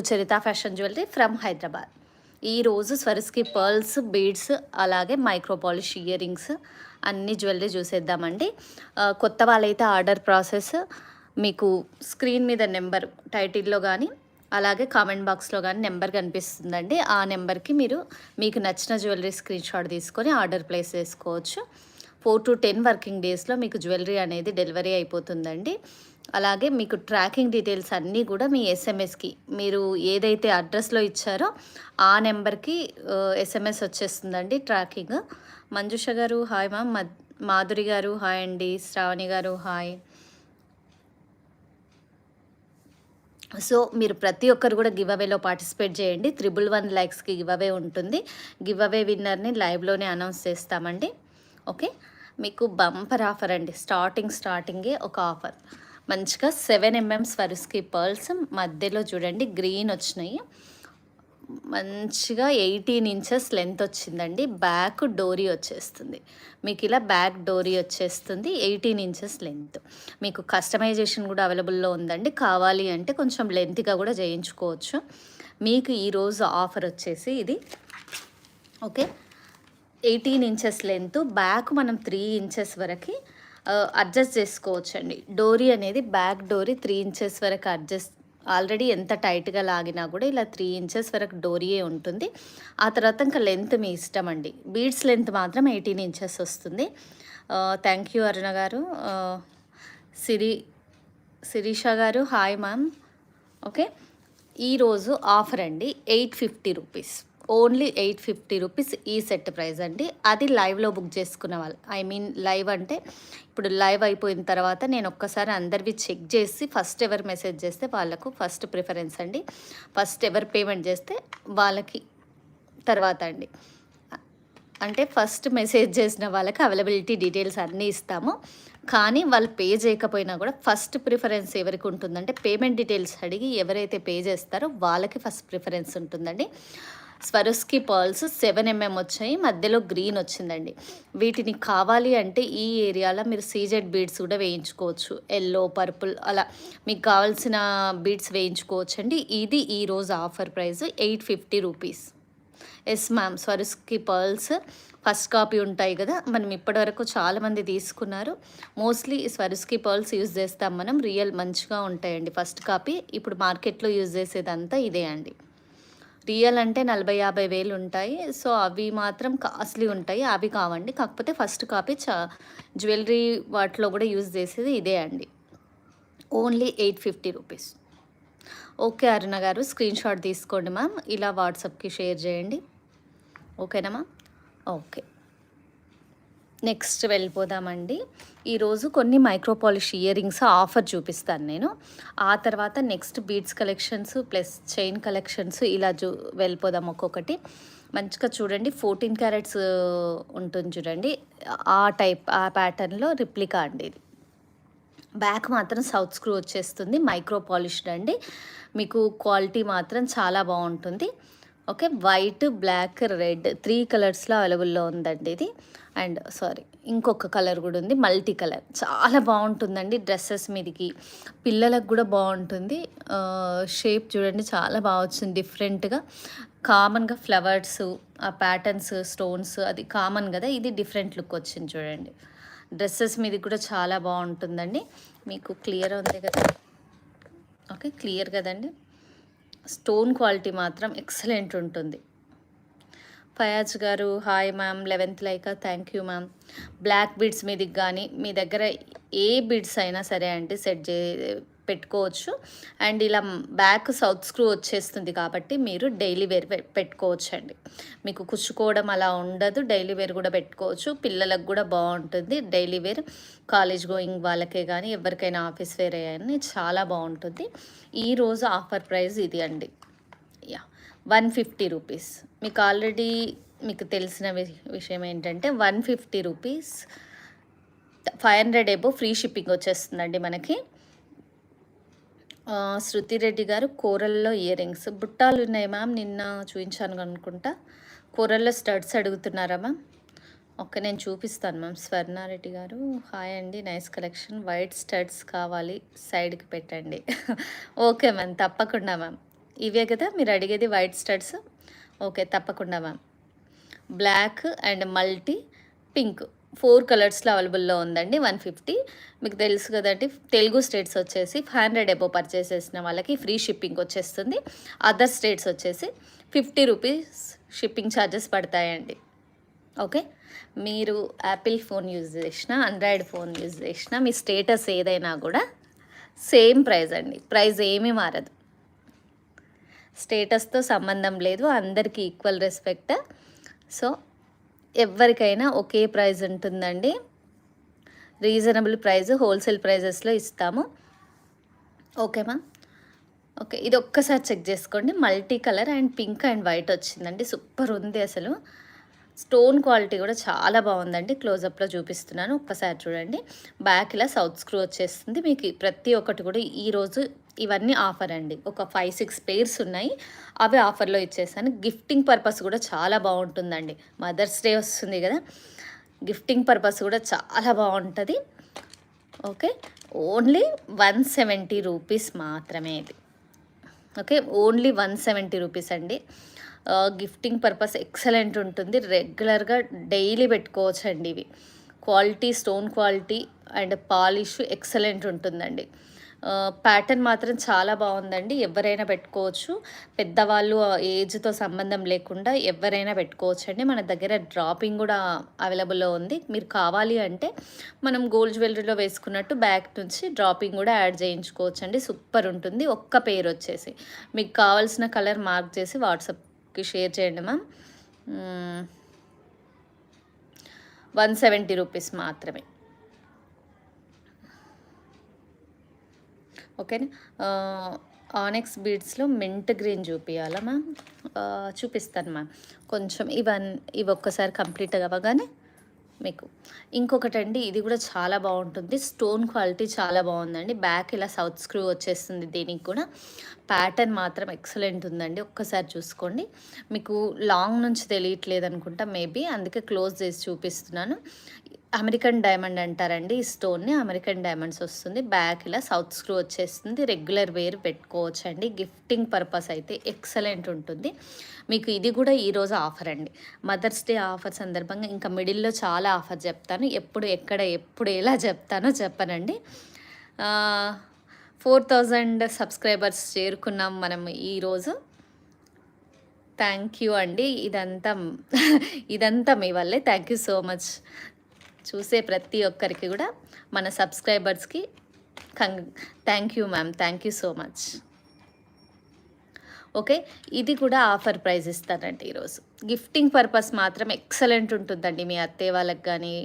Charitha fashion jewellery from Hyderabad. ఈరోజు Swarovski pearls, beads అలాగే micro polish earrings అన్ని jewellery చూసేద్దామండి. కొత్త వాళ్ళైతే ఆర్డర్ ప్రాసెస్ మీకు స్క్రీన్ మీద నెంబర్ టైటిల్లో కానీ అలాగే కామెంట్ బాక్స్లో కానీ నెంబర్ కనిపిస్తుందండి. ఆ నెంబర్కి మీరు మీకు నచ్చిన జ్యువెలరీ స్క్రీన్ షాట్ తీసుకొని ఆర్డర్ ప్లేస్ చేసుకోవచ్చు. 4 to 10 వర్కింగ్ డేస్లో మీకు జ్యువెలరీ అనేది డెలివరీ అయిపోతుందండి. అలాగే మీకు ట్రాకింగ్ డీటెయిల్స్ అన్నీ కూడా మీ ఎస్ఎంఎస్కి మీరు ఏదైతే అడ్రస్లో ఇచ్చారో ఆ నెంబర్కి ఎస్ఎంఎస్ వచ్చేస్తుందండి ట్రాకింగ్. మంజుష గారు హాయ్ మ్యామ్. మాధురి గారు హాయ్ అండి. శ్రావణి గారు హాయ్. సో మీరు ప్రతి ఒక్కరు కూడా గివ్ అవేలో పార్టిసిపేట్ చేయండి. 111 లైక్స్కి గివ్ అవే ఉంటుంది. గివ్ అవే విన్నర్ని లైవ్లోనే అనౌన్స్ చేస్తామండి. ఓకే, మీకు బంపర్ ఆఫర్ అండి. స్టార్టింగే ఒక ఆఫర్ మంచిగా 7mm స్వరస్కి పర్ల్స్ మధ్యలో చూడండి గ్రీన్ వచ్చినాయి. మంచిగా 18 ఇంచెస్ లెంత్ వచ్చిందండి. బ్యాక్ డోరీ వచ్చేస్తుంది మీకు, ఇలా బ్యాక్ డోరీ వచ్చేస్తుంది. 18 ఇంచెస్ లెంత్. మీకు కస్టమైజేషన్ కూడా అవైలబుల్లో ఉందండి. కావాలి అంటే కొంచెం లెంత్గా కూడా చేయించుకోవచ్చు. మీకు ఈరోజు ఆఫర్ వచ్చేసి ఇది. ఓకే, 18 ఇంచెస్ లెంత్, బ్యాక్ మనం 3 ఇంచెస్ వరకు అడ్జస్ట్ చేసుకోవచ్చండి. డోరీ అనేది బ్యాక్ డోరీ 3 ఇంచెస్ వరకు అడ్జస్ట్, ఆల్రెడీ ఎంత టైట్గా లాగినా కూడా ఇలా 3 ఇంచెస్ వరకు డోరీయే ఉంటుంది. ఆ తర్వాత ఇంకా లెంత్ మీ ఇష్టం అండి. బీడ్స్ లెంత్ మాత్రం 18 ఇంచెస్ వస్తుంది. థ్యాంక్ యూ అరుణ గారు. శిరీష గారు హాయ్ మ్యామ్. ఓకే, ఈరోజు ఆఫర్ అండి 850 రూపీస్, ఓన్లీ 850 రూపీస్ ఈ సెట్ ప్రైస్ అండి. అది లైవ్లో బుక్ చేసుకున్న వాళ్ళు, ఐ మీన్ లైవ్ అంటే ఇప్పుడు లైవ్ అయిపోయిన తర్వాత నేను ఒక్కసారి అందరివి చెక్ చేసి ఫస్ట్ ఎవరు మెసేజ్ చేస్తే వాళ్ళకు ఫస్ట్ ప్రిఫరెన్స్ అండి. ఫస్ట్ ఎవరు పేమెంట్ చేస్తే వాళ్ళకి తర్వాత అండి. అంటే ఫస్ట్ మెసేజ్ చేసిన వాళ్ళకి అవైలబిలిటీ డీటెయిల్స్ అన్నీ ఇస్తాము. కానీ వాళ్ళు పే చేయకపోయినా కూడా ఫస్ట్ ప్రిఫరెన్స్ ఎవరికి ఉంటుందంటే పేమెంట్ డీటెయిల్స్ అడిగి ఎవరైతే పే చేస్తారో వాళ్ళకి ఫస్ట్ ప్రిఫరెన్స్ ఉంటుందండి. స్వరస్కి పర్ల్స్ 7mm వచ్చాయి, మధ్యలో గ్రీన్ వచ్చిందండి. వీటిని కావాలి అంటే ఈ ఏరియాలో మీరు సీజెడ్ బీడ్స్ కూడా వేయించుకోవచ్చు. ఎల్లో, పర్పుల్ అలా మీకు కావాల్సిన బీడ్స్ వేయించుకోవచ్చు అండి. ఇది ఈరోజు offer price 850 rupees. Yes ma'am, Swarovski pearls first copy ఉంటాయి కదా, మనం ఇప్పటివరకు చాలామంది తీసుకున్నారు. మోస్ట్లీ స్వరస్కి పర్ల్స్ యూజ్ చేస్తాం మనం, రియల్ మంచిగా ఉంటాయండి. ఫస్ట్ కాపీ ఇప్పుడు మార్కెట్లో యూజ్ చేసేదంతా ఇదే అండి. రియల్ అంటే 40-50 వేలు ఉంటాయి. సో అవి మాత్రం కాస్ట్లీ ఉంటాయి, అవి కావండి. కాకపోతే ఫస్ట్ కాపీ జ్యువెలరీ వాటిలో కూడా యూజ్ చేసేది ఇదే అండి. Only 850 rupees. ఓకే అరుణ గారు, స్క్రీన్ షాట్ తీసుకోండి మ్యామ్, ఇలా వాట్సాప్కి షేర్ చేయండి. ఓకేనా మ్యామ్? ఓకే, నెక్స్ట్ వెళ్ళిపోదామండి. ఈరోజు కొన్ని micro polish ear rings offer చూపిస్తాను నేను. ఆ తర్వాత next beads collections plus chain collections ఇలా వెళ్ళిపోదాం ఒక్కొక్కటి. మంచిగా చూడండి, 14 క్యారెట్స్ ఉంటుంది చూడండి, ఆ టైప్ ఆ ప్యాటర్న్లో రిప్లికా అండి ఇది. బ్యాక్ మాత్రం సౌత్ స్క్రూ వచ్చేస్తుంది, మైక్రో పాలిష్డ్ అండి. మీకు క్వాలిటీ మాత్రం చాలా బాగుంటుంది. ఓకే, వైట్, బ్లాక్, రెడ్ 3 కలర్స్లో అవైలబుల్లో ఉందండి ఇది. అండ్ ఇంకొక కలర్ కూడా ఉంది, మల్టీ కలర్. చాలా బాగుంటుందండి డ్రెస్సెస్ మీదకి, పిల్లలకు కూడా బాగుంటుంది. షేప్ చూడండి చాలా బాగా వచ్చింది డిఫరెంట్గా. కామన్గా ఫ్లవర్స్, ఆ ప్యాటర్న్స్, స్టోన్స్ అది కామన్ కదా, ఇది డిఫరెంట్ లుక్ వచ్చింది చూడండి. డ్రెస్సెస్ మీదకి కూడా చాలా బాగుంటుందండి. మీకు క్లియర్ ఉంది కదా? ఓకే, క్లియర్ కదండి. స్టోన్ క్వాలిటీ మాత్రం ఎక్సలెంట్ ఉంటుంది. ఫయాజ్ గారు హాయ్ మ్యామ్. 11th లైకా, thank you ma'am. Black beads మీదకి కానీ మీ దగ్గర ఏ బీడ్స్ అయినా సరే అండి సెట్ పెట్టుకోవచ్చు. అండ్ ఇలా బ్యాక్ సౌత్ స్క్రూ వచ్చేస్తుంది కాబట్టి మీరు డైలీ వేర్ పెట్టుకోవచ్చు అండి. మీకు కుచ్చుకోవడం అలా ఉండదు, డైలీ వేర్ కూడా పెట్టుకోవచ్చు. పిల్లలకు కూడా బాగుంటుంది డైలీ వేర్, కాలేజ్ గోయింగ్ వాళ్ళకే కానీ ఎవరికైనా ఆఫీస్ వేర్ అని చాలా బాగుంటుంది. ఈరోజు ఆఫర్ ప్రైస్ ఇది అండి. 150 రూపీస్. మీకు ఆల్రెడీ మీకు తెలిసిన విషయం ఏంటంటే 150 రూపీస్ 500 ఎబో ఫ్రీ షిప్పింగ్ వచ్చేస్తుందండి మనకి. శృతి రెడ్డి గారు కోరల్లో ఇయర్ రింగ్స్ బుట్టాలు ఉన్నాయి మ్యామ్, నిన్న చూపించాను అనుకుంటా. కోరల్లో స్టడ్స్ అడుగుతున్నారా మ్యామ్? ఓకే, నేను చూపిస్తాను మ్యామ్. స్వర్ణారెడ్డి గారు హాయ్ అండి, నైస్ కలెక్షన్, వైట్ స్టడ్స్ కావాలి సైడ్కి పెట్టండి. ఓకే మ్యామ్, తప్పకుండా మ్యామ్. ఇవే కదా మీరు అడిగేది వైట్ స్టడ్స్? ఓకే, తప్పకుండా ma'am. Black and multi pink 4 కలర్స్‌లో అవైలబుల్‌లో ఉందండి. 150. మీకు తెలుసు కదండీ, తెలుగు స్టేట్స్ వచ్చేసి 500 అబోవ్ పర్చేస్ చేసిన వాళ్ళకి ఫ్రీ షిప్పింగ్ వచ్చేస్తుంది. అదర్ స్టేట్స్ వచ్చేసి 50 రూపీస్ షిప్పింగ్ ఛార్జెస్ పడతాయండి. ఓకే. మీరు యాపిల్ ఫోన్ యూజ్ చేసినా, ఆండ్రాయిడ్ ఫోన్ యూజ్ చేసినా, మీ స్టేటస్ ఏదైనా కూడా సేమ్ ప్రైస్ అండి. ప్రైస్ ఏమీ మారదు. స్టేటస్‌తో సంబంధం లేదు. అందరికీ ఈక్వల్ రెస్పెక్ట్. సో, ఎవ్వరికైనా ఒకే ప్రైస్ ఉంటుందండి. రీజనబుల్ ప్రైస్, హోల్సేల్ ప్రైజెస్‌లో ఇస్తాము. ఓకేమా? ఓకే. ఇది ఒక్కసారి చెక్ చేసుకోండి. Multi colour and pink and white వచ్చిందండి. సూపర్ ఉంది అసలు. స్టోన్ క్వాలిటీ కూడా చాలా బాగుందండి. క్లోజప్లో చూపిస్తున్నాను, ఒక్కసారి చూడండి. బ్యాక్ ఇలా సౌత్ స్క్రూ వచ్చేస్తుంది. మీకు ప్రతి ఒక్కటి కూడా ఈరోజు ఇవన్నీ ఆఫర్ అండి. ఒక 5-6 పెయిర్స్ ఉన్నాయి, అవి ఆఫర్లో ఇచ్చేసాను. గిఫ్టింగ్ పర్పస్ కూడా చాలా బాగుంటుందండి. మదర్స్ డే వస్తుంది కదా, గిఫ్టింగ్ పర్పస్ కూడా చాలా బాగుంటుంది. ఓకే. ఓన్లీ 170 రూపీస్ మాత్రమే ఇది. ఓకే, ఓన్లీ 170 రూపీస్ అండి. గిఫ్టింగ్ పర్పస్ ఎక్సలెంట్ ఉంటుంది. రెగ్యులర్గా డైలీ పెట్టుకోవచ్చండి ఇవి. Quality, stone quality and polish excellent ఉంటుందండి. ప్యాటర్న్ మాత్రం చాలా బాగుందండి. ఎవరైనా పెట్టుకోవచ్చు. పెద్దవాళ్ళు ఏజ్తో సంబంధం లేకుండా ఎవరైనా పెట్టుకోవచ్చండి. మన దగ్గర డ్రాపింగ్ కూడా అవైలబుల్లో ఉంది. మీరు కావాలి అంటే మనం గోల్డ్ జ్యువెలరీలో వేసుకున్నట్టు బ్యాక్ నుంచి డ్రాపింగ్ కూడా యాడ్ చేయించుకోవచ్చండి. సూపర్ ఉంటుంది. ఒక్క పేరు వచ్చేసి మీకు కావాల్సిన కలర్ మార్క్ చేసి వాట్సాప్కి షేర్ చేయండి మ్యామ్. 170 రూపీస్ మాత్రమే. ఓకేనా? ఆనెక్స్ బీడ్స్లో మింట్ గ్రీన్ చూపించాలా మ్యామ్? చూపిస్తాను మ్యామ్. కొంచెం ఇవి ఒక్కసారి కంప్లీట్ అవ్వగానే మీకు ఇంకొకటండి, ఇది కూడా చాలా బాగుంటుంది. స్టోన్ క్వాలిటీ చాలా బాగుందండి. బ్యాక్ ఇలా సౌత్ స్క్రూ వచ్చేస్తుంది. దీనికి కూడా ప్యాటర్న్ మాత్రం ఎక్సలెంట్ ఉందండి. ఒక్కసారి చూసుకోండి. మీకు లాంగ్ నుంచి తెలియట్లేదు అనుకుంటా మేబీ, అందుకే క్లోజ్ చేసి చూపిస్తున్నాను. అమెరికన్ డైమండ్ అంటారండి ఈ స్టోన్ని. అమెరికన్ డైమండ్స్ వస్తుంది. బ్యాక్ ఇలా సౌత్ స్క్రూ వచ్చేస్తుంది. రెగ్యులర్ వేర్ పెట్టుకోవచ్చు అండి. గిఫ్టింగ్ పర్పస్ అయితే ఎక్సలెంట్ ఉంటుంది. మీకు ఇది కూడా ఈరోజు ఆఫర్ అండి. మదర్స్ డే ఆఫర్ సందర్భంగా ఇంకా మిడిల్లో చాలా ఆఫర్ చెప్తాను. ఎప్పుడు ఎక్కడ ఎప్పుడు ఎలా చెప్తానో చెప్పనండి. 4000 సబ్స్క్రైబర్స్ చేరుకున్నాం మనం ఈరోజు. థ్యాంక్ యూ అండి. ఇదంతా మీ వల్లే. Thank you so much. చూసే ప్రతి ఒక్కరికి కూడా మన సబ్స్క్రైబర్స్కి thank you ma'am. Thank you so much. Okay, ఇది కూడా ఆఫర్ ప్రైస్ ఇస్తానండి ఈరోజు. గిఫ్టింగ్ పర్పస్ మాత్రం ఎక్సలెంట్ ఉంటుందండి. మీ అత్తయ్య వాళ్ళకి కానీ,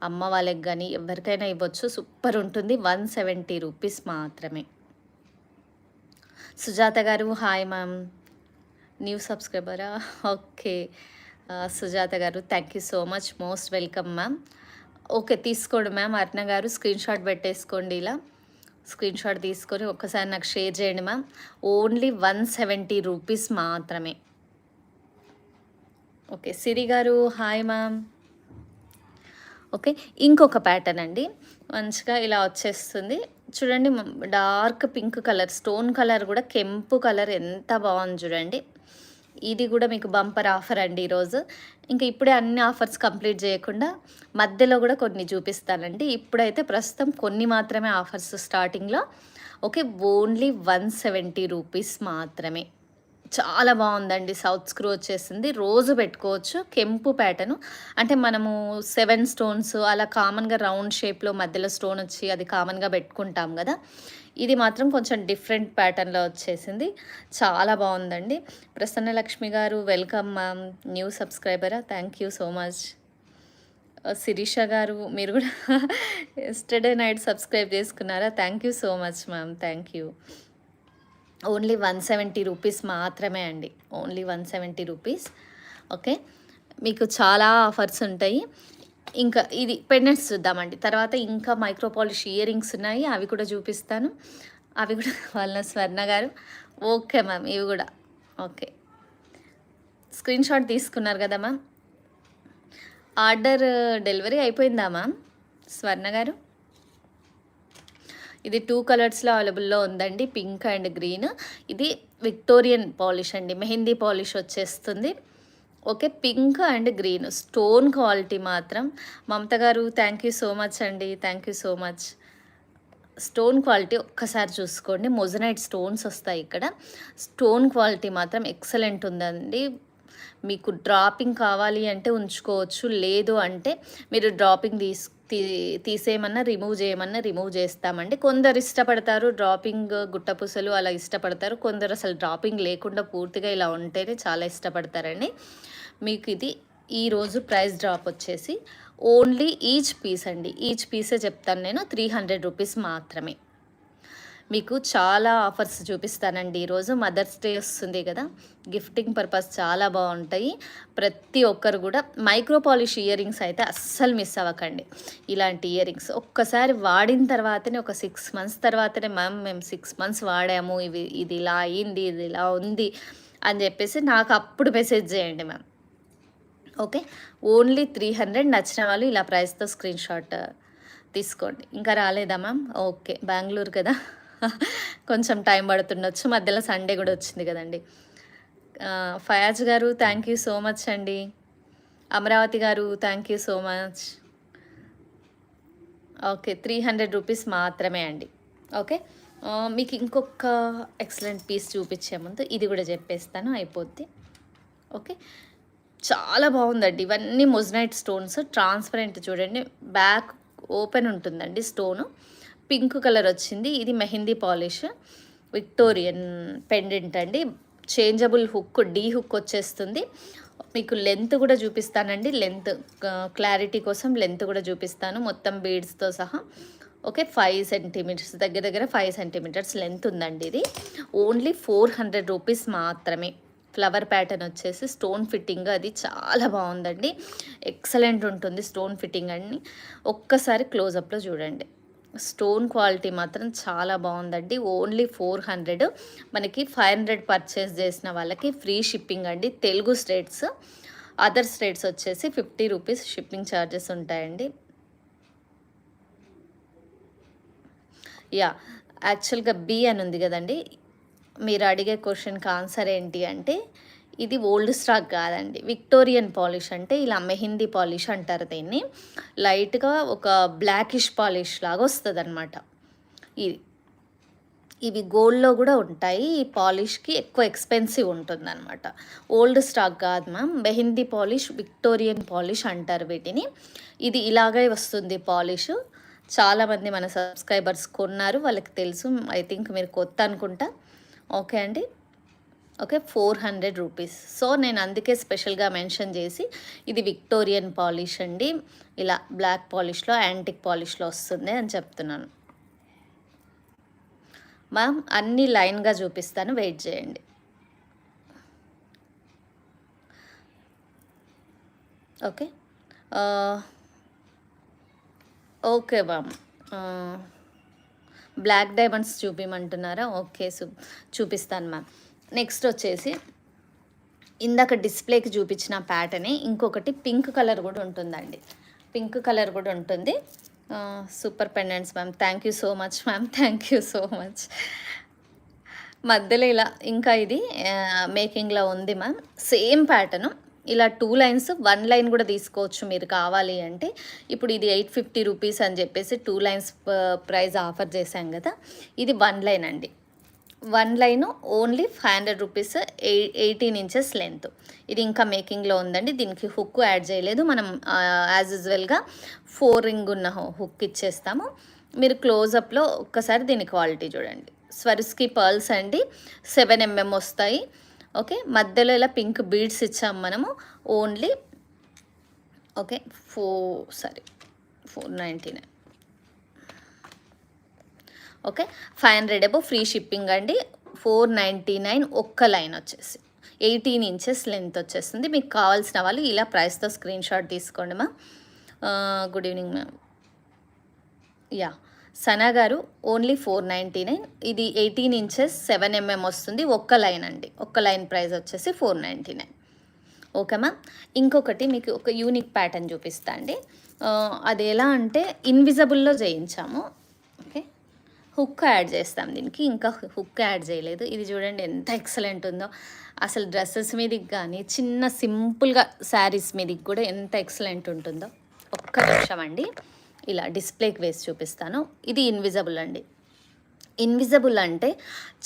అమ్మ వాళ్ళకి కానీ ఎవరికైనా ఇవ్వచ్చు. సూపర్ ఉంటుంది. 170 రూపీస్ మాత్రమే. Sujatha garu hi ma'am. New సబ్స్క్రైబరా? Okay. Sujatha garu thank you so much. Most welcome ma'am. Okay, తీసుకోండి ma'am. Arna garu screen shot పెట్టేసుకోండి. ఇలా స్క్రీన్ షాట్ తీసుకొని ఒక్కసారి నాకు షేర్ చేయండి మ్యామ్. ఓన్లీ 170 రూపీస్ మాత్రమే. ఓకే, సిరి గారు హాయ్ మ్యామ్. ఓకే, ఇంకొక ప్యాటర్న్ అండి. మంచిగా ఇలా వచ్చేస్తుంది చూడండి. Dark pink colour, stone colour కూడా కెంపు కలర్ ఎంత బాగుంది చూడండి. ఇది కూడా మీకు బంపర్ ఆఫర్ అండి ఈరోజు. ఇంకా ఇప్పుడే అన్ని ఆఫర్స్ కంప్లీట్ చేయకుండా మధ్యలో కూడా కొన్ని చూపిస్తానండి. ఇప్పుడైతే ప్రస్తుతం కొన్ని మాత్రమే ఆఫర్స్ స్టార్టింగ్లో. ఓకే, ఓన్లీ 170 రూపీస్ మాత్రమే. చాలా బాగుందండి. సౌత్ స్క్రూ వచ్చేసింది. రోజు పెట్టుకోవచ్చు. కెంపు ప్యాటర్ను అంటే మనము 7 స్టోన్స్ అలా కామన్గా రౌండ్ షేప్లో మధ్యలో స్టోన్ వచ్చి అది కామన్గా పెట్టుకుంటాం కదా. ఇది మాత్రం కొంచెం డిఫరెంట్ ప్యాటర్న్లో వచ్చేసింది. చాలా బాగుందండి. Prasannalakshmi garu welcome ma'am. New సబ్స్క్రైబరా? Thank you so much. Shirisha garu మీరు కూడా ఎస్టర్డే నైట్ సబ్స్క్రైబ్ చేసుకున్నారా? Thank you so much ma'am. Thank you. Only 170 rupees మాత్రమే అండి. Only 170 rupees. ఓకే, మీకు చాలా ఆఫర్స్ ఉంటాయి. ఇంకా ఇది పెండెంట్స్ చూద్దామండి. తర్వాత ఇంకా మైక్రో పాలిష్ ఇయర్ రింగ్స్ ఉన్నాయి, అవి కూడా చూపిస్తాను. అవి కూడా వాళ్ళ స్వర్ణ గారు. ఓకే మ్యామ్, ఇవి కూడా ఓకే. స్క్రీన్ షాట్ తీసుకున్నారు కదా మ్యామ్. ఆర్డర్ డెలివరీ అయిపోయిందా మ్యామ్ స్వర్ణ గారు? ఇది 2 కలర్స్‌లో అవైలబుల్‌లో ఉందండి. Pink and green. ఇది విక్టోరియన్ పాలిష్ అండి. మెహందీ పాలిష్ వచ్చేస్తుంది. Okay. Pink and green. Stone quality మాత్రం మమత గారు థ్యాంక్ యూ సో మచ్ అండి. Thank you so much. Stone quality ఒక్కసారి చూసుకోండి. మొజనైట్ స్టోన్స్ వస్తాయి ఇక్కడ. స్టోన్ క్వాలిటీ మాత్రం ఎక్సలెంట్ ఉందండి. మీకు డ్రాపింగ్ కావాలి అంటే ఉంచుకోవచ్చు. లేదు అంటే మీరు డ్రాపింగ్ తీసేయమన్నా రిమూవ్ చేయమన్నా రిమూవ్ చేస్తామండి. కొందరు ఇష్టపడతారు డ్రాపింగ్ గుట్టపూసలు అలా ఇష్టపడతారు. కొందరు అసలు డ్రాపింగ్ లేకుండా పూర్తిగా ఇలా ఉంటేనే చాలా ఇష్టపడతారండి. మీకు ఇది ఈరోజు ప్రైస్ డ్రాప్ వచ్చేసి ఓన్లీ ఈచ్ పీస్ అండి. ఈచ్ పీసే చెప్తాను నేను. 300 రూపీస్ మాత్రమే. మీకు చాలా ఆఫర్స్ చూపిస్తానండి ఈరోజు. మదర్స్ డే వస్తుంది కదా, గిఫ్టింగ్ పర్పస్ చాలా బాగుంటాయి. ప్రతి ఒక్కరు కూడా మైక్రో పాలిష్ ఇయర్ రింగ్స్ అయితే అస్సలు మిస్ అవ్వకండి. ఇలాంటి ఇయర్ రింగ్స్ ఒక్కసారి వాడిన తర్వాతనే ఒక 6 మంత్స్ తర్వాతనే మ్యామ్ మేము 6 మంత్స్ వాడాము, ఇది ఇలా అయింది, ఇది ఇలా ఉంది అని చెప్పేసి నాకు అప్పుడు మెసేజ్ చేయండి మ్యామ్. ఓకే. ఓన్లీ 300. నచ్చిన వాళ్ళు ఇలా ప్రైస్తో స్క్రీన్ షాట్ తీసుకోండి. ఇంకా రాలేదా మ్యామ్? ఓకే. బెంగళూరు కదా, కొంచెం టైం పడుతుండొచ్చు. మధ్యలో సండే కూడా వచ్చింది కదండి. ఫయాజ్ గారు థ్యాంక్ యూ సో మచ్ అండి. అమరావతి గారు thank you so much. Okay. 300 rupees మాత్రమే అండి. ఓకే. మీకు ఇంకొక ఎక్సలెంట్ పీస్ చూపించే ముందు ఇది కూడా చెప్పేస్తాను, అయిపోద్ది. ఓకే. చాలా బాగుందండి. ఇవన్నీ మొజనైట్ స్టోన్స్. ట్రాన్స్పరెంట్ చూడండి, బ్యాక్ ఓపెన్ ఉంటుందండి స్టోను. పింక్ కలర్ వచ్చింది. ఇది మెహందీ పాలిష్ విక్టోరియన్ పెండెంట్ అండి. చేంజబుల్ హుక్, డీ హుక్ వచ్చేస్తుంది. మీకు లెంత్ కూడా చూపిస్తానండి. లెంత్ క్లారిటీ కోసం లెంత్ కూడా చూపిస్తాను మొత్తం బీడ్స్తో సహా. ఓకే. 5 సెంటీమీటర్స్, దగ్గర 5 సెంటీమీటర్స్ లెంత్ ఉందండి. ఇది ఓన్లీ 400 రూపీస్ మాత్రమే. ఫ్లవర్ ప్యాటర్న్ వచ్చేసి స్టోన్ ఫిట్టింగ్ అది చాలా బాగుందండి. ఎక్సలెంట్ ఉంటుంది స్టోన్ ఫిట్టింగ్ అని. ఒక్కసారి క్లోజప్లో చూడండి. స్టోన్ క్వాలిటీ మాత్రం చాలా బాగుందండి. ఓన్లీ 400. మనకి 500 పర్చేస్ చేసిన వాళ్ళకి ఫ్రీ షిప్పింగ్ అండి. తెలుగు స్టేట్స్, అదర్ స్టేట్స్ వచ్చేసి 50 రూపీస్ షిప్పింగ్ ఛార్జెస్ ఉంటాయండి. యా, యాక్చువల్గా బి అని ఉంది కదండి. మీరు అడిగే క్వశ్చన్కి ఆన్సర్ ఏంటి అంటే, ఇది ఓల్డ్ స్టాక్ కాదండి. విక్టోరియన్ పాలిష్ అంటే ఇలా మెహందీ పాలిష్ అంటారు దీన్ని. లైట్గా ఒక బ్లాకిష్ పాలిష్ లాగా వస్తుంది అనమాట. ఇవి గోల్డ్లో కూడా ఉంటాయి. ఈ పాలిష్కి ఎక్కువ ఎక్స్పెన్సివ్ ఉంటుందన్నమాట. ఓల్డ్ స్టాక్ కాదు ma'am. Mehndi polish, Victorian polish అంటారు వీటిని. ఇది ఇలాగే వస్తుంది పాలిష్. చాలామంది మన సబ్స్క్రైబర్స్ కొన్నారు, వాళ్ళకి తెలుసు. ఐ థింక్ మీరు కొత్త అనుకుంటా. ఓకే అండి. ఓకే. 400 రూపీస్. సో నేను అందుకే స్పెషల్గా మెన్షన్ చేసి ఇది విక్టోరియన్ పాలిష్ అండి, ఇలా బ్లాక్ పాలిష్లో, యాంటిక్ పాలిష్లో వస్తుంది అని చెప్తున్నాను. మ్యామ్ అన్నీ లైన్గా చూపిస్తాను, వెయిట్ చేయండి. Okay. Okay ma'am. Black diamonds చూపించమంటున్నారా? ఓకే, చూపిస్తాను మ్యామ్. నెక్స్ట్ వచ్చేసి ఇందాక డిస్ప్లేకి చూపించిన ప్యాటర్నే ఇంకొకటి పింక్ కలర్ కూడా ఉంటుందండి. పింక్ కలర్ కూడా ఉంటుంది. Super pendants ma'am. Thank you so much ma'am. Thank you so much. మధ్యలో ఇలా ఇంకా ఇది మేకింగ్లో ఉంది మ్యామ్. సేమ్ ప్యాటర్ను ఇలా 2 లైన్స్, 1 లైన్ కూడా తీసుకోవచ్చు మీరు కావాలి అంటే. ఇప్పుడు ఇది 850 రూపీస్ అని చెప్పేసి 2 లైన్స్ ప్రైస్ ఆఫర్ చేశాం కదా. ఇది 1 లైన్ అండి. 1 line only 500 rupees. 18 inches length. ఇది ఇంకా మేకింగ్లో ఉందండి. దీనికి హుక్ యాడ్ చేయలేదు. మనం యాజ్ యూజువల్గా 4 రింగ్ ఉన్న హుక్ ఇచ్చేస్తాము. మీరు క్లోజప్లో ఒక్కసారి దీని క్వాలిటీ చూడండి. స్వరిస్కి పర్ల్స్ అండి, 7 mm వస్తాయి. ఓకే. మధ్యలో ఇలా పింక్ బీడ్స్ ఇచ్చాము మనము. Only okay 499. ఓకే. 500 అబో ఫ్రీ షిప్పింగ్ అండి. 499 ఒక్క లైన్ వచ్చేసి 18 ఇంచెస్ లెంత్ వచ్చేస్తుంది. మీకు కావాల్సిన వాళ్ళు ఇలా ప్రైస్తో స్క్రీన్ షాట్ తీసుకోండి ma'am. Good evening ma'am. Yeah, Sana గారు ఓన్లీ 499. ఇది 18 ఇంచెస్ 7 mm వస్తుంది. ఒక్క లైన్ అండి. ఒక్క లైన్ ప్రైస్ వచ్చేసి 499. Okay ma'am. ఇంకొకటి మీకు ఒక యూనిక్ ప్యాటర్న్ చూపిస్తా అండి. అది ఎలా అంటే ఇన్విజిబుల్లో చేయించాము. ఓకే. హుక్ యాడ్ చేస్తాం దీనికి. ఇంకా హుక్ యాడ్ చేయలేదు. ఇది చూడండి ఎంత ఎక్సలెంట్ ఉందో. అసలు డ్రెస్సెస్ మీదకి కానీ, చిన్న సింపుల్‌గా శారీస్ మీదకి కూడా ఎంత ఎక్సలెంట్ ఉంటుందో. ఒక్క నిమిషం అండి. ఇలా డిస్‌ప్లేకి వేసి చూపిస్తాను. ఇది ఇన్విజిబుల్ అండి. ఇన్విజిబుల్ అంటే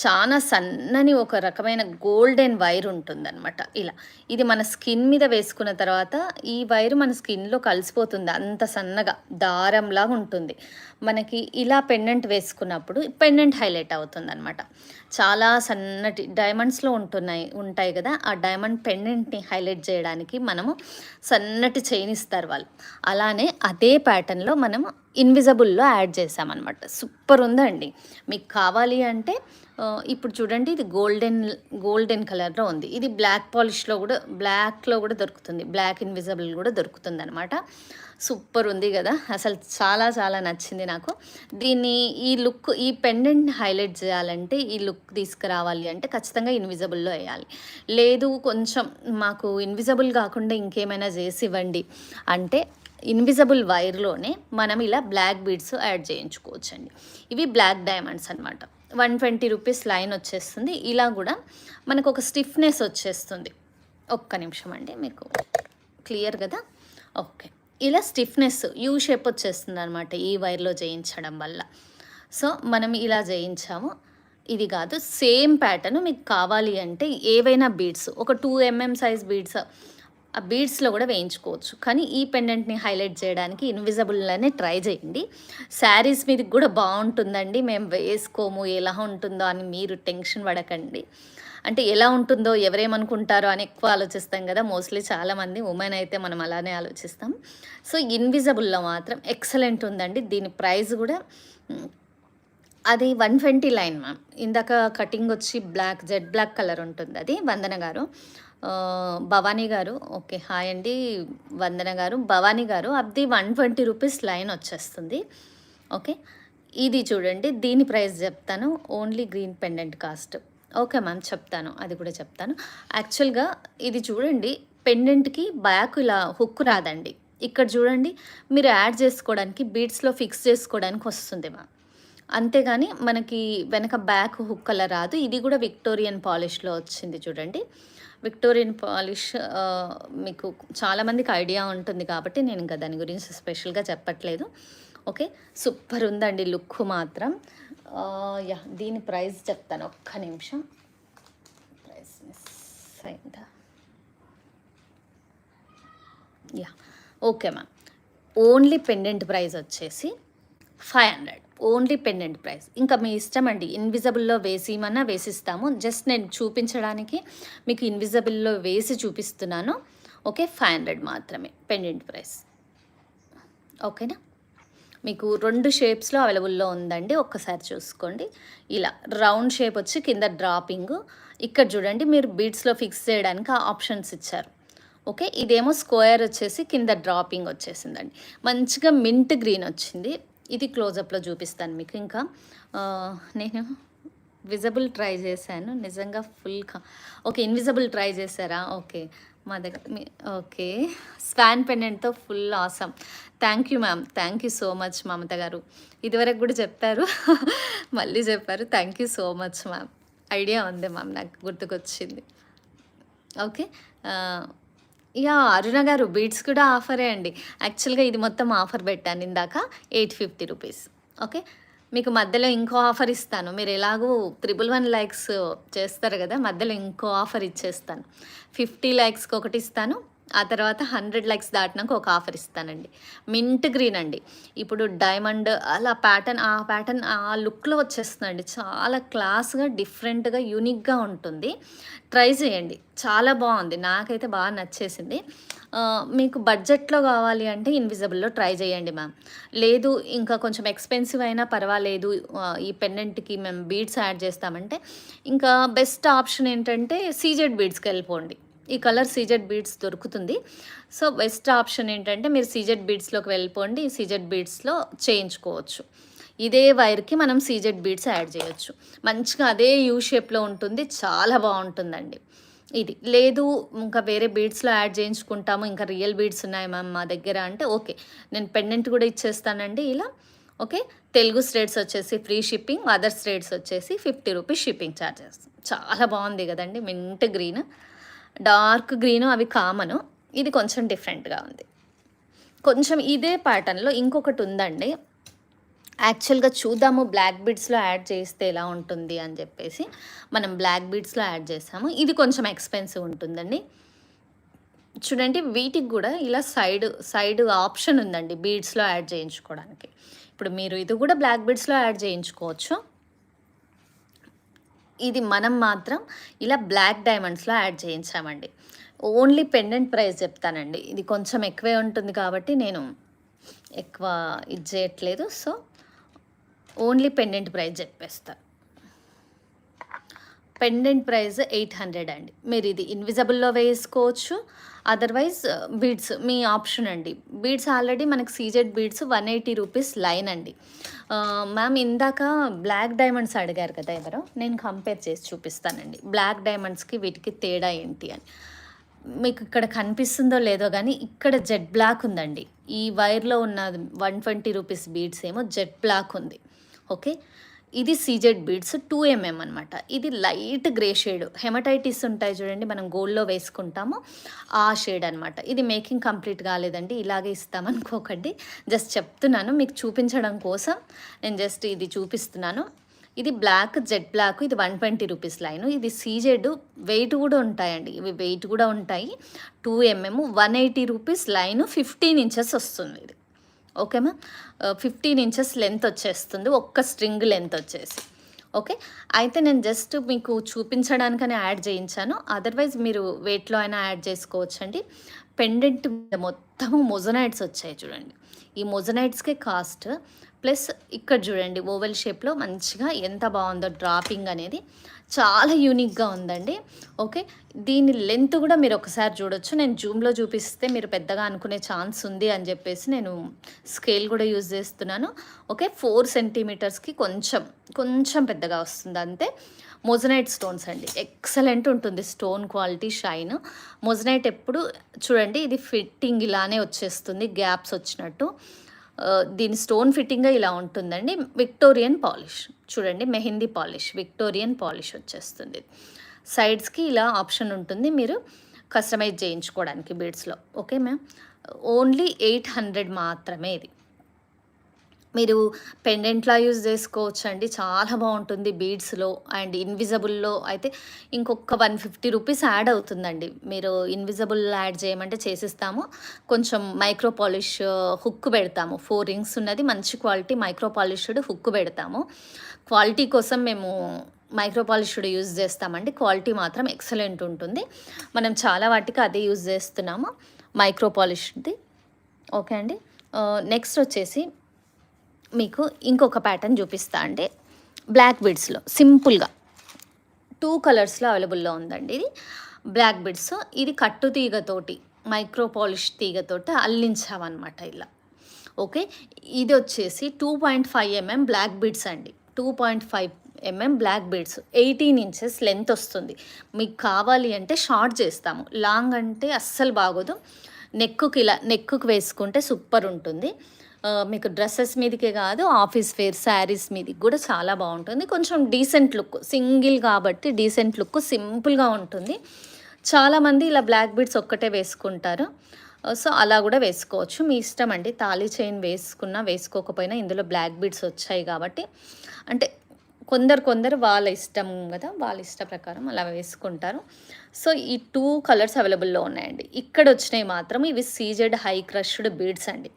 చాలా సన్నని ఒక రకమైన గోల్డెన్ వైర్ ఉంటుందన్నమాట. ఇలా ఇది మన స్కిన్ మీద వేసుకున్న తర్వాత ఈ వైర్ మన స్కిన్లో కలిసిపోతుంది. అంత సన్నగా దారంలాగా ఉంటుంది. మనకి ఇలా పెండెంట్ వేసుకున్నప్పుడు పెండెంట్ హైలైట్ అవుతుందన్నమాట. చాలా సన్నటి డైమండ్స్లో ఉంటాయి కదా, ఆ డైమండ్ పెండెంట్ని హైలైట్ చేయడానికి మనము సన్నటి చైన్ ఇస్తారు వాళ్ళు. అలానే అదే ప్యాటర్న్లో మనము ఇన్విజిబుల్లో యాడ్ చేసామన్నమాట. సూపర్ ఉందండి. మీకు కావాలి అంటే ఇప్పుడు చూడండి, ఇది గోల్డెన్ కలర్లో ఉంది. ఇది బ్లాక్లో కూడా దొరుకుతుంది. బ్లాక్ ఇన్విజిబుల్ కూడా దొరుకుతుంది అనమాట. సూపర్ ఉంది కదా, అసలు చాలా చాలా నచ్చింది నాకు. ఈ లుక్, ఈ పెండెంట్ని హైలైట్ చేయాలంటే, ఈ లుక్ తీసుకురావాలి అంటే ఖచ్చితంగా ఇన్విజిబుల్లో వేయాలి. లేదు కొంచెం మాకు ఇన్విజిబుల్ కాకుండా ఇంకేమైనా చేసి ఇవ్వండి అంటే ఇన్విజిబుల్ వైర్లోనే మనం ఇలా బ్లాక్ బీడ్స్ యాడ్ చేయించుకోవచ్చండి. ఇవి బ్లాక్ డైమండ్స్ అనమాట. 120 రూపీస్ లైన్ వచ్చేస్తుంది. ఇలా కూడా మనకు ఒక స్టిఫ్నెస్ వచ్చేస్తుంది. ఒక్క నిమిషం అండి, మీకు క్లియర్ కదా. ఓకే, ఇలా స్టిఫ్నెస్ యూ షేప్ వచ్చేస్తుంది అనమాట ఈ వైర్లో చేయించడం వల్ల. సో మనం ఇలా చేయించాము. ఇది కాదు, సేమ్ ప్యాటర్న్ మీకు కావాలి అంటే ఏవైనా బీడ్స్, ఒక 2 mm సైజ్ బీడ్స్, ఆ బీడ్స్లో కూడా వేయించుకోవచ్చు. కానీ ఈ పెండెంట్ని హైలైట్ చేయడానికి ఇన్విజిబుల్లోనే ట్రై చేయండి. శారీస్ మీదకి కూడా బాగుంటుందండి. మేము వేసుకోము, ఎలా ఉంటుందో అని మీరు టెన్షన్ పడకండి. అంటే ఎలా ఉంటుందో, ఎవరేమనుకుంటారో అని ఎక్కువ ఆలోచిస్తాం కదా మోస్ట్లీ చాలామంది. ఉమెన్ అయితే మనం అలానే ఆలోచిస్తాం. సో ఇన్విజిబుల్లో మాత్రం ఎక్సలెంట్ ఉందండి. దీని ప్రైస్ కూడా అది 120 లైన్ మ్యామ్. ఇందాక కటింగ్ వచ్చి జెడ్ బ్లాక్ కలర్ ఉంటుంది. అది వందన గారు, భవానీ గారు. ఓకే, హాయ్ అండి వందన గారు, భవానీ గారు. అది 120 రూపీస్ లైన్ వచ్చేస్తుంది. ఓకే, ఇది చూడండి, దీని ప్రైస్ చెప్తాను. Only green pendant cost. Okay ma'am, చెప్తాను, అది కూడా చెప్తాను. యాక్చువల్గా ఇది చూడండి, పెండెంట్కి బ్యాక్ ఇలా హుక్ రాదండి. ఇక్కడ చూడండి, మీరు యాడ్ చేసుకోవడానికి బీడ్స్లో ఫిక్స్ చేసుకోవడానికి వస్తుంది మ్యామ్. అంతేగాని మనకి వెనక బ్యాక్ హుక్ అలా రాదు. ఇది కూడా విక్టోరియన్ పాలిష్లో వచ్చింది చూడండి. విక్టోరియన్ పాలిష్ మీకు చాలామందికి ఐడియా ఉంటుంది కాబట్టి నేను ఇంకా దాని గురించి స్పెషల్గా చెప్పట్లేదు. ఓకే, సూపర్ ఉందండి లుక్ మాత్రం. యా, దీని ప్రైస్ చెప్తాను, ఒక్క నిమిషం. ప్రైస్ మిస్ అయిందా? Yeah, okay ma'am. Only pendant price వచ్చేసి 500. Only pendant price. ఇంకా మీ ఇష్టం అండి. ఇన్విజిబుల్లో వేసిమన్నా వేసిస్తాము. జస్ట్ నేను చూపించడానికి మీకు ఇన్విజిబుల్లో వేసి చూపిస్తున్నాను. ఓకే, 500 మాత్రమే పెండెంట్ ప్రైస్. ఓకేనా? మీకు 2 షేప్స్లో అవైలబుల్లో ఉందండి. ఒక్కసారి చూసుకోండి. ఇలా రౌండ్ షేప్ వచ్చి కింద డ్రాపింగ్. ఇక్కడ చూడండి, మీరు బీడ్స్లో ఫిక్స్ చేయడానికి ఆ ఆప్షన్స్ ఇచ్చారు. ఓకే, ఇదేమో స్క్వేర్ వచ్చేసి కింద డ్రాపింగ్ వచ్చేసిందండి. మంచిగా మింట్ గ్రీన్ వచ్చింది. ఇది క్లోజప్లో చూపిస్తాను మీకు. ఇంకా నేను విజిబుల్ ట్రై చేశాను నిజంగా ఓకే, ఇన్విజిబుల్ ట్రై చేశారా? ఓకే, మా దగ్గర ఓకే, స్వాన్ పెండెంట్తో full awesome. Thank you ma'am, thank you so much Mamata garu. ఇదివరకు కూడా చెప్పారు, మళ్ళీ చెప్పారు. Thank you so much ma'am. Idea ఉంది మ్యామ్, నాకు గుర్తుకొచ్చింది. ఓకే, యా అరుణ గారు, బీడ్స్ కూడా ఆఫరే అండి. యాక్చువల్గా ఇది మొత్తం ఆఫర్ పెట్టాను ఇందాక, 850 రూపీస్. ఓకే, మీకు మధ్యలో ఇంకో ఆఫర్ ఇస్తాను. మీరు ఎలాగో 111 లైక్స్ చేస్తారు కదా, మధ్యలో ఇంకో ఆఫర్ ఇచ్చేస్తాను. 50 లైక్స్కి ఒకటి ఇస్తాను, ఆ తర్వాత 100 లైక్స్ దాటినాక ఒక ఆఫర్ ఇస్తానండి. మింట్ గ్రీన్ అండి. ఇప్పుడు డైమండ్ అలా ప్యాటర్న్ ఆ లుక్లో వచ్చేస్తుందండి. చాలా క్లాస్గా, డిఫరెంట్గా, యూనిక్గా ఉంటుంది. ట్రై చేయండి, చాలా బాగుంది. నాకైతే బాగా నచ్చేసింది. మీకు బడ్జెట్లో కావాలి అంటే ఇన్విజిబుల్లో ట్రై చేయండి మ్యామ్. లేదు ఇంకా కొంచెం ఎక్స్పెన్సివ్ అయినా పర్వాలేదు, ఈ పెండెంట్కి మేము బీడ్స్ యాడ్ చేస్తామంటే ఇంకా బెస్ట్ ఆప్షన్ ఏంటంటే సీజెడ్ బీడ్స్కి వెళ్ళిపోండి. ఈ కలర్ సీజెడ్ బీడ్స్ దొరుకుతుంది. సో బెస్ట్ ఆప్షన్ ఏంటంటే మీరు సీజెడ్ బీడ్స్లోకి వెళ్ళిపోండి. సీజెడ్ బీడ్స్లో చేయించుకోవచ్చు. ఇదే వైర్కి మనం సీజెడ్ బీడ్స్ యాడ్ చేయొచ్చు. మంచిగా అదే యూ షేప్లో ఉంటుంది, చాలా బాగుంటుందండి. ఇది లేదు ఇంకా వేరే బీడ్స్లో యాడ్ చేయించుకుంటాము, ఇంకా రియల్ బీడ్స్ ఉన్నాయి మ్యామ్ మా దగ్గర అంటే ఓకే, నేను పెండెంట్ కూడా ఇచ్చేస్తానండి. ఇలా ఓకే. తెలుగు స్టేట్స్ వచ్చేసి ఫ్రీ షిప్పింగ్, అదర్ స్టేట్స్ వచ్చేసి 50 రూపీస్ షిప్పింగ్ ఛార్జెస్. చాలా బాగుంది కదండి. మింట్ గ్రీన్, డార్క్ గ్రీను అవి కామను. ఇది కొంచెం డిఫరెంట్గా ఉంది. కొంచెం ఇదే ప్యాటర్న్లో ఇంకొకటి ఉందండి. యాక్చువల్గా చూద్దాము బ్లాక్ బీడ్స్లో యాడ్ చేస్తే ఎలా ఉంటుంది అని చెప్పేసి మనం బ్లాక్ బీడ్స్లో యాడ్ చేసాము. ఇది కొంచెం ఎక్స్పెన్సివ్ ఉంటుందండి. చూడండి, వీటికి కూడా ఇలా సైడ్ ఆప్షన్ ఉందండి బీడ్స్లో యాడ్ చేయించుకోవడానికి. ఇప్పుడు మీరు ఇది కూడా బ్లాక్ బీడ్స్లో యాడ్ చేయించుకోవచ్చు. ఇది మనం మాత్రం ఇలా బ్లాక్ డైమండ్స్లో యాడ్ చేయించామండి. ఓన్లీ పెండెంట్ ప్రైస్ చెప్తానండి. ఇది కొంచెం ఎక్కువే ఉంటుంది కాబట్టి నేను ఎక్కువ ఇది చేయట్లేదు. సో ఓన్లీ పెండెంట్ ప్రైస్ చెప్పేస్తా. పెండెంట్ ప్రైస్ 800 అండి. మీరు ఇది ఇన్విజిబుల్లో వేసుకోవచ్చు, అదర్వైజ్ బీడ్స్ మీ ఆప్షన్ అండి. బీడ్స్ ఆల్రెడీ మనకి సీజెడ్ బీడ్స్ 180 రూపీస్ లైన్ అండి. మ్యామ్ ఇందాక బ్లాక్ డైమండ్స్ అడిగారు కదా ఎవరో, నేను కంపేర్ చేసి చూపిస్తానండి బ్లాక్ డైమండ్స్కి వీటికి తేడా ఏంటి అని. మీకు ఇక్కడ కనిపిస్తుందో లేదో కానీ ఇక్కడ జెడ్ బ్లాక్ ఉందండి. ఈ వైర్లో ఉన్న 120 రూపీస్ బీడ్స్ ఏమో జెడ్ బ్లాక్ ఉంది. ఓకే, ఇది సీజెడ్ బీడ్స్ 2mm అనమాట. ఇది లైట్ గ్రే షేడ్, హెమటైటిస్ ఉంటాయి చూడండి మనం గోల్డ్లో వేసుకుంటాము, ఆ షేడ్ అనమాట. ఇది మేకింగ్ కంప్లీట్ కాలేదండి, ఇలాగే ఇస్తామనుకోకండి. జస్ట్ చెప్తున్నాను మీకు చూపించడం కోసం, నేను జస్ట్ ఇది చూపిస్తున్నాను. ఇది బ్లాక్, జెడ్ బ్లాక్, ఇది 120 రూపీస్ లైను. ఇది సీజెడ్, వెయిట్ కూడా ఉంటాయండి, ఇవి వెయిట్ కూడా ఉంటాయి. 2mm 180 రూపీస్ లైను, 15 ఇంచెస్ వస్తుంది ఇది. ఓకే మ్యామ్, 15 ఇంచెస్ లెంత్ వచ్చేస్తుంది ఒక్క స్ట్రింగ్ లెంత్ వచ్చేసి. ఓకే, అయితే నేను జస్ట్ మీకు చూపించడానికనే యాడ్ చేయించాను, అదర్వైజ్ మీరు వెయిట్లో అయినా యాడ్ చేసుకోవచ్చండి. పెండెంట్ మొత్తము మొజనైట్స్ వచ్చాయి చూడండి. ఈ మొజనైట్స్కే కాస్ట్, ప్లస్ ఇక్కడ చూడండి ఓవెల్ షేప్లో మంచిగా ఎంత బాగుందో డ్రాపింగ్ అనేది, చాలా యూనిక్గా ఉందండి. ఓకే, దీని లెంత్ కూడా మీరు ఒకసారి చూడొచ్చు. నేను జూమ్లో చూపిస్తే మీరు పెద్దగా అనుకునే ఛాన్స్ ఉంది అని చెప్పేసి నేను స్కేల్ కూడా యూజ్ చేస్తున్నాను. ఓకే, 4 సెంటీమీటర్స్కి కొంచెం పెద్దగా వస్తుంది అంతే. మొజనైట్ స్టోన్స్ అండి, ఎక్సలెంట్ ఉంటుంది స్టోన్ క్వాలిటీ, షైన్. మొజనైట్ ఎప్పుడు చూడండి ఇది ఫిట్టింగ్ ఇలానే వచ్చేస్తుంది, గ్యాప్స్ వచ్చినట్టు. దీని స్టోన్ ఫిట్టింగ్గా ఇలా ఉంటుందండి. విక్టోరియన్ పాలిష్ చూడండి, మెహందీ పాలిష్, విక్టోరియన్ పాలిష్ వచ్చేస్తుంది. సైడ్స్కి ఇలా ఆప్షన్ ఉంటుంది మీరు కస్టమైజ్ చేయించుకోవడానికి బీడ్స్లో. ఓకే మ్యామ్, ఓన్లీ 800 మాత్రమే. ఇది మీరు పెండెంట్లా యూజ్ చేసుకోవచ్చు అండి, చాలా బాగుంటుంది బీడ్స్లో. అండ్ ఇన్విజిబుల్లో అయితే ఇంకొక 150 రూపీస్ యాడ్ అవుతుందండి. మీరు ఇన్విజిబుల్ యాడ్ చేయమంటే చేసిస్తాము. కొంచెం మైక్రో పాలిష్ హుక్ పెడతాము, 4 రింగ్స్ ఉన్నది, మంచి క్వాలిటీ మైక్రో పాలిష్డ్ హుక్ పెడతాము. క్వాలిటీ కోసం మేము మైక్రో పాలిష్డ్ యూజ్ చేస్తామండి, క్వాలిటీ మాత్రం ఎక్సలెంట్ ఉంటుంది. మనం చాలా వాటికి అదే యూజ్ చేస్తున్నాము, మైక్రో పాలిష్ది. ఓకే అండి, నెక్స్ట్ వచ్చేసి మీకు ఇంకొక ప్యాటర్న్ చూపిస్తా అండి. బ్లాక్ బీడ్స్లో సింపుల్గా 2 కలర్స్లో అవైలబుల్లో ఉందండి. ఇది బ్లాక్ బీడ్స్, ఇది కట్టు తీగతోటి మైక్రో పాలిష్ తీగతోటి అల్లించామన్నమాట ఇలా. ఓకే, ఇది వచ్చేసి 2.5mm బ్లాక్ బీడ్స్ అండి. 2.5mm black beads, 18 inches length వస్తుంది. మీకు కావాలి అంటే షార్ట్ చేస్తాము, లాంగ్ అంటే అస్సలు బాగోదు. నెక్కుకి వేసుకుంటే సూపర్ ఉంటుంది. మీకు డ్రెస్సెస్ మీదకే కాదు, ఆఫీస్ వేర్ శారీస్ మీదకి కూడా చాలా బాగుంటుంది. కొంచెం డీసెంట్ లుక్, సింగిల్ కాబట్టి డీసెంట్ లుక్, సింపుల్గా ఉంటుంది. చాలామంది ఇలా బ్లాక్ బీడ్స్ ఒక్కటే వేసుకుంటారు, సో అలా కూడా వేసుకోవచ్చు, మీ ఇష్టం అండి. తాళీ చైన్ వేసుకున్నా వేసుకోకపోయినా ఇందులో బ్లాక్ బీడ్స్ వచ్చాయి కాబట్టి, అంటే కొందరు వాళ్ళ ఇష్టం కదా, వాళ్ళ ఇష్ట ప్రకారం అలా వేసుకుంటారు. సో ఈ 2 కలర్స్ అవైలబుల్లో ఉన్నాయండి. ఇక్కడ వచ్చినాయి మాత్రం ఇవి సీజెడ్ హై క్రష్డ్ బీడ్స్ అండి,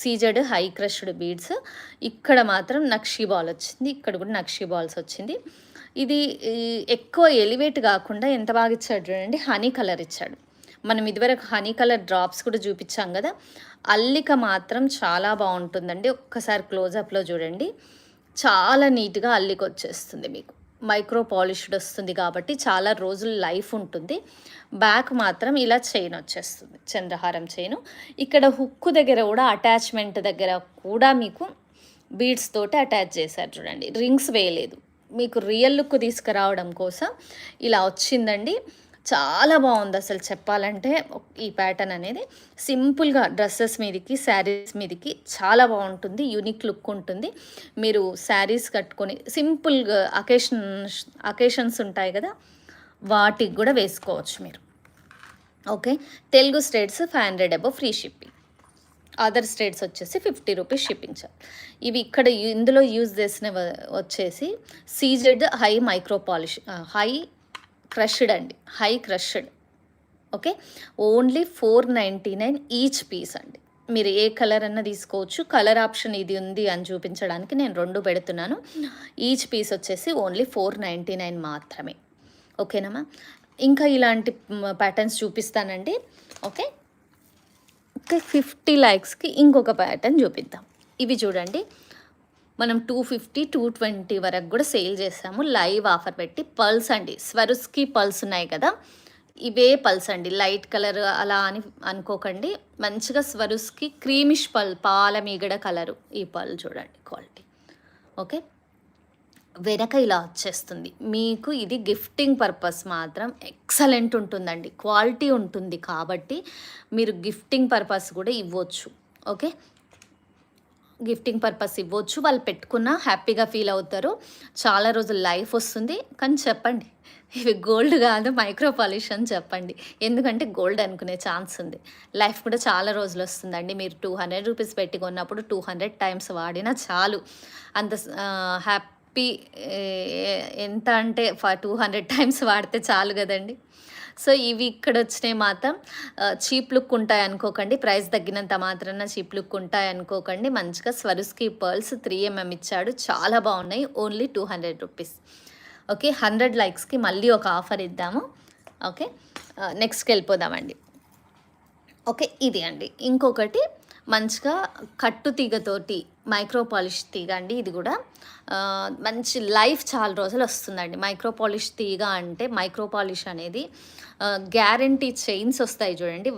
సీజెడ్ హై క్రష్డ్ బీడ్స్. ఇక్కడ మాత్రం నక్షీ బాల్ వచ్చింది, ఇక్కడ కూడా నక్షీ బాల్స్ వచ్చింది. ఇది ఎక్కువ ఎలివేట్ కాకుండా ఎంత బాగా ఇచ్చాడు చూడండి, హనీ కలర్ ఇచ్చాడు. మనం ఇదివరకు హనీ కలర్ డ్రాప్స్ కూడా చూపించాం కదా, అల్లిక మాత్రం చాలా బాగుంటుందండి. ఒక్కసారి క్లోజప్లో చూడండి, చాలా నీట్గా అల్లిక వచ్చేస్తుంది. మీకు మైక్రో పాలిష్డ్ వస్తుంది కాబట్టి చాలా రోజులు లైఫ్ ఉంటుంది. బ్యాక్ మాత్రం ఇలా చైన్ వచ్చేస్తుంది, చంద్రహారం చైను. ఇక్కడ హుక్కు దగ్గర కూడా, అటాచ్మెంట్ దగ్గర కూడా మీకు బీడ్స్ తోటి అటాచ్ చేశారు చూడండి, రింగ్స్ వేయలేదు. మీకు రియల్ లుక్ తీసుకురావడం కోసం ఇలా వచ్చిందండి. చాలా బాగుంది అసలు చెప్పాలంటే. ఈ ప్యాటర్న్ అనేది సింపుల్గా డ్రెస్సెస్ మీదకి, శారీస్ మీదకి చాలా బాగుంటుంది. యూనిక్ లుక్ ఉంటుంది. మీరు శారీస్ కట్టుకొని సింపుల్గా అకేషన్స్ ఉంటాయి కదా, వాటికి కూడా వేసుకోవచ్చు మీరు. Okay, Telugu states 500 above free shipping. Other states వచ్చేసి 50 రూపీస్ షిప్పింగ్ చార్జ్. ఇవి ఇక్కడ ఇందులో యూజ్ చేసిన వచ్చేసి CZ high micro polish, high crushed అండి, high crushed. Okay, only 499 each piece అండి. మీరు ఏ కలర్ అన్నా తీసుకోవచ్చు. కలర్ ఆప్షన్ ఇది ఉంది అని చూపించడానికి నేను 2 పెడుతున్నాను. ఈచ్ పీస్ వచ్చేసి ఓన్లీ 499 మాత్రమే. ఓకేనమ్మా, ఇంకా ఇలాంటి ప్యాటర్న్స్ చూపిస్తానండి. ఓకే, 50 లైక్స్కి ఇంకొక ప్యాటర్న్ చూపిద్దాం. ఇవి చూడండి, మనం 250, 220 వరకు కూడా సేల్ చేసాము లైవ్ ఆఫర్ పెట్టి. పల్స్ అండి, స్వరుస్కి పల్స్ ఉన్నాయి కదా, ఇవే పల్స్ అండి. లైట్ కలర్ అలా అని అనుకోకండి, మంచిగా స్వరుస్కి క్రీమిష్ పాల మీగడ కలరు ఈ పల్ చూడండి, క్వాలిటీ. ఓకే, వెనక ఇలా వచ్చేస్తుంది మీకు. ఇది గిఫ్టింగ్ పర్పస్ మాత్రం ఎక్సలెంట్ ఉంటుందండి, క్వాలిటీ ఉంటుంది కాబట్టి మీరు గిఫ్టింగ్ పర్పస్ కూడా ఇవ్వచ్చు. ఓకే, గిఫ్టింగ్ పర్పస్ ఇవ్వచ్చు, వాళ్ళు పెట్టుకున్నా హ్యాపీగా ఫీల్ అవుతారు. చాలా రోజులు లైఫ్ వస్తుంది. కానీ చెప్పండి, ఇవి గోల్డ్ కాదు మైక్రో పాలిష్ అని చెప్పండి, ఎందుకంటే గోల్డ్ అనుకునే ఛాన్స్ ఉంది. లైఫ్ కూడా చాలా రోజులు వస్తుందండి. మీరు 200 రూపీస్ పెట్టి కొన్నప్పుడు 200 టైమ్స్ వాడినా చాలు. అంత హ్యాపీ ఎంత అంటే 200 టైమ్స్ వాడితే చాలు కదండి. సో ఇవి ఇక్కడ వచ్చినాయి మాత్రం చీప్ లుక్ ఉంటాయి అనుకోకండి, ప్రైస్ తగ్గినంత మాత్రాన చీప్ లుక్ ఉంటాయి అనుకోకండి. మంచిగా స్వరుస్కి పర్ల్స్ 3mm ఇచ్చాడు, చాలా బాగున్నాయి. Only 200 rupees. ఓకే, 100 లైక్స్కి మళ్ళీ ఒక ఆఫర్ ఇద్దాము. ఓకే, నెక్స్ట్కి వెళ్ళిపోదామండి. ఓకే, ఇది అండి ఇంకొకటి మంచిగా కట్టు తీగతోటి మైక్రో పాలిష్ తీగ అండి. ఇది కూడా మంచి లైఫ్ చాలా రోజులు వస్తుందండి. మైక్రో పాలిష్ తీగ అంటే, మైక్రో పాలిష్ అనేది గ్యారంటీ చైన్స్ వస్తాయి చూడండి,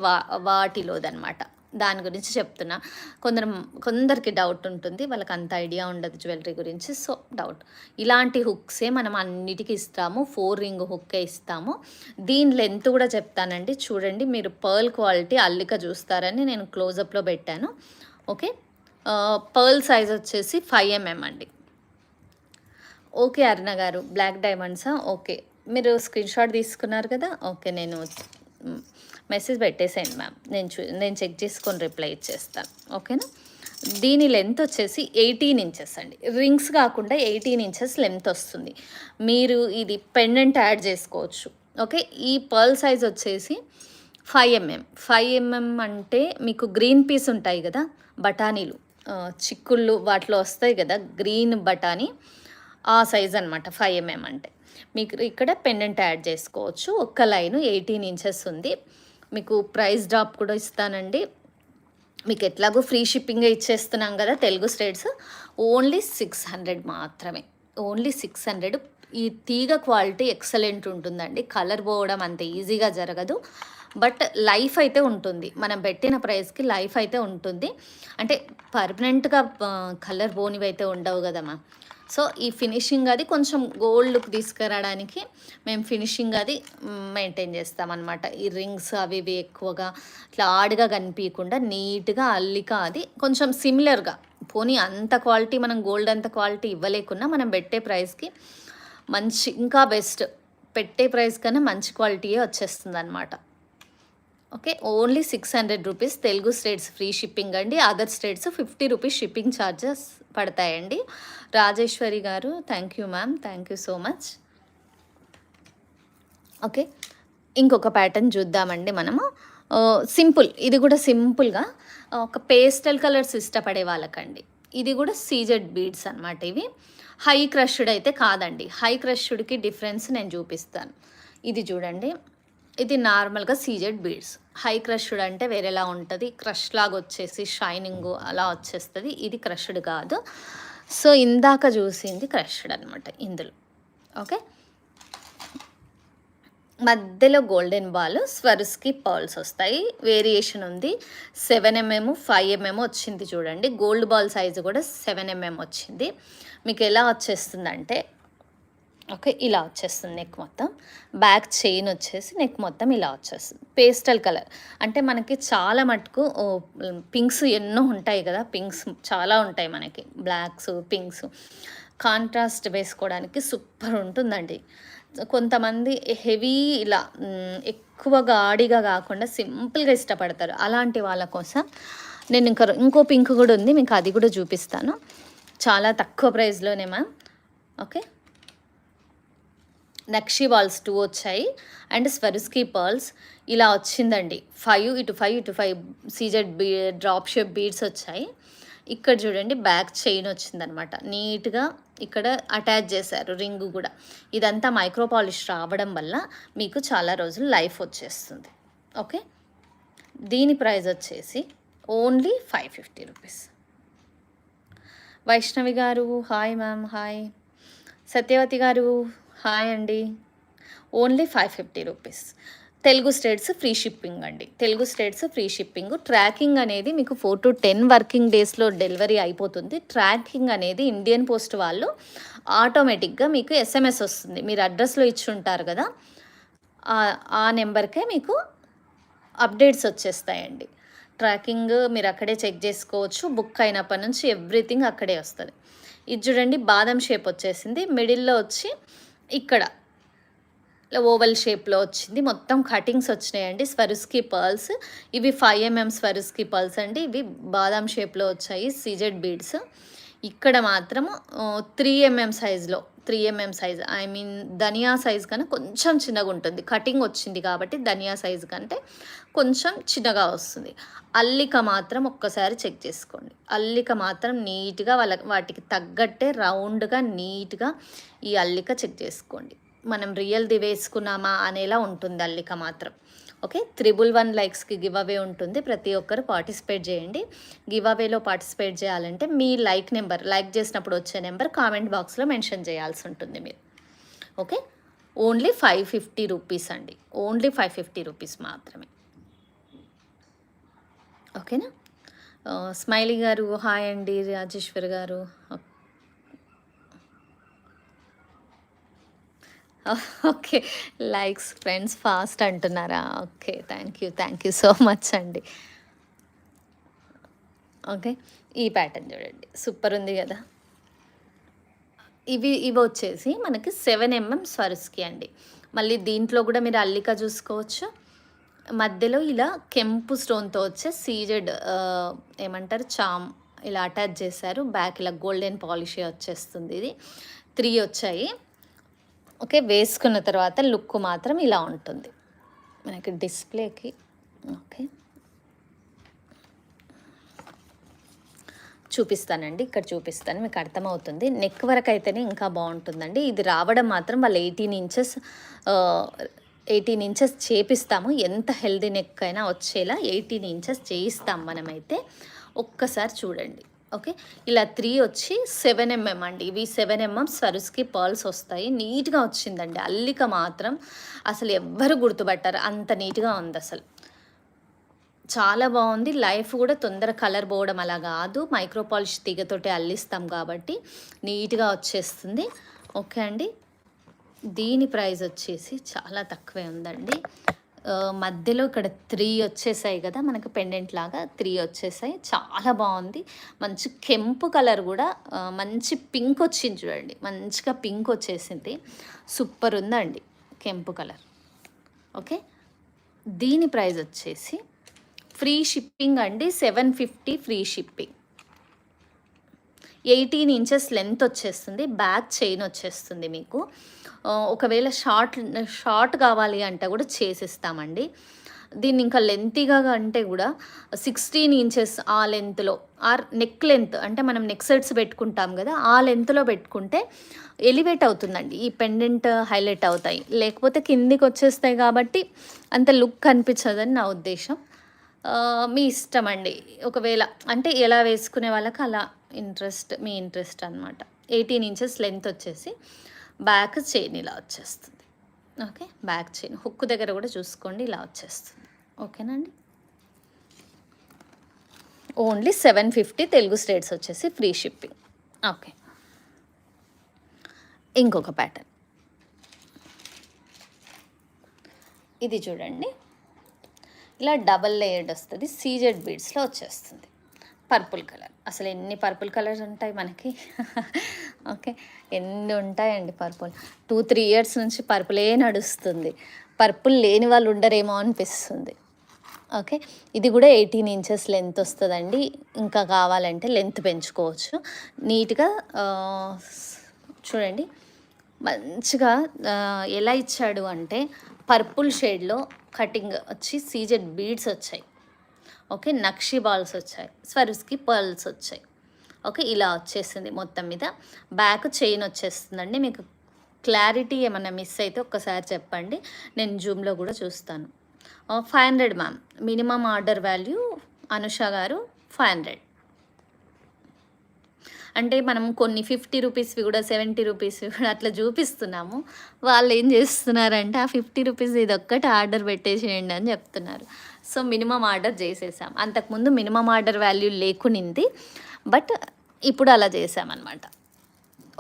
వాటిలోదనమాట. దాని గురించి చెప్తున్నా. కొందరికి డౌట్ ఉంటుంది, వాళ్ళకి అంత ఐడియా ఉండదు జ్యువెలరీ గురించి. సో డౌట్, ఇలాంటి హుక్సే మనం అన్నిటికీ ఇస్తాము. 4 రింగ్ హుక్కే ఇస్తాము. దీని లెంత్ కూడా చెప్తానండి, చూడండి. మీరు పర్ల్ క్వాలిటీ అల్లిక చూస్తారని నేను క్లోజప్లో పెట్టాను. ఓకే, పర్ల్ సైజ్ వచ్చేసి 5mm అండి. ఓకే అరుణ గారు, బ్లాక్ డైమండ్సా? ఓకే, మీరు స్క్రీన్ షాట్ తీసుకున్నారు కదా. ఓకే, నేను మెసేజ్ పెట్టేసేయండి మ్యామ్, నేను చెక్ చేసుకొని రిప్లై ఇచ్చేస్తాను. ఓకేనా, దీని లెంత్ వచ్చేసి 18 ఇంచెస్ అండి. రింగ్స్ కాకుండా 18 ఇంచెస్ లెంత్ వస్తుంది. మీరు ఇది పెండెంట్ యాడ్ చేసుకోవచ్చు. ఓకే, ఈ పర్ల్ సైజ్ వచ్చేసి 5mm. 5mm అంటే మీకు గ్రీన్ పీస్ ఉంటాయి కదా, బఠానీలు, చిక్కుళ్ళు వాటిలో వస్తాయి కదా గ్రీన్ బఠానీ, ఆ సైజ్ అనమాట 5mm అంటే. మీకు ఇక్కడ పెండెంట్ యాడ్ చేసుకోవచ్చు. ఒక్క లైను 18 ఇంచెస్ ఉంది. మీకు ప్రైస్ డ్రాప్ కూడా ఇస్తానండి. మీకు ఎట్లాగో ఫ్రీ షిప్పింగే ఇచ్చేస్తున్నాం కదా తెలుగు స్టేట్స్. ఓన్లీ 600 మాత్రమే, ఓన్లీ 600. ఈ తీగ క్వాలిటీ ఎక్సలెంట్ ఉంటుందండి. కలర్ పోవడం అంత ఈజీగా జరగదు, బట్ లైఫ్ అయితే ఉంటుంది. మనం పెట్టిన ప్రైస్కి లైఫ్ అయితే ఉంటుంది. అంటే పర్మనెంట్గా కలర్ పోనివి అయితే ఉండవు కదమ్మా. సో ఈ ఫినిషింగ్ అది కొంచెం గోల్డ్ లుక్ తీసుకురావడానికి మేము ఫినిషింగ్ అది మెయింటైన్ చేస్తామన్నమాట. ఈ రింగ్స్ అవి ఇవి ఎక్కువగా ఇట్లా ఆడుగా కనిపించకుండా నీట్గా అల్లిక అది కొంచెం సిమిలర్గా, పోనీ అంత క్వాలిటీ మనం గోల్డ్ అంత క్వాలిటీ ఇవ్వలేకున్నా మనం పెట్టే ప్రైస్కి మంచి, ఇంకా బెస్ట్, పెట్టే ప్రైస్ కన్నా మంచి క్వాలిటీయే వచ్చేస్తుంది అనమాట. Okay, only 600 rupees. Telugu states free shipping అండి. Other states 50 rupees shipping charges పడతాయండి. Rajeshwari garu, thank you ma'am, thank you so much. Okay, ఇంకొక ప్యాటర్న్ చూద్దామండి మనము. సింపుల్, ఇది కూడా సింపుల్గా ఒక పేస్టల్ కలర్స్ ఇష్టపడే వాళ్ళకండి. ఇది కూడా సీజెడ్ బీడ్స్ అనమాట. ఇవి హై క్రష్డ్ అయితే కాదండి. హై క్రష్డ్కి డిఫరెన్స్ నేను చూపిస్తాను. ఇది చూడండి, ఇది నార్మల్గా సీజెడ్ బీడ్స్. హై క్రష్డ్ అంటే వేరేలా ఉంటుంది, క్రష్ లాగా వచ్చేసి షైనింగ్ అలా వచ్చేస్తుంది. ఇది క్రష్డ్ కాదు. సో ఇందాక చూసింది క్రష్డ్ అనమాట ఇందులో. ఓకే, మధ్యలో గోల్డెన్ బాల్, స్వరుస్కి పర్ల్స్ వస్తాయి. వేరియేషన్ ఉంది. 7mm 5mm వచ్చింది చూడండి. గోల్డ్ బాల్ సైజు కూడా 7mm వచ్చింది. మీకు ఎలా వచ్చేస్తుందంటే ఓకే, ఇలా వచ్చేస్తుంది నెక్ మొత్తం. బ్యాక్ చైన్ వచ్చేసి నెక్ మొత్తం ఇలా వచ్చేస్తుంది. పేస్టల్ కలర్ అంటే మనకి చాలా మటుకు పింక్స్ ఎన్నో ఉంటాయి కదా, పింక్స్ చాలా ఉంటాయి మనకి, బ్లాక్స్, పింక్స్. కాంట్రాస్ట్ వేసుకోవడానికి సూపర్ ఉంటుందండి. కొంతమంది హెవీ ఇలా ఎక్కువ గాడిగా కాకుండా సింపుల్గా ఇష్టపడతారు. అలాంటి వాళ్ళ కోసం నేను ఇంకో పింక్ కూడా ఉంది, మీకు అది కూడా చూపిస్తాను. చాలా తక్కువ ప్రైస్లోనే మ్యామ్. ఓకే, నక్షి బాల్స్ 2 వచ్చాయి అండ్ స్వరిస్కీ పర్ల్స్ ఇలా వచ్చిందండి. 5 ఇటు 5 ఇటు 5 సీజెడ్ డ్రాప్ షేప్ బీడ్స్ వచ్చాయి. ఇక్కడ చూడండి బ్యాక్ చైన్ వచ్చిందనమాట, నీట్గా ఇక్కడ అటాచ్ చేశారు రింగ్ కూడా. ఇదంతా మైక్రో పాలిష్ రావడం వల్ల మీకు చాలా రోజులు లైఫ్ వచ్చేస్తుంది. ఓకే, దీని ప్రైస్ వచ్చేసి ఓన్లీ 550 రూపీస్. వైష్ణవి గారు హాయ్ మ్యామ్, హాయ్. సత్యవతి గారు హాయ్ అండి. Only 550 rupees. Telugu states free shipping అండి, Telugu states free shipping. Tracking అనేది మీకు 4 to 10 వర్కింగ్ డేస్లో డెలివరీ అయిపోతుంది. ట్రాకింగ్ అనేది ఇండియన్ పోస్ట్ వాళ్ళు ఆటోమేటిక్గా మీకు SMS వస్తుంది, మీరు అడ్రస్లో ఇచ్చి ఉంటారు కదా, ఆ నెంబర్కే మీకు అప్డేట్స్ వచ్చేస్తాయండి. ట్రాకింగ్ మీరు అక్కడే చెక్ చేసుకోవచ్చు. బుక్ అయినప్పటి నుంచి ఎవ్రీథింగ్ అక్కడే వస్తుంది. ఇది చూడండి బాదం షేప్ వచ్చేసింది, మిడిల్లో వచ్చి ఇక్కడ ఓవల్ షేప్లో వచ్చింది. మొత్తం కటింగ్స్ వచ్చినాయండి. స్వరిస్కీ పర్ల్స్ ఇవి 5mm స్వరిస్కీ పర్ల్స్ అండి. ఇవి బాదాం షేప్లో వచ్చాయి సీజెడ్ బీడ్స్. ఇక్కడ మాత్రం 3mm సైజ్లో, 3mm సైజ్, ఐ మీన్ ధనియా సైజ్ కన్నా కొంచెం చిన్నగా ఉంటుంది. కటింగ్ వచ్చింది కాబట్టి ధనియా సైజ్ కంటే కొంచెం చిన్నగా వస్తుంది. అల్లిక మాత్రం ఒక్కసారి చెక్ చేసుకోండి. అల్లిక మాత్రం నీట్గా వాటికి తగ్గట్టే రౌండ్గా నీట్గా ఈ అల్లిక చెక్ చేసుకోండి. మనం రియల్ది వేసుకున్నామా అనేలా ఉంటుంది అల్లిక మాత్రం. ఓకే, 111 లైక్స్కి గివ్ అవే ఉంటుంది. ప్రతి ఒక్కరు పార్టిసిపేట్ చేయండి. గివ్ అవేలో పార్టిసిపేట్ చేయాలంటే మీ లైక్ చేసినప్పుడు వచ్చే నెంబర్ కామెంట్ బాక్స్లో మెన్షన్ చేయాల్సి ఉంటుంది మీరు. ఓకే, ఓన్లీ 550 రూపీస్ అండి, ఓన్లీ 550 రూపీస్ మాత్రమే. ఓకేనా. స్మైలీ గారు హాయ్ అండి. రాజేశ్వర్ గారు ఓకే, లైక్స్ ఫ్రెండ్స్ ఫాస్ట్ అంటున్నారా? Okay, thank you so much అండి. ఓకే, ఈ ప్యాటర్న్ చూడండి సూపర్ ఉంది కదా. ఇవి వచ్చేసి మనకి 7mm స్వరిస్కీ అండి. మళ్ళీ దీంట్లో కూడా మీరు అల్లిక చూసుకోవచ్చు. మధ్యలో ఇలా కెంపు స్టోన్తో వచ్చే సీజెడ్ ఏమంటారు చామ్ ఇలా అటాచ్ చేశారు. బ్యాక్ ఇలా గోల్డెన్ పాలిష్ వచ్చేస్తుంది. ఇది 3 వచ్చాయి. ఓకే, వేసుకున్న తర్వాత లుక్ మాత్రం ఇలా ఉంటుంది మనకి డిస్ప్లేకి. ఓకే, చూపిస్తానండి, ఇక్కడ చూపిస్తాను, మీకు అర్థమవుతుంది. నెక్ వరకు అయితేనే ఇంకా బాగుంటుందండి. ఇది రావడం మాత్రం వాళ్ళు 18 ఇంచెస్ చేపిస్తాము. ఎంత హెల్దీ నెక్ అయినా వచ్చేలా 18 ఇంచెస్ చేయిస్తాం మనమైతే. ఒక్కసారి చూడండి. ఓకే, ఇలా 3 వచ్చి 7mm అండి. ఇవి 7mm స్వరిస్కీ పర్ల్స్ వస్తాయి. నీట్గా వచ్చిందండి. అల్లిక మాత్రం అసలు ఎవ్వరు గుర్తుపట్టారు, అంత నీట్గా ఉంది. అసలు చాలా బాగుంది. లైఫ్ కూడా తొందర కలర్ పోవడం అలా కాదు, మైక్రో పాలిష్ తీగతోటి అల్లిస్తాం కాబట్టి నీట్గా వచ్చేస్తుంది. ఓకే అండి, దీని ప్రైస్ వచ్చేసి చాలా తక్కువే ఉందండి. మధ్యలో ఇక్కడ 3 వచ్చేసాయి కదా మనకు పెండెంట్ లాగా, 3 వచ్చేసాయి. చాలా బాగుంది. మంచి కెంపు కలర్ కూడా, మంచి పింక్ వచ్చింది చూడండి, మంచిగా పింక్ వచ్చేసింది. సూపర్ ఉందండి కెంపు కలర్. ఓకే, దీని ప్రైస్ వచ్చేసి ఫ్రీ షిప్పింగ్ అండి, 750 ఫ్రీ షిప్పింగ్. 18 ఇంచెస్ లెంత్ వచ్చేస్తుంది. బ్యాక్ చైన్ వచ్చేస్తుంది మీకు. ఒకవేళ షార్ట్ కావాలి అంటే కూడా చేసిస్తామండి. దీన్ని ఇంకా లెంతీగా అంటే కూడా 16 ఇంచెస్ ఆ లెంత్లో, ఆర్ నెక్ లెంత్ అంటే మనం నెక్ సెట్స్ పెట్టుకుంటాం కదా, ఆ లెంత్లో పెట్టుకుంటే ఎలివేట్ అవుతుందండి. ఈ పెండెంట్ హైలైట్ అవుతాయి, లేకపోతే కిందికి వచ్చేస్తాయి కాబట్టి అంత లుక్ కనిపించదని నా ఉద్దేశం. మీ ఇష్టం అండి. ఒకవేళ అంటే ఎలా వేసుకునే వాళ్ళకి అలా మీ ఇంట్రెస్ట్ అనమాట. 18 ఇంచెస్ లెంత్ వచ్చేసి బ్యాక్ చైన్ ఇలా వచ్చేస్తుంది. ఓకే, బ్యాక్ చైన్ హుక్ దగ్గర కూడా చూసుకోండి ఇలా వచ్చేస్తుంది. ఓకేనండి, ఓన్లీ 750 తెలుగు స్టేట్స్ వచ్చేసి ఫ్రీ షిప్పింగ్. ఓకే, ఇంకొక ప్యాటర్న్ ఇది చూడండి, ఇలా డబల్ లేయర్డ్ వస్తుంది, సీజెడ్ బీడ్స్లో వచ్చేస్తుంది. పర్పుల్ కలర్, అసలు ఎన్ని పర్పుల్ కలర్స్ ఉంటాయి మనకి. ఓకే, ఎన్ని ఉంటాయండి పర్పుల్. 2-3 ఇయర్స్ నుంచి పర్పులే నడుస్తుంది. పర్పుల్ లేని వాళ్ళు ఉండరేమో అనిపిస్తుంది. ఓకే, ఇది కూడా 18 ఇంచెస్ లెంత్ వస్తుందండి. ఇంకా కావాలంటే లెంత్ పెంచుకోవచ్చు. నీట్గా చూడండి, మంచిగా ఎలా ఇచ్చాడు అంటే పర్పుల్ షేడ్లో కటింగ్ వచ్చి సీజెడ్ బీడ్స్ వచ్చాయి. ఓకే, నక్షి బాల్స్ వచ్చాయి, స్వరుస్కి పర్ల్స్ వచ్చాయి. ఓకే, ఇలా వచ్చేసింది మొత్తం మీద. బ్యాక్ చైన్ వచ్చేస్తుందండి. మీకు క్లారిటీ ఏమైనా మిస్ అయితే ఒక్కసారి చెప్పండి, నేను జూమ్లో కూడా చూస్తాను. 500 ma'am, minimum order value Anusha గారు 500. అంటే మనం కొన్ని 50 రూపీస్వి కూడా 70 రూపీస్వి కూడా అట్లా చూపిస్తున్నాము. వాళ్ళు ఏం చేస్తున్నారంటే ఆ 50 రూపీస్ ఇది ఒక్కటి ఆర్డర్ పెట్టేసేయండి అని చెప్తున్నారు. సో మినిమం ఆర్డర్ చేసేసాం. అంతకుముందు మినిమం ఆర్డర్ వాల్యూ లేకునింది, బట్ ఇప్పుడు అలా చేసామన్నమాట.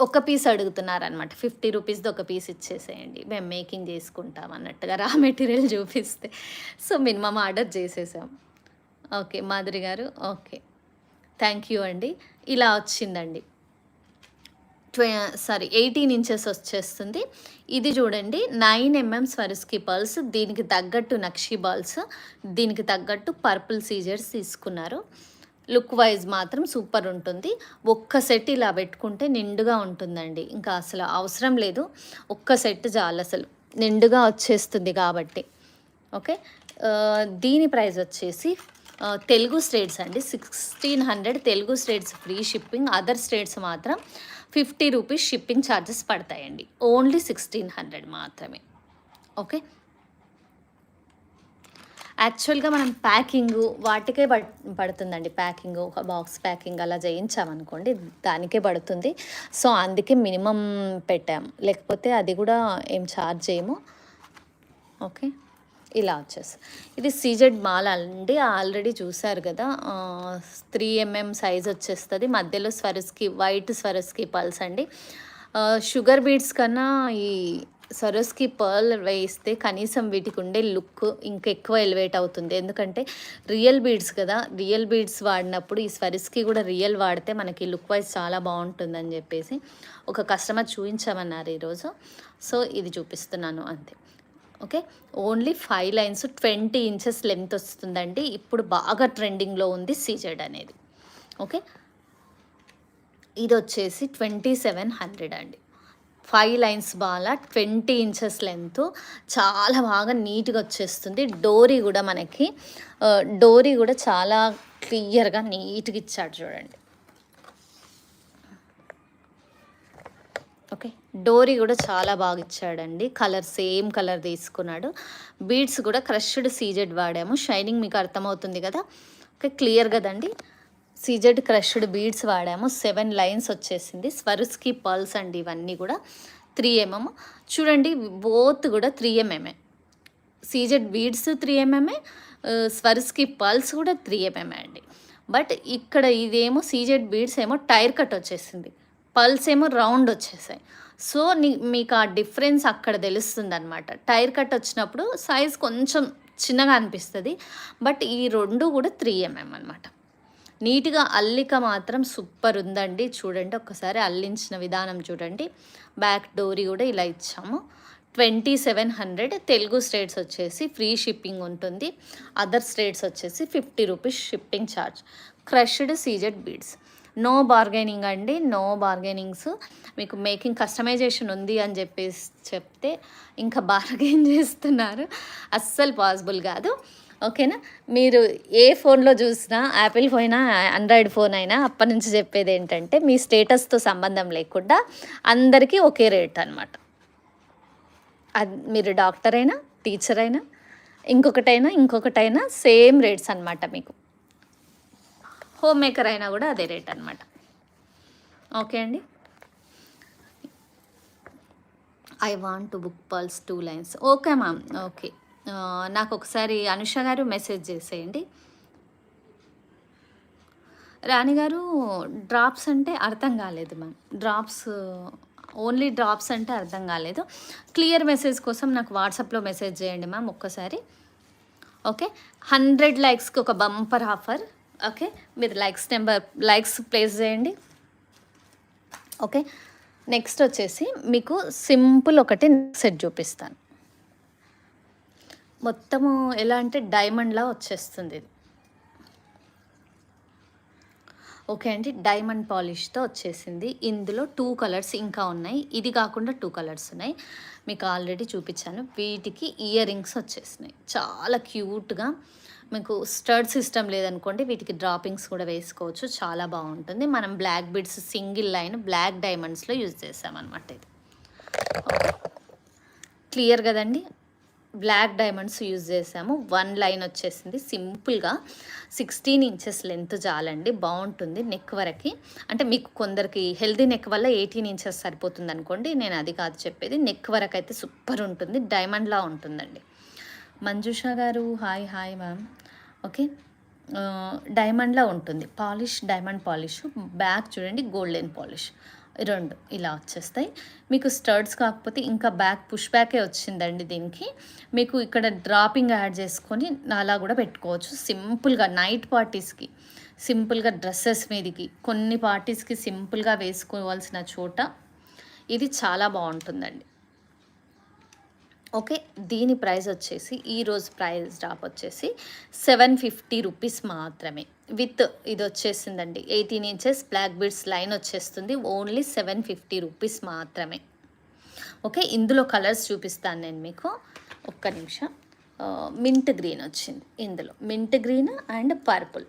ఒక పీస్ అడుగుతున్నారనమాట, 50 రూపీస్ది ఒక పీస్ ఇచ్చేసేయండి, మేము మేకింగ్ చేసుకుంటాం అన్నట్టుగా రా మెటీరియల్ చూపిస్తే. సో మినిమం ఆర్డర్ చేసేసాం. ఓకే మాధురి గారు, ఓకే థ్యాంక్ యూ అండి. ఇలా వచ్చిందండి. 18 ఇంచెస్ వచ్చేస్తుంది. ఇది చూడండి 9 mm స్వరుస్కి పర్ల్స్, దీనికి తగ్గట్టు నక్షి బాల్స్, దీనికి తగ్గట్టు పర్పుల్ సీజర్స్ తీసుకున్నారు. లుక్ వైజ్ మాత్రం సూపర్ ఉంటుంది. ఒక్క సెట్ ఇలా పెట్టుకుంటే నిండుగా ఉంటుందండి, ఇంకా అసలు అవసరం లేదు. ఒక్క సెట్ చాలు, అసలు నిండుగా వచ్చేస్తుంది కాబట్టి. ఓకే, దీని ప్రైస్ వచ్చేసి తెలుగు స్టేట్స్ అండి 1600, Telugu states free shipping, other states మాత్రం 50 రూపీస్ షిప్పింగ్ ఛార్జెస్ పడతాయండి. ఓన్లీ 1600 మాత్రమే. ఓకే, యాక్చువల్గా మనం ప్యాకింగ్ వాటికే పడుతుందండి. ప్యాకింగ్ ఒక బాక్స్ ప్యాకింగ్ అలా చేయించామనుకోండి దానికే పడుతుంది. సో అందుకే మినిమం పెట్టాము, లేకపోతే అది కూడా ఏం ఛార్జ్ చేయము. ఓకే, ఇలా వచ్చేసి ఇది సీజెడ్ మాల్ అండి, ఆల్రెడీ చూసారు కదా. 3 mm సైజ్ వచ్చేస్తుంది. మధ్యలో స్వరస్కి వైట్ స్వరస్కి పర్ల్స్ అండి. షుగర్ బీడ్స్ కన్నా ఈ స్వరస్కి పర్ల్ వేస్తే కనీసం వీటికి ఉండే లుక్ ఇంకా ఎక్కువ ఎలివేట్ అవుతుంది. ఎందుకంటే రియల్ బీడ్స్ కదా, రియల్ బీడ్స్ వాడినప్పుడు ఈ స్వరస్కి కూడా రియల్ వాడితే మనకి లుక్ వైజ్ చాలా బాగుంటుందని చెప్పేసి ఒక కస్టమర్ చూపించామన్నారు ఈరోజు. సో ఇది చూపిస్తున్నాను అంతే. Okay, only 5 lines 20 inches length వస్తుందండి. ఇప్పుడు బాగా ట్రెండింగ్లో ఉంది సీజెడ్ అనేది. ఓకే, ఇది వచ్చేసి 2700 అండి. 5 లైన్స్ బాగా 20 ఇంచెస్ లెంత్, చాలా బాగా నీట్గా వచ్చేస్తుంది. డోరీ కూడా మనకి డోరీ కూడా చాలా క్లియర్గా నీట్గా ఇచ్చాడు చూడండి. ఓకే, డోరీ కూడా చాలా బాగా ఇచ్చాడండి. కలర్ సేమ్ కలర్ తీసుకున్నాడు. బీడ్స్ కూడా క్రష్డ్ సీజెడ్ వాడాము. షైనింగ్ మీకు అర్థమవుతుంది కదా. ఓకే, క్లియర్ కదండి. సీజెడ్ క్రష్డ్ బీడ్స్ వాడాము. 7 లైన్స్ వచ్చేసింది. స్వరుస్కి పర్ల్స్ అండి ఇవన్నీ కూడా 3 mm. చూడండి బోత్ కూడా 3 mm. CZ beads 3 mm, Swarovski pearls కూడా 3 mm అండి. బట్ ఇక్కడ ఇదేమో సీజెడ్ బీడ్స్ ఏమో టైర్ కట్ వచ్చేసింది, పల్స్ ఏమో రౌండ్ వచ్చేసాయి. సో మీకు ఆ డిఫరెన్స్ అక్కడ తెలుస్తుంది అనమాట. టైర్ కట్ వచ్చినప్పుడు సైజ్ కొంచెం చిన్నగా అనిపిస్తుంది, బట్ ఈ రెండు కూడా 3 mm అనమాట. నీట్గా అల్లిక మాత్రం సూపర్ ఉందండి. చూడండి ఒక్కసారి అల్లించిన విధానం చూడండి. బ్యాక్ డోరీ కూడా ఇలా ఇచ్చాము. 2700, తెలుగు స్టేట్స్ వచ్చేసి ఫ్రీ షిప్పింగ్ ఉంటుంది, అదర్ స్టేట్స్ వచ్చేసి 50 rupees shipping charge. Crushed CZ beads, no bargaining అండి, నో బార్గెనింగ్స్. మీకు మేకింగ్ కస్టమైజేషన్ ఉంది అని చెప్పేసి చెప్తే ఇంకా బార్గెన్ చేస్తున్నారు, అస్సలు పాసిబుల్ కాదు. ఓకేనా, మీరు ఏ ఫోన్లో చూసినా, యాపిల్ ఫోన్ అయినా ఆండ్రాయిడ్ ఫోన్ అయినా అప్పటి నుంచి చెప్పేది ఏంటంటే మీ స్టేటస్తో సంబంధం లేకుండా అందరికీ ఒకే రేట్ అనమాట. అది మీరు డాక్టర్ అయినా, టీచర్ అయినా, ఇంకొకటైనా సేమ్ రేట్స్ అనమాట. మీకు హోమ్ మేకర్ అయినా కూడా అదే రేట్ అనమాట. ఓకే అండి. I want to book pearls 2 lines. Okay ma'am, okay. నాకు ఒకసారి అనుష గారు మెసేజ్ చేసేయండి. రాణి గారు డ్రాప్స్ అంటే అర్థం కాలేదు మ్యామ్. డ్రాప్స్ ఓన్లీ డ్రాప్స్ అంటే అర్థం కాలేదు. క్లియర్ మెసేజ్ కోసం నాకు వాట్సాప్లో మెసేజ్ చేయండి మ్యామ్ ఒక్కసారి. ఓకే, 100 లైక్స్కి ఒక బంపర్ ఆఫర్. ఓకే, మీరు లైక్స్ ప్లేస్ చేయండి. ఓకే, నెక్స్ట్ వచ్చేసి మీకు సింపుల్ ఒకటి సెట్ చూపిస్తాను. మొత్తము ఎలా అంటే డైమండ్లా వచ్చేస్తుంది ఇది. ఓకే అండి, డైమండ్ పాలిష్తో వచ్చేసింది. ఇందులో 2 కలర్స్ ఇంకా ఉన్నాయి. ఇది కాకుండా 2 కలర్స్ ఉన్నాయి, మీకు ఆల్రెడీ చూపించాను. వీటికి ఇయర్ రింగ్స్ వచ్చేసినాయి, చాలా క్యూట్గా. మీకు స్టడ్ సిస్టమ్ లేదనుకోండి, వీటికి డ్రాపింగ్స్ కూడా వేసుకోవచ్చు, చాలా బాగుంటుంది. మనం black beads single line black డైమండ్స్లో యూజ్ చేసామన్నమాట. ఇది క్లియర్ కదండి, బ్లాక్ డైమండ్స్ యూజ్ చేసాము. 1 లైన్ వచ్చేసింది సింపుల్గా. 16 ఇంచెస్ లెంత్ చాలండి, బాగుంటుంది నెక్ వరకు. అంటే మీకు కొందరికి హెల్దీ నెక్ వల్ల 18 ఇంచెస్ సరిపోతుంది అనుకోండి, నేను అది కాదు చెప్పేది. నెక్ వరకు అయితే సూపర్ ఉంటుంది, డైమండ్లా ఉంటుందండి. మంజుష గారు హాయ్ హాయ్ మ్యామ్. ఓకే, డైమండ్లా ఉంటుంది పాలిష్, డైమండ్ పాలిష్. బ్యాక్ చూడండి గోల్డెన్ పాలిష్, 2 ఇలా వచ్చేస్తాయి. మీకు స్టర్డ్స్ కాకపోతే ఇంకా బ్యాక్ పుష్ బ్యాకే వచ్చిందండి దీనికి. మీకు ఇక్కడ డ్రాపింగ్ యాడ్ చేసుకొని అలా కూడా పెట్టుకోవచ్చు సింపుల్గా. నైట్ పార్టీస్కి సింపుల్గా, డ్రెస్సెస్ మీదకి, కొన్ని పార్టీస్కి సింపుల్గా వేసుకోవాల్సిన చోట ఇది చాలా బాగుంటుందండి. ఓకే, దీని ప్రైస్ వచ్చేసి ఈరోజు ప్రైస్ డ్రాప్ వచ్చేసి 750 రూపీస్ మాత్రమే. విత్ ఇది వచ్చేసిందండి 18 ఇంచెస్ బ్లాక్ బిడ్స్ లైన్ వచ్చేస్తుంది. ఓన్లీ 750 రూపీస్ మాత్రమే. ఓకే, ఇందులో కలర్స్ చూపిస్తాను నేను మీకు, ఒక్క నిమిషం. మింట్ గ్రీన్ వచ్చింది ఇందులో, మింట్ గ్రీన్ అండ్ పర్పుల్.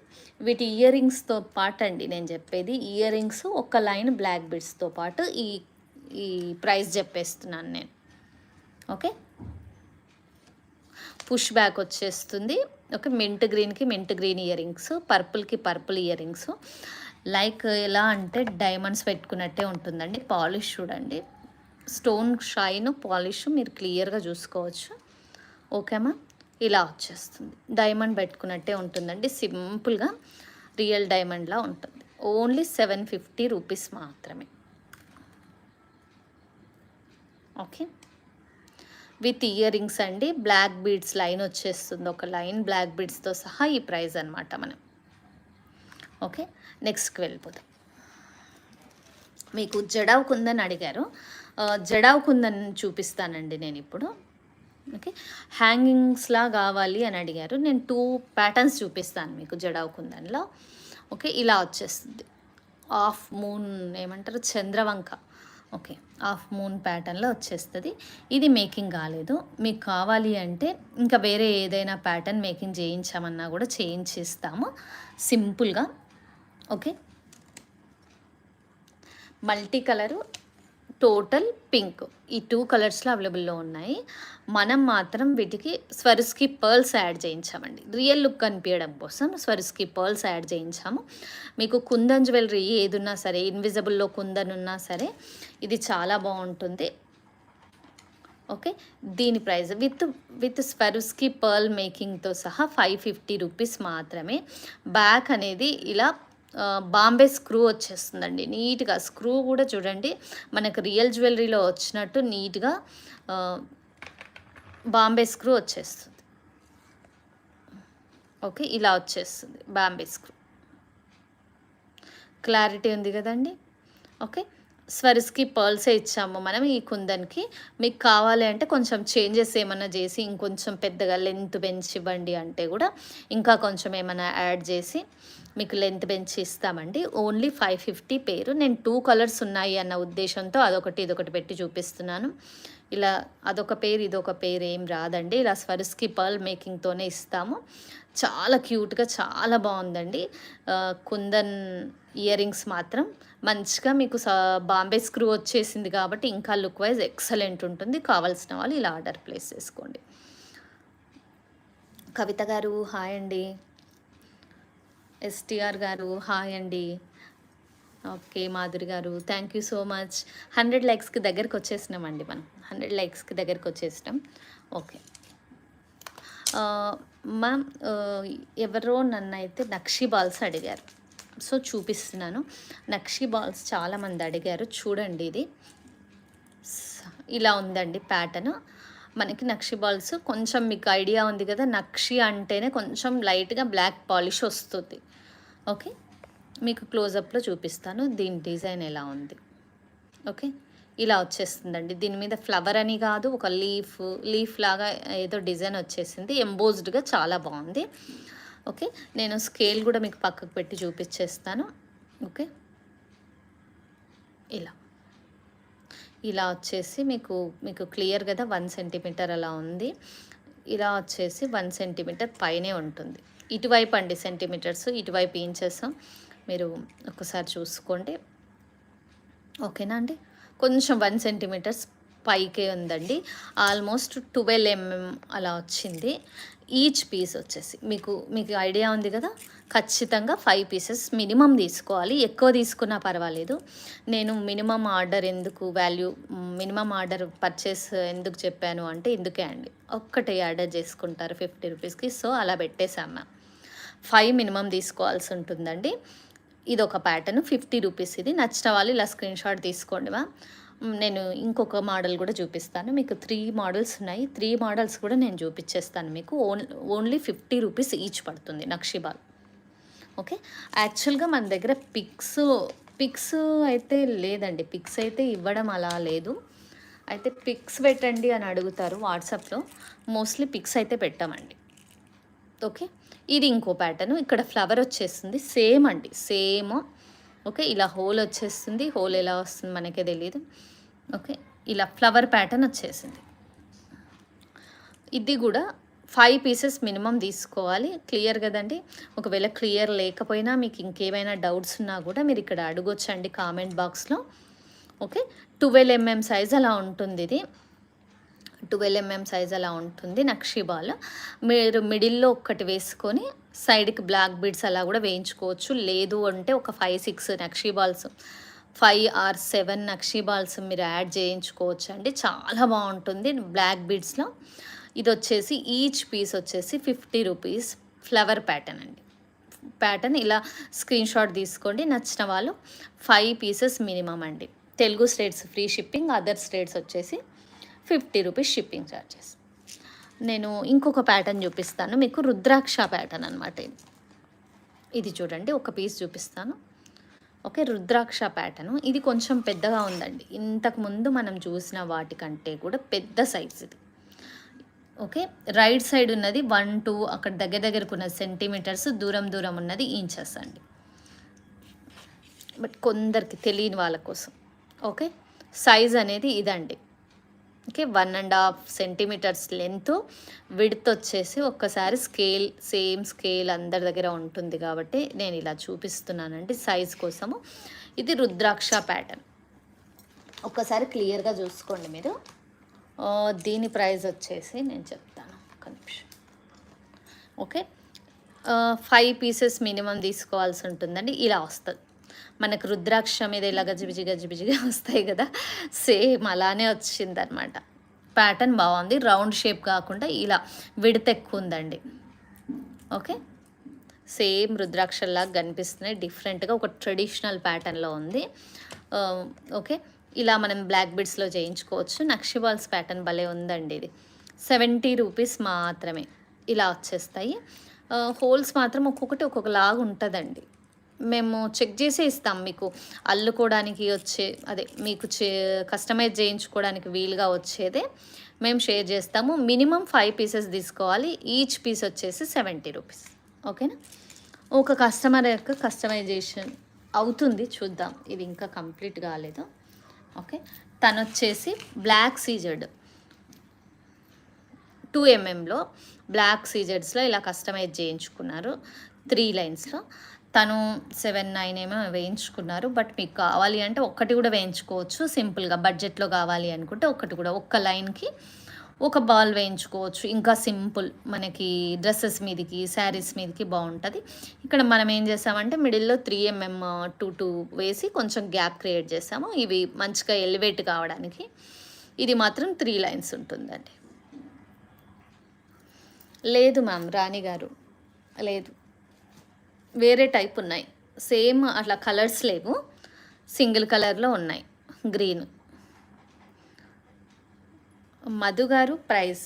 వీటి ఇయర్ రింగ్స్తో పాటు అండి నేను చెప్పేది, ఇయర్ రింగ్స్ ఒక లైన్ బ్లాక్ బిడ్స్తో పాటు ఈ ఈ ప్రైస్ చెప్పేస్తున్నాను నేను. ఓకే, పుష్ బ్యాక్ వచ్చేస్తుంది. ఓకే, మింట్ గ్రీన్కి మింట్ గ్రీన్ ఇయర్ రింగ్స్, పర్పుల్కి పర్పుల్ ఇయర్ రింగ్స్. లైక్ ఎలా అంటే డైమండ్స్ పెట్టుకున్నట్టే ఉంటుందండి. పాలిష్ చూడండి, స్టోన్ షైన్ పాలిష్ మీరు క్లియర్గా చూసుకోవచ్చు. ఓకేమా, ఇలా వచ్చేస్తుంది, డైమండ్ పెట్టుకున్నట్టే ఉంటుందండి. సింపుల్గా రియల్ డైమండ్లా ఉంటుంది. ఓన్లీ 750 రూపీస్ మాత్రమే. ఓకే, విత్ ఇయర్ రింగ్స్ అండి. బ్లాక్ బీడ్స్ లైన్ వచ్చేస్తుంది, ఒక లైన్ బ్లాక్ బీడ్స్తో సహా ఈ ప్రైస్ అనమాట మనం. ఓకే, నెక్స్ట్కి వెళ్ళిపోతాం. మీకు జడావ్ కుందన్ అడిగారు, జడావ్ కుందన్ చూపిస్తానండి నేను ఇప్పుడు. ఓకే, హ్యాంగింగ్స్లా కావాలి అని అడిగారు, నేను 2 ప్యాటర్న్స్ చూపిస్తాను మీకు జడావ్ కుందన్లో. ఓకే, ఇలా వచ్చేస్తుంది, హాఫ్ మూన్ ఏమంటారు, చంద్రవంక. ఓకే, హాఫ్ మూన్ ప్యాటర్న్లో వచ్చేస్తుంది. ఇది మేకింగ్ కాలేదు, మీకు కావాలి అంటే ఇంకా వేరే ఏదైనా ప్యాటర్న్ మేకింగ్ చేయించామన్నా కూడా చేయించిస్తాము సింపుల్గా. Okay, multi colour, total pink, ఈ 2 కలర్స్లో అవైలబుల్లో ఉన్నాయి. మనం మాత్రం వీటికి స్వరుస్కి పర్ల్స్ యాడ్ చేయించామండి, రియల్ లుక్ కనిపించడం కోసం స్వరుస్కి పర్ల్స్ యాడ్ చేయించాము. మీకు కుందన్ జ్యువెలరీ ఏదున్నా సరే, ఇన్విజిబుల్లో కుందన్ ఉన్నా సరే ఇది చాలా బాగుంటుంది. ఓకే, దీని ప్రైస్ విత్ స్వరుస్కి పర్ల్ మేకింగ్తో సహా 550 రూపీస్ మాత్రమే. బ్యాక్ అనేది ఇలా బాంబే స్క్రూ వచ్చేస్తుందండి, నీట్గా. స్క్రూ కూడా చూడండి మనకు రియల్ జ్యువెలరీలో వచ్చినట్టు నీట్గా బాంబే స్క్రూ వచ్చేస్తుంది. ఓకే, ఇలా వచ్చేస్తుంది బాంబే స్క్రూ. క్లారిటీ ఉంది కదండి. ఓకే, స్వరుస్కి పర్ల్సే ఇచ్చాము మనం ఈ కుందన్కి. మీకు కావాలి అంటే కొంచెం చేంజెస్ ఏమైనా చేసి ఇంకొంచెం పెద్దగా లెంత్ పెంచి ఇవ్వండి అంటే కూడా ఇంకా కొంచెం ఏమైనా యాడ్ చేసి మీకు లెంత్ పెంచి ఇస్తామండి. ఓన్లీ 550 పేరు. నేను 2 కలర్స్ ఉన్నాయి అన్న ఉద్దేశంతో అదొకటి ఇదొకటి పెట్టి చూపిస్తున్నాను. ఇలా అదొక పేరు ఇదొక పేరు ఏం రాదండి, ఇలా స్వరుస్కి పర్ల్ మేకింగ్తోనే ఇస్తాము. చాలా క్యూట్గా చాలా బాగుందండి. కుందన్ ఇయర్ రింగ్స్ మాత్రం మంచిగా మీకు బాంబే స్క్రూ వచ్చేసింది కాబట్టి ఇంకా లుక్ వైజ్ ఎక్సలెంట్ ఉంటుంది. కావాల్సిన వాళ్ళు ఇలా ఆర్డర్ ప్లేస్ చేసుకోండి. కవిత గారు హాయ్ అండి, ఎస్టీఆర్ గారు హాయ్ అండి. ఓకే, మాధురి గారు థ్యాంక్ యూ సో మచ్. 100 లైక్స్కి దగ్గరికి వచ్చేసినామండి మనం, 100 లైక్స్కి దగ్గరికి వచ్చేసినాం. ఓకే మ్యామ్, ఎవరో నన్ను అయితే నక్షి బాల్స్ అడిగారు, సో చూపిస్తున్నాను. నక్షి బాల్స్ చాలామంది అడిగారు, చూడండి ఇది ఇలా ఉందండి ప్యాటర్న్. మనకి నక్షి బాల్స్ కొంచెం మీకు ఐడియా ఉంది కదా, నక్షి అంటేనే కొంచెం లైట్గా బ్లాక్ పాలిష్ వస్తుంది. ఓకే, మీకు క్లోజప్లో చూపిస్తాను దీని డిజైన్ ఎలా ఉంది. ఓకే, ఇలా వచ్చేస్తుందండి. దీని మీద ఫ్లవర్ అని కాదు, ఒక లీఫ్ లాగా ఏదో డిజైన్ వచ్చేసింది, ఎంబోజ్డ్గా చాలా బాగుంది. ఓకే, నేను స్కేల్ కూడా మీకు పక్కకు పెట్టి చూపించేస్తాను. ఓకే, ఇలా ఇలా వచ్చేసి మీకు క్లియర్ కదా, 1 సెంటీమీటర్ అలా ఉంది. ఇలా వచ్చేసి 1 సెంటీమీటర్ పైనే ఉంటుంది. ఇటువైపు అండి సెంటీమీటర్స్, ఇటువైపు ఇంచెస్ మీరు ఒకసారి చూసుకోండి. ఓకేనా అండి, కొంచెం 1 సెంటీమీటర్స్ పైకే ఉందండి. ఆల్మోస్ట్ 12 అలా వచ్చింది. ఈచ్ పీస్ వచ్చేసి మీకు ఐడియా ఉంది కదా, ఖచ్చితంగా 5 పీసెస్ మినిమం తీసుకోవాలి. ఎక్కువ తీసుకున్నా పర్వాలేదు. నేను మినిమం ఆర్డర్ పర్చేస్ ఎందుకు చెప్పాను అంటే ఇందుకే అండి. ఒక్కటే ఆర్డర్ చేసుకుంటారు 50 రూపీస్కి, సో అలా పెట్టేశాం మ్యామ్. 5 మినిమం తీసుకోవాల్సి ఉంటుందండి. ఇది ఒక ప్యాటర్న్ 50 రూపీస్. ఇది నచ్చిన వాళ్ళు ఇలా స్క్రీన్ షాట్ తీసుకోండి మ్యామ్. నేను ఇంకొక మోడల్ కూడా చూపిస్తాను. మీకు 3 మోడల్స్ ఉన్నాయి. 3 మోడల్స్ కూడా నేను చూపించేస్తాను మీకు. ఓన్లీ 50 రూపీస్ ఈచ్ పడుతుంది నక్షిబాల్. ఓకే, యాక్చువల్గా మన దగ్గర పిక్స్ అయితే లేదండి. పిక్స్ అయితే ఇవ్వడం అలా లేదు. అయితే పిక్స్ పెట్టండి అని అడుగుతారు వాట్సాప్లో. మోస్ట్లీ పిక్స్ అయితే పెట్టామండి. ఓకే, ఇది ఇంకో ప్యాటర్న్. ఇక్కడ ఫ్లవర్ వచ్చేస్తుంది, సేమ్ అండి, సేమ్. ఓకే, ఇలా హోల్ వచ్చేస్తుంది. హోల్ ఎలా వస్తుంది మనకే తెలియదు. ఓకే, ఇలా ఫ్లవర్ ప్యాటర్న్ వచ్చేసింది. ఇది కూడా 5 పీసెస్ మినిమం తీసుకోవాలి. క్లియర్ కదండి. ఒకవేళ క్లియర్ లేకపోయినా మీకు ఇంకేమైనా డౌట్స్ ఉన్నా కూడా మీరు ఇక్కడ అడగొచ్చండి కామెంట్ బాక్స్లో. ఓకే, 12 సైజ్ అలా ఉంటుంది. ఇది 12 సైజ్ అలా ఉంటుంది నక్షి బాల్. మీరు మిడిల్లో ఒక్కటి వేసుకొని సైడ్కి బ్లాక్ బీడ్స్ అలా కూడా వేయించుకోవచ్చు. లేదు అంటే ఒక 5-6 నక్షి బాల్స్, 5 or 7 నక్షి బాల్స్ మీరు యాడ్ చేయించుకోవచ్చు అండి. చాలా బాగుంటుంది బ్లాక్ బీడ్స్లో. ఇది వచ్చేసి ఈచ్ పీస్ వచ్చేసి 50 రూపీస్. ఫ్లవర్ ప్యాటర్న్ అండి. ప్యాటర్న్ ఇలా స్క్రీన్ షాట్ తీసుకోండి. నచ్చిన వాళ్ళు 5 పీసెస్ మినిమం అండి. Telugu states free shipping, other states వచ్చేసి 50 రూపీస్ షిప్పింగ్ ఛార్జెస్. నేను ఇంకొక ప్యాటర్న్ చూపిస్తాను మీకు, రుద్రాక్ష ప్యాటర్న్ అనమాట. ఇది చూడండి, ఒక పీస్ చూపిస్తాను. ఓకే, రుద్రాక్ష ప్యాటర్న్. ఇది కొంచెం పెద్దగా ఉందండి. ఇంతకుముందు మనం చూసిన వాటికంటే కూడా పెద్ద సైజ్ ఇది. ఓకే, రైట్ సైడ్ ఉన్నది 1-2 అక్కడ దగ్గరకు ఉన్న సెంటీమీటర్స్, దూరం ఉన్నది ఇంచెస్ అండి. బట్ కొందరికి తెలియని వాళ్ళ కోసం. ఓకే, సైజ్ అనేది ఇదండి. ఓకే, 1.5 సెంటీమీటర్స్ లెంత్, విడ్త్ వచ్చేసి ఒక్కసారి సేమ్ స్కేల్ అందరి దగ్గర ఉంటుంది కాబట్టి నేను ఇలా చూపిస్తున్నానండి సైజ్ కోసము. ఇది రుద్రాక్ష ప్యాటర్న్. ఒక్కసారి క్లియర్గా చూసుకోండి మీరు. దీని ప్రైస్ వచ్చేసి నేను చెప్తాను, ఒక నిమిషం. ఓకే, 5 పీసెస్ మినిమం తీసుకోవాల్సి ఉంటుందండి. ఇలా వస్తుంది మనకు. రుద్రాక్ష మీద ఇలా గజిబిజిగా వస్తాయి కదా, సేమ్ అలానే వచ్చిందనమాట. ప్యాటర్న్ బాగుంది, రౌండ్ షేప్ కాకుండా ఇలా విడత ఎక్కువ ఉందండి. ఓకే, సేమ్ రుద్రాక్షల్లాగా కనిపిస్తున్నాయి, డిఫరెంట్గా ఒక ట్రెడిషనల్ ప్యాటర్న్లో ఉంది. ఓకే, ఇలా మనం బ్లాక్ బిడ్స్లో చేయించుకోవచ్చు. నక్షి బాల్స్ ప్యాటర్న్ భలే ఉందండి. ఇది 70 రూపీస్ మాత్రమే. ఇలా వచ్చేస్తాయి. హోల్స్ మాత్రం ఒక్కొక్కటి ఒక్కొక్కలాగా ఉంటుందండి. మేము చెక్ చేసే ఇస్తాం మీకు. అల్లుకోవడానికి మీకు కస్టమైజ్ చేయించుకోవడానికి వీలుగా వచ్చేదే మేము షేర్ చేస్తాము. మినిమం 5 పీసెస్ తీసుకోవాలి. ఈచ్ పీస్ వచ్చేసి 70 రూపీస్. ఓకేనా, ఒక కస్టమర్ యొక్క కస్టమైజేషన్ అవుతుంది, చూద్దాం. ఇది ఇంకా కంప్లీట్ కాలేదు. ఓకే, తను వచ్చేసి బ్లాక్ సీజెడ్ 2 mm బ్లాక్ సీజెడ్స్లో ఇలా కస్టమైజ్ చేయించుకున్నారు 3 లైన్స్లో. తను 7-9 ఏమో వేయించుకున్నారు. బట్ మీకు కావాలి అంటే ఒక్కటి కూడా వేయించుకోవచ్చు సింపుల్గా. బడ్జెట్లో కావాలి అనుకుంటే ఒక్క లైన్కి ఒక బాల్ వేయించుకోవచ్చు. ఇంకా సింపుల్, మనకి డ్రెస్సెస్ మీదకి, శారీస్ మీదకి బాగుంటుంది. ఇక్కడ మనం ఏం చేసామంటే మిడిల్లో 3 mm 2 వేసి కొంచెం గ్యాప్ క్రియేట్ చేసాము, ఇవి మంచిగా ఎలివేట్ కావడానికి. ఇది మాత్రం 3 లైన్స్ ఉంటుందండి. లేదు మ్యామ్, రాణి గారు లేదు, వేరే టైప్ ఉన్నాయి. సేమ్ అట్లా కలర్స్ లేవు, సింగిల్ కలర్లో ఉన్నాయి, గ్రీన్. మధు గారు ప్రైస్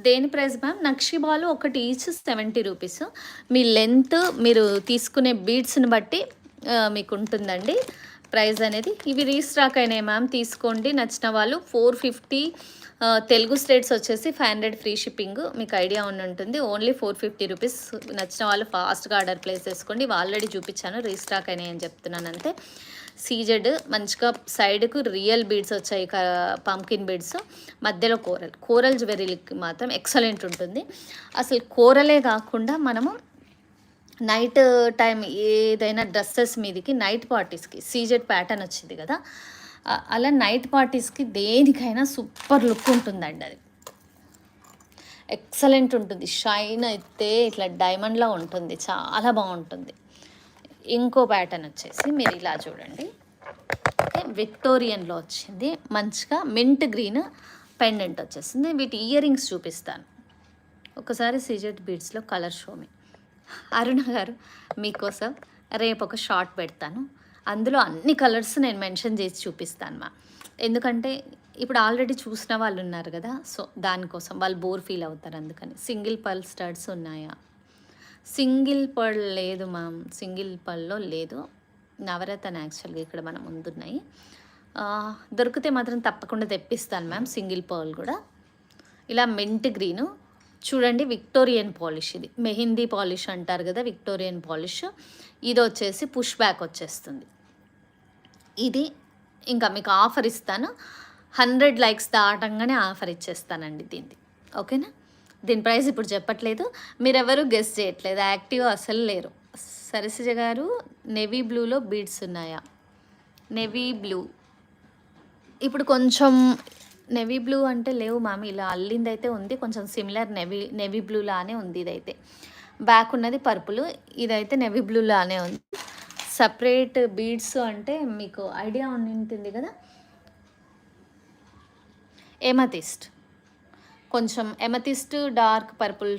దేని ప్రైస్ మ్యామ్? నక్షి బాలు ఒకటి ఈచ్ 70 రూపీస్. మీ లెంత్ మీరు తీసుకునే బీడ్స్ని బట్టి మీకు ఉంటుందండి ప్రైస్ అనేది. ఇవి రీస్టాక్ అయినాయి మ్యామ్, తీసుకోండి నచ్చిన వాళ్ళు. 450 తెలుగు స్టేట్స్ వచ్చేసి 500 ఫ్రీ షిప్పింగ్, మీకు ఐడియా ఉంటుంది. Only 450 rupees. నచ్చిన వాళ్ళు ఫాస్ట్గా ఆర్డర్ ప్లేస్ చేసుకోండి. ఇవి ఆల్రెడీ చూపించాను, రీస్టాక్ అయినాయి అని చెప్తున్నాను అంతే. సీజెడ్ మంచిగా సైడ్కు రియల్ బీడ్స్ వచ్చాయి, పంకిన్ బీడ్స్, మధ్యలో కోరల్ జ్యువెలరీకి మాత్రం ఎక్సలెంట్ ఉంటుంది. అసలు కోరలే కాకుండా మనము నైట్ టైం ఏదైనా డ్రెస్సెస్ మీదకి నైట్ పార్టీస్కి సీజెడ్ ప్యాటర్న్ వచ్చింది కదా, అలా నైట్ పార్టీస్కి దేనికైనా సూపర్ లుక్ ఉంటుందండి. అది ఎక్సలెంట్ ఉంటుంది. షైన్ అయితే ఇట్లా డైమండ్లా ఉంటుంది, చాలా బాగుంటుంది. ఇంకో ప్యాటర్న్ వచ్చేసి మీరు ఇలా చూడండి, విక్టోరియన్లో వచ్చింది, మంచిగా మింట్ గ్రీన్ పెండెంట్ వచ్చేసింది. వీటి ఇయర్ రింగ్స్ చూపిస్తాను ఒకసారి. సీజెడ్ బీడ్స్లో కలర్ షోమి. అరుణ గారు మీకోసం రేపు ఒక షార్ట్ పెడతాను, అందులో అన్ని కలర్స్ నేను మెన్షన్ చేసి చూపిస్తాను మా. ఎందుకంటే ఇప్పుడు ఆల్రెడీ చూసిన వాళ్ళు ఉన్నారు కదా, సో దానికోసం వాళ్ళు బోర్ ఫీల్ అవుతారు, అందుకని. సింగిల్ పర్ల్ స్టడ్స్ ఉన్నాయా? సింగిల్ పర్ల్ లేదు మ్యామ్, సింగిల్ పర్ల్లో లేదు. నవరత్న యాక్చువల్గా ఇక్కడ మన ముందున్నాయి, దొరికితే మాత్రం తప్పకుండా తెప్పిస్తాను మ్యామ్. సింగిల్ పర్ల్ కూడా. ఇలా మింట్ గ్రీను చూడండి, విక్టోరియన్ పాలిష్, ఇది మెహిందీ పాలిష్ అంటారు కదా, విక్టోరియన్ పాలిష్. ఇది వచ్చేసి పుష్ బ్యాక్ వచ్చేస్తుంది. ఇది ఇంకా మీకు ఆఫర్ ఇస్తాను, 100 లైక్స్ దాటంగానే ఆఫర్ ఇచ్చేస్తానండి దీన్ని, ఓకేనా? దీని ప్రైస్ ఇప్పుడు చెప్పట్లేదు, మీరెవరు గెస్ చేయట్లేదు, యాక్టివ్ అసలు లేరు. సరసిజ గారు నెవీ బ్లూలో బీడ్స్ ఉన్నాయా? నెవీ బ్లూ ఇప్పుడు కొంచెం నెవీ బ్లూ అంటే లేవు మ్యామ్, ఇలా అల్లింది అయితే ఉంది, కొంచెం సిమిలర్ నెవీ బ్లూ లానే ఉంది. ఇదైతే బ్యాక్ ఉన్నది పర్పుల్, ఇదైతే నెవీ బ్లూ లానే ఉంది. సపరేట్ బీడ్స్ అంటే మీకు ఐడియా ఉంటుంది కదా, ఎమతిస్ట్, కొంచెం ఎమతిస్ట్ డార్క్ పర్పుల్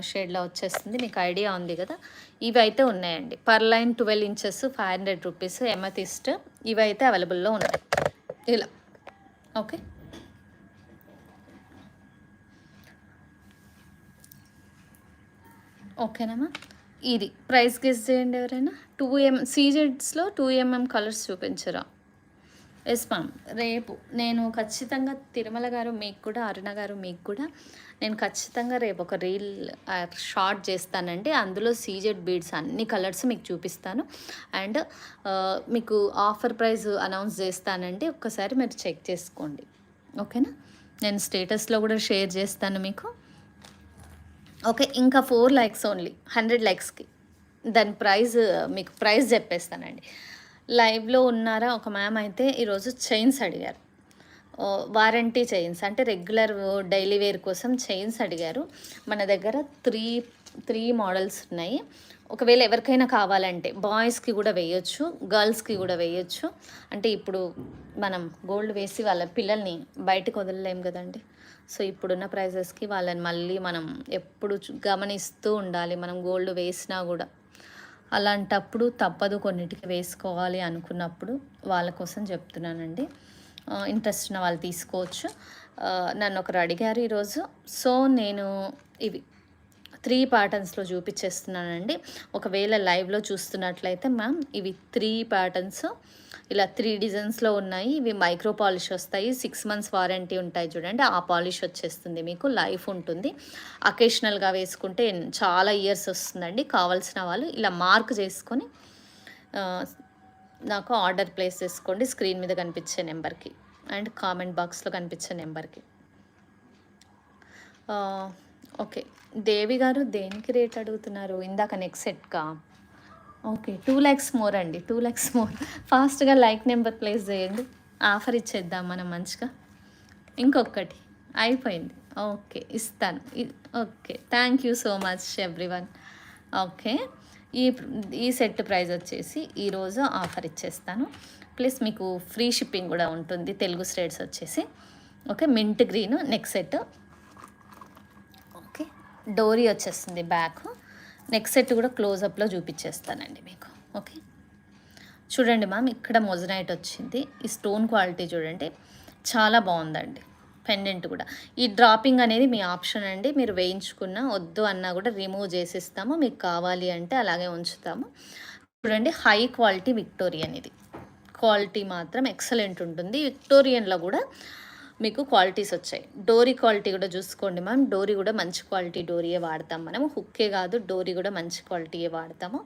షేడ్లో వచ్చేస్తుంది, మీకు ఐడియా ఉంది కదా. ఇవి అయితే ఉన్నాయండి, పర్లైన్ 12 ఇంచెస్ 500 రూపీస్ ఎమతిస్ట్. ఇవి అయితే అవైలబుల్లో ఉన్నాయి ఇలా, ఓకే. ఓకేనమ్మా, ఇది ప్రైస్ గెస్ చేయండి ఎవరైనా. 2M సీజెడ్స్లో 2mm కలర్స్ చూపించరా? ఎస్ మ్యామ్, రేపు నేను ఖచ్చితంగా తిరుమల గారు మీకు కూడా, అరుణ గారు మీకు కూడా, నేను ఖచ్చితంగా రేపు ఒక రీల్ షార్ట్ చేస్తానండి. అందులో సీజెడ్ బీడ్స్ అన్ని కలర్స్ మీకు చూపిస్తాను, అండ్ మీకు ఆఫర్ ప్రైస్ అనౌన్స్ చేస్తానండి. ఒక్కసారి మీరు చెక్ చేసుకోండి, ఓకేనా? నేను స్టేటస్లో కూడా షేర్ చేస్తాను మీకు, ఓకే. ఇంకా 4 లైక్స్ ఓన్లీ 100 లైక్స్కి, దాని ప్రైస్ మీకు ప్రైస్ చెప్పేస్తానండి. లైవ్లో ఉన్నారా? ఒక మ్యామ్ అయితే ఈరోజు చైన్స్ అడిగారు, వారంటీ చైన్స్ అంటే రెగ్యులర్ డైలీ వేర్ కోసం చైన్స్ అడిగారు. మన దగ్గర త్రీ మోడల్స్ ఉన్నాయి. ఒకవేళ ఎవరికైనా కావాలంటే బాయ్స్కి కూడా వేయొచ్చు, గర్ల్స్కి కూడా వేయొచ్చు. అంటే ఇప్పుడు మనం గోల్డ్ వేసి వాళ్ళ పిల్లల్ని బయటకు వదలలేం కదండి. సో ఇప్పుడున్న ప్రైజెస్కి వాళ్ళని మళ్ళీ మనం ఎప్పుడు గమనిస్తూ ఉండాలి, మనం గోల్డ్ వేసినా కూడా. అలాంటప్పుడు తప్పదు, కొన్నిటికి వేసుకోవాలి అనుకున్నప్పుడు వాళ్ళ కోసం చెప్తున్నానండి. ఇంట్రెస్ట్ ఉన్న వాళ్ళు తీసుకోవచ్చు. నన్ను ఒకరు అడిగారు ఈరోజు, సో నేను ఇవి 3 ప్యాటర్న్స్లో చూపించేస్తున్నానండి. ఒకవేళ లైవ్లో చూస్తున్నట్లయితే మ్యామ్, ఇవి 3 ప్యాటర్న్స్ ఇలా 3 డిజైన్స్లో ఉన్నాయి. ఇవి మైక్రో పాలిష్ వస్తాయి, 6 మంత్స్ వారంటీ ఉంటాయి చూడండి. ఆ పాలిష్ వచ్చేస్తుంది, మీకు లైఫ్ ఉంటుంది. అకేషనల్గా వేసుకుంటే చాలా ఇయర్స్ వస్తుందండి. కావాల్సిన వాళ్ళు ఇలా మార్క్ చేసుకొని నాకు ఆర్డర్ ప్లేస్ చేసుకోండి, స్క్రీన్ మీద కనిపించే నెంబర్కి అండ్ కామెంట్ బాక్స్లో కనిపించే నెంబర్కి. ఓకే, దేవి గారు దేనికి రేట్ అడుగుతున్నారు? ఇందాక నెక్స్ట్ సెట్కా? ఓకే, 2 lakhs మోర్ అండి, 2 lakhs మోర్. ఫాస్ట్గా లైక్ నెంబర్ ప్లేస్ చేయండి, ఆఫర్ ఇచ్చేద్దాం మనం మంచిగా. ఇంకొకటి అయిపోయింది, ఓకే ఇస్తాను. Okay, thank you so much everyone. Okay, ఈ సెట్ ప్రైస్ వచ్చేసి ఈరోజు ఆఫర్ ఇచ్చేస్తాను, ప్లస్ మీకు ఫ్రీ షిప్పింగ్ కూడా ఉంటుంది తెలుగు స్టేట్స్ వచ్చేసి. Okay, mint green neck set, okay. డోరీ వచ్చేస్తుంది బ్యాక్. నెక్స్ట్ సెట్ కూడా క్లోజప్లో చూపించేస్తానండి మీకు, ఓకే. చూడండి మ్యామ్, ఇక్కడ మొజనైట్ వచ్చింది. ఈ స్టోన్ క్వాలిటీ చూడండి, చాలా బాగుందండి. పెండెంట్ కూడా. ఈ డ్రాపింగ్ అనేది మీ ఆప్షన్ అండి. మీరు వేయించుకున్నా వద్దు అన్నా కూడా రిమూవ్ చేసిస్తాము. మీకు కావాలి అంటే అలాగే ఉంచుతాము. చూడండి, హై క్వాలిటీ విక్టోరియన్ ఇది. క్వాలిటీ మాత్రం ఎక్సలెంట్ ఉంటుంది. విక్టోరియన్లో కూడా మీకు క్వాలిటీస్ వచ్చాయి. డోరీ క్వాలిటీ కూడా చూసుకోండి మ్యామ్. డోరీ కూడా మంచి క్వాలిటీ డోరీయే వాడతాం మనము. హుక్కే కాదు, డోరీ కూడా మంచి క్వాలిటీయే వాడతాము.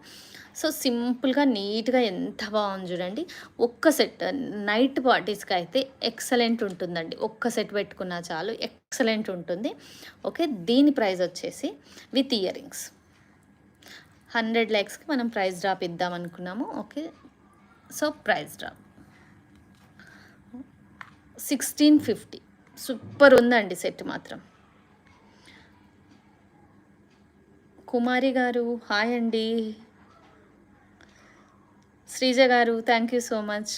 సో సింపుల్గా నీట్గా ఎంత బాగుంది చూడండి. ఒక్క సెట్ నైట్ పార్టీస్కి అయితే ఎక్సలెంట్ ఉంటుందండి. ఒక్క సెట్ పెట్టుకున్నా చాలు, ఎక్సలెంట్ ఉంటుంది. ఓకే, దీని ప్రైస్ వచ్చేసి విత్ ఇయర్ రింగ్స్ 100 lakhsకి మనం ప్రైస్ డ్రాప్ ఇద్దాం అనుకున్నాము. Okay, so price drop 1650. Super ఉందండి సెట్ మాత్రం. కుమారి గారు హాయ్ అండి. శ్రీజ గారు thank you so much.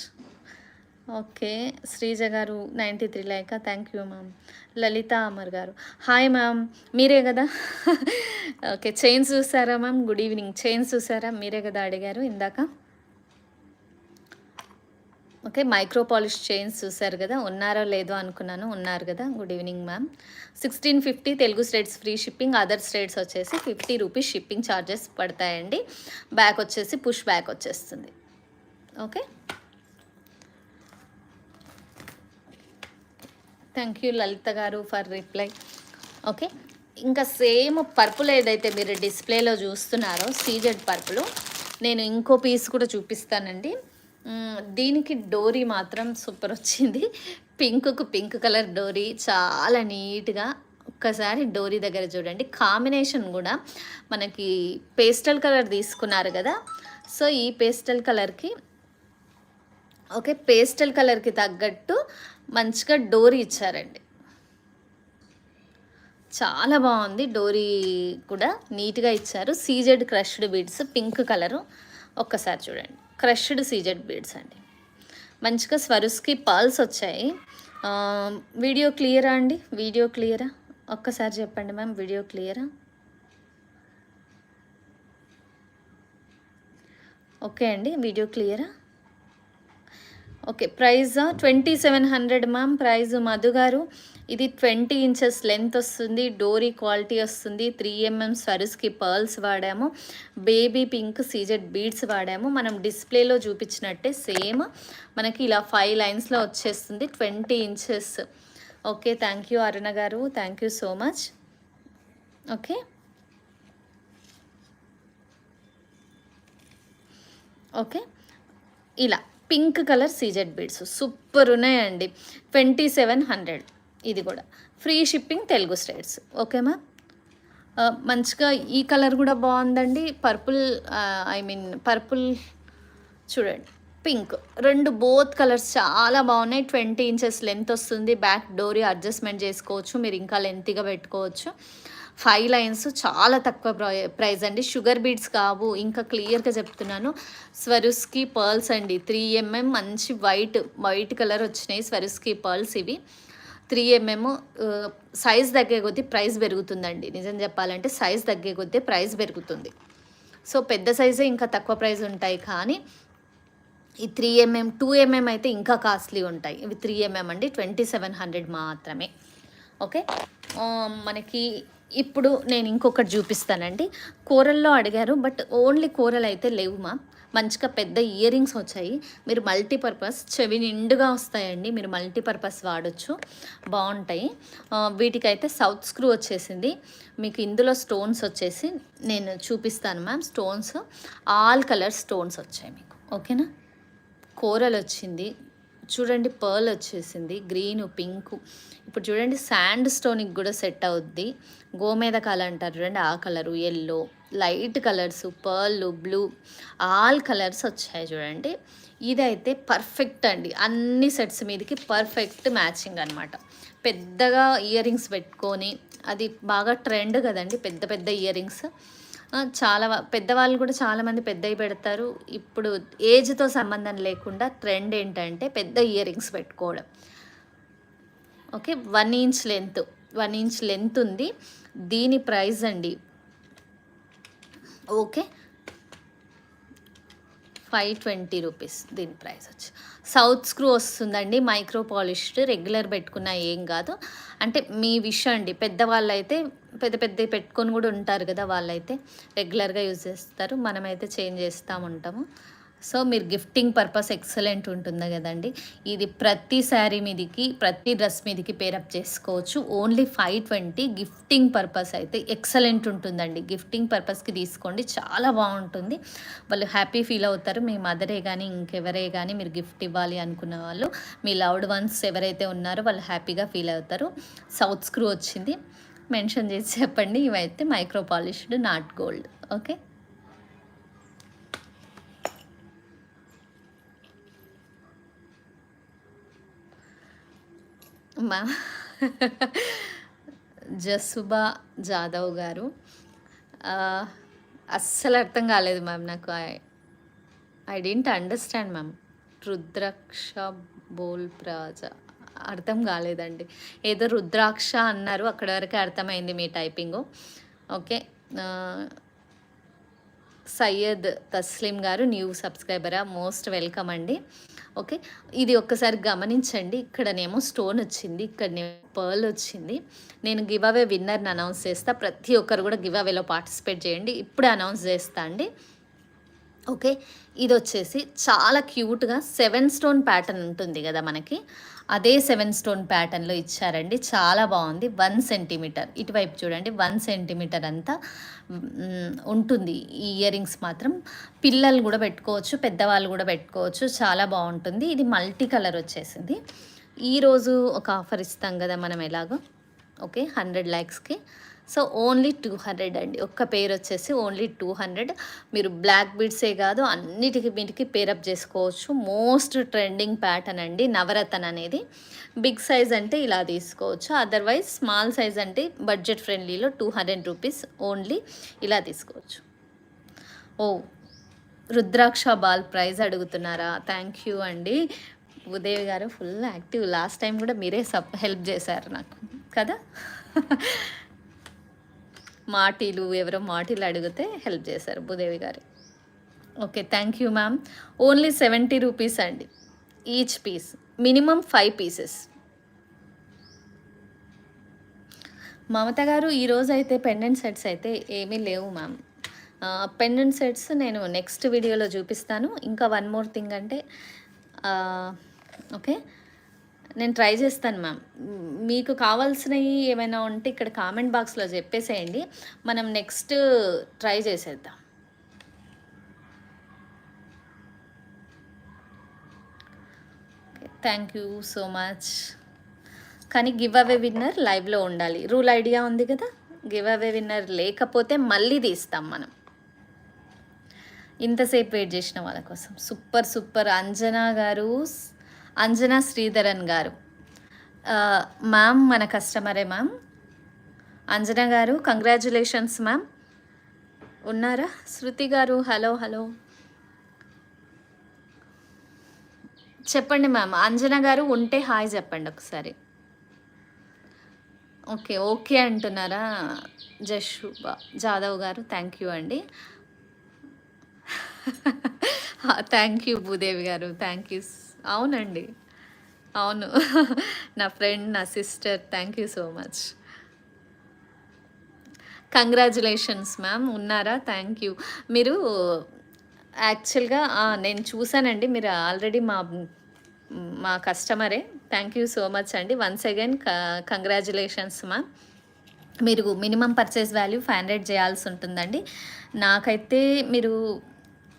Okay, Sreeja గారు 93 లైక్, థ్యాంక్ యూ మ్యామ్. లలిత అమర్ గారు హాయ్ మ్యామ్, మీరే కదా. ఓకే, చైన్స్ చూసారా మ్యామ్? Good evening. చైన్స్ చూసారా? మీరే కదా అడిగారు ఇందాక. ఓకే, మైక్రో పాలిష్ చైన్స్ చూసారు కదా. ఉన్నారో లేదో అనుకున్నాను, ఉన్నారు కదా. Good evening ma'am. 1650 Telugu states free shipping, other states వచ్చేసి 50 రూపీస్ షిప్పింగ్ ఛార్జెస్ పడతాయండి. బ్యాక్ వచ్చేసి పుష్ బ్యాక్ వచ్చేస్తుంది. ఓకే, థ్యాంక్ యూ లలిత గారు ఫర్ రిప్లై. ఓకే, ఇంకా సేమ్ పర్పుల్ ఏదైతే మీరు డిస్ప్లేలో చూస్తున్నారో సీజెడ్ పర్పుల్, నేను ఇంకో పీస్ కూడా చూపిస్తానండి. దీనికి డోరీ మాత్రం సూపర్ వచ్చింది. పింక్ కలర్ డోరీ చాలా నీట్గా. ఒక్కసారి డోరీ దగ్గర చూడండి. కాంబినేషన్ కూడా మనకి పేస్టల్ కలర్ తీసుకున్నారు కదా. సో ఈ పేస్టల్ కలర్కి ఓకే, పేస్టల్ కలర్కి తగ్గట్టు మంచిగా డోరీ ఇచ్చారండి. చాలా బాగుంది. డోరీ కూడా నీట్గా ఇచ్చారు. CZ crushed beads pink colour. ఒక్కసారి చూడండి, క్రష్డ్ సీజెడ్ బీడ్స్ అండి. మంచిగా స్వరుస్కి పర్ల్స్ వచ్చాయి. వీడియో క్లియరా అండి? వీడియో క్లియరా? ఒక్కసారి చెప్పండి మ్యామ్, వీడియో క్లియరా? ఓకే అండి, వీడియో క్లియరా? Okay, price 2700 ma'am. Price Madhu గారు, ఇది 20 inches లెంత్ వస్తుంది. డోరీ క్వాలిటీ వస్తుంది. 3mm స్వరుస్కి పర్ల్స్ వాడాము. బేబీ పింక్ సీజెడ్ బీడ్స్ వాడాము. మనం డిస్ప్లేలో చూపించినట్టే సేమ్ మనకి ఇలా 5 లైన్స్లో వచ్చేస్తుంది. 20 inches. Okay, thank you Aruna గారు, thank you so much. Okay, okay, ఇలా pink colour CZ beads super ఉన్నాయండి. 2700. ఇది కూడా free shipping Telugu states. Okay ma'am. మంచిగా ఈ కలర్ కూడా బాగుందండి. పర్పుల్, పర్పుల్ చూడండి, పింక్, రెండు బోత్ కలర్స్ చాలా బాగున్నాయి. 20 inches లెంత్ వస్తుంది. బ్యాక్ డోరీ అడ్జస్ట్మెంట్ చేసుకోవచ్చు, మీరు ఇంకా లెంతీగా పెట్టుకోవచ్చు. 5 లైన్స్, చాలా తక్కువ ప్రైస్ అండి. షుగర్ బీడ్స్ కావు, ఇంకా క్లియర్గా చెప్తున్నాను. స్వరుస్కి పర్ల్స్ అండి. 3mm మంచి వైట్ కలర్ వచ్చినాయి స్వరుస్కి పర్ల్స్. ఇవి 3mm. సైజ్ తగ్గే కొద్దీ ప్రైస్ పెరుగుతుందండి. నిజం చెప్పాలంటే సైజ్ తగ్గే కొద్దీ ప్రైస్ పెరుగుతుంది. సో పెద్ద సైజే ఇంకా తక్కువ ప్రైస్ ఉంటాయి, కానీ ఈ 3mm 2mm అయితే ఇంకా కాస్ట్లీ ఉంటాయి. ఇవి 3mm అండి. 2700 మాత్రమే. ఓకే, మనకి ఇప్పుడు నేను ఇంకొకటి చూపిస్తానండి. కూరల్లో అడిగారు, బట్ ఓన్లీ కూరలు అయితే లేవు మా. మంచిగా పెద్ద ఇయర్ రింగ్స్ వచ్చాయి. మీరు మల్టీపర్పస్, చెవి నిండుగా వస్తాయండి. మీరు మల్టీపర్పస్ వాడచ్చు, బాగుంటాయి. వీటికైతే సౌత్ స్క్రూ వచ్చేసింది. మీకు ఇందులో స్టోన్స్ వచ్చేసి నేను చూపిస్తాను ma'am. Stones all colour stones వచ్చాయి మీకు. ఓకేనా, కూరలు వచ్చింది చూడండి, పర్ల్ వచ్చేసింది, గ్రీను, పింకు. ఇప్పుడు చూడండి శాండ్ స్టోన్కి కూడా సెట్ అవుద్ది. గోమేద కలర్ అంటారు చూడండి, ఆ colour, yellow, light colours, pearl, blue, all colours వచ్చాయి చూడండి. ఇదైతే పర్ఫెక్ట్ అండి. అన్ని సెట్స్ మీదకి పర్ఫెక్ట్ మ్యాచింగ్ అనమాట. పెద్దగా ఇయర్ రింగ్స్ పెట్టుకొని, అది బాగా ట్రెండ్ కదండి పెద్ద ఇయర్ రింగ్స్. చాలా పెద్దవాళ్ళు కూడా చాలామంది పెద్దవి పెడతారు. ఇప్పుడు ఏజ్తో సంబంధం లేకుండా ట్రెండ్ ఏంటంటే పెద్ద ఇయర్ రింగ్స్ పెట్టుకోవడం. ఓకే, 1 inch లెంత్ ఉంది. దీని ప్రైస్ అండి ఓకే 520 రూపీస్. దీని ప్రైస్ వచ్చి సౌత్ స్క్రూ వస్తుందండి, మైక్రో పాలిష్డ్, రెగ్యులర్ పెట్టుకున్న ఏం కాదు. అంటే మీ విషయం అండి. పెద్దవాళ్ళైతే పెద్ద పెద్దవి పెట్టుకొని కూడా ఉంటారు కదా, వాళ్ళైతే రెగ్యులర్గా యూజ్ చేస్తారు. మనమైతే చేంజ్ చేస్తూ ఉంటాము. సో మీరు గిఫ్టింగ్ పర్పస్ ఎక్సలెంట్ ఉంటుంది కదండి. ఇది ప్రతి శారీ మీదికి, ప్రతి డ్రెస్ మీదికి పేరప్ చేసుకోవచ్చు. ఓన్లీ 520. గిఫ్టింగ్ పర్పస్ అయితే ఎక్సలెంట్ ఉంటుందండి. గిఫ్టింగ్ పర్పస్కి తీసుకోండి, చాలా బాగుంటుంది. వాళ్ళు హ్యాపీ ఫీల్ అవుతారు. మీ మదరే కానీ ఇంకెవరే కానీ మీరు గిఫ్ట్ ఇవ్వాలి అనుకున్న వాళ్ళు, మీ లవ్డ్ వన్స్ ఎవరైతే ఉన్నారో వాళ్ళు హ్యాపీగా ఫీల్ అవుతారు. సౌత్ స్క్రూ వచ్చింది, మెన్షన్ చేసి చెప్పండి. ఇవైతే micro polished, not gold. Okay. మా జసుబా జాదవ్ గారు, అస్సలు అర్థం కాలేదు మ్యామ్ నాకు. I don't understand ma'am. Rudraksha బోల్ ప్రాజా అర్థం కాలేదండి. ఏదో రుద్రాక్ష అన్నారు, అక్కడ వరకే అర్థమైంది మీ టైపింగు. ఓకే. సయ్యద్ తస్లీం గారు న్యూ సబ్స్క్రైబరా, మోస్ట్ వెల్కమ్ అండి. ఓకే. ఇది ఒక్కసారి గమనించండి. ఇక్కడనేమో స్టోన్ వచ్చింది, ఇక్కడనేమో పర్ల్ వచ్చింది. నేను గివ్ అవే విన్నర్ని అనౌన్స్ చేస్తా. ప్రతి ఒక్కరు కూడా గివ్ అవేలో పార్టిసిపేట్ చేయండి. ఇప్పుడే అనౌన్స్ చేస్తా అండి. ఓకే. ఇది వచ్చేసి చాలా క్యూట్గా 7 స్టోన్ ప్యాటర్న్ ఉంటుంది కదా మనకి, అదే 7 స్టోన్ ప్యాటర్న్లో ఇచ్చారండి. చాలా బాగుంది. 1 సెంటీమీటర్ ఇటువైపు చూడండి, 1 సెంటీమీటర్ అంతా ఉంటుంది. ఈ ఇయర్ రింగ్స్ మాత్రం పిల్లలు కూడా పెట్టుకోవచ్చు, పెద్దవాళ్ళు కూడా పెట్టుకోవచ్చు. చాలా బాగుంటుంది. ఇది మల్టీ కలర్ వచ్చేసింది. ఈరోజు ఒక ఆఫర్ ఇస్తాం కదా మనం ఎలాగో. ఓకే. 100 ల్యాక్స్కి. సో ఓన్లీ 200 అండి. ఒక్క పేరు వచ్చేసి ఓన్లీ 200. మీరు బ్లాక్ బీడ్సే కాదు, అన్నిటికి వీటికి పేరప్ చేసుకోవచ్చు. మోస్ట్ ట్రెండింగ్ ప్యాటర్న్ అండి నవరత్న అనేది. బిగ్ సైజ్ అంటే ఇలా తీసుకోవచ్చు, అదర్వైజ్ స్మాల్ సైజ్ అంటే బడ్జెట్ ఫ్రెండ్లీలో 200 రూపీస్ ఓన్లీ ఇలా తీసుకోవచ్చు. ఓ, రుద్రాక్ష బాల్ ప్రైజ్ అడుగుతున్నారా? థ్యాంక్ యూ అండి. ఉదయ్ గారు ఫుల్ యాక్టివ్. లాస్ట్ టైం కూడా మీరే హెల్ప్ చేశారు నాకు కదా. మాటీలు ఎవరో మాటీలు అడిగితే హెల్ప్ చేశారు భూదేవి గారు. Okay. Thank you ma'am. Only 70 rupees అండి ఈచ్ పీస్, మినిమం 5 పీసెస్. మమత గారు ఈరోజు అయితే పెండెంట్ సెట్స్ అయితే ఏమీ లేవు మ్యామ్. పెండెంట్ సెట్స్ నేను నెక్స్ట్ వీడియోలో చూపిస్తాను. ఇంకా వన్ మోర్ థింగ్ అంటే, ఓకే, నేను ట్రై చేస్తాను మ్యామ్. మీకు కావాల్సినవి ఏమైనా ఉంటే ఇక్కడ కామెంట్ బాక్స్లో చెప్పేసేయండి, మనం నెక్స్ట్ ట్రై చేసేద్దాం. Thank you so much. కానీ గివ్ అవే విన్నర్ లైవ్లో ఉండాలి, రూల్ ఐడియా ఉంది కదా. గివ్ అవే విన్నర్ లేకపోతే మళ్ళీ తీస్తాం మనం. ఇంతసేపు వెయిట్ చేసిన వాళ్ళ కోసం సూపర్ సూపర్. అంజనా గారు, అంజనా శ్రీధరన్ గారు మ్యామ్ మన కస్టమరే మ్యామ్. అంజనా గారు కంగ్రాచులేషన్స్ మ్యామ్. ఉన్నారా? శృతి గారు హలో హలో చెప్పండి మ్యామ్. అంజనా గారు ఉంటే హాయ్ చెప్పండి ఒకసారి. ఓకే ఓకే అంటున్నారా? జషుబా జాదవ్ గారు థ్యాంక్ యూ అండి. థ్యాంక్ యూ భూదేవి గారు, థ్యాంక్ యూ. అవునండి, అవును. నా ఫ్రెండ్, నా sister. Thank you so much. Congratulations ma'am. ఉన్నారా? Thank you. మీరు యాక్చువల్గా నేను చూసానండి, మీరు ఆల్రెడీ మా కస్టమరే. థ్యాంక్ యూ సో మచ్ అండి. Once again congratulations ma'am. మీరు మినిమం పర్చేస్ వాల్యూ 500 చేయాల్సి ఉంటుందండి. నాకైతే మీరు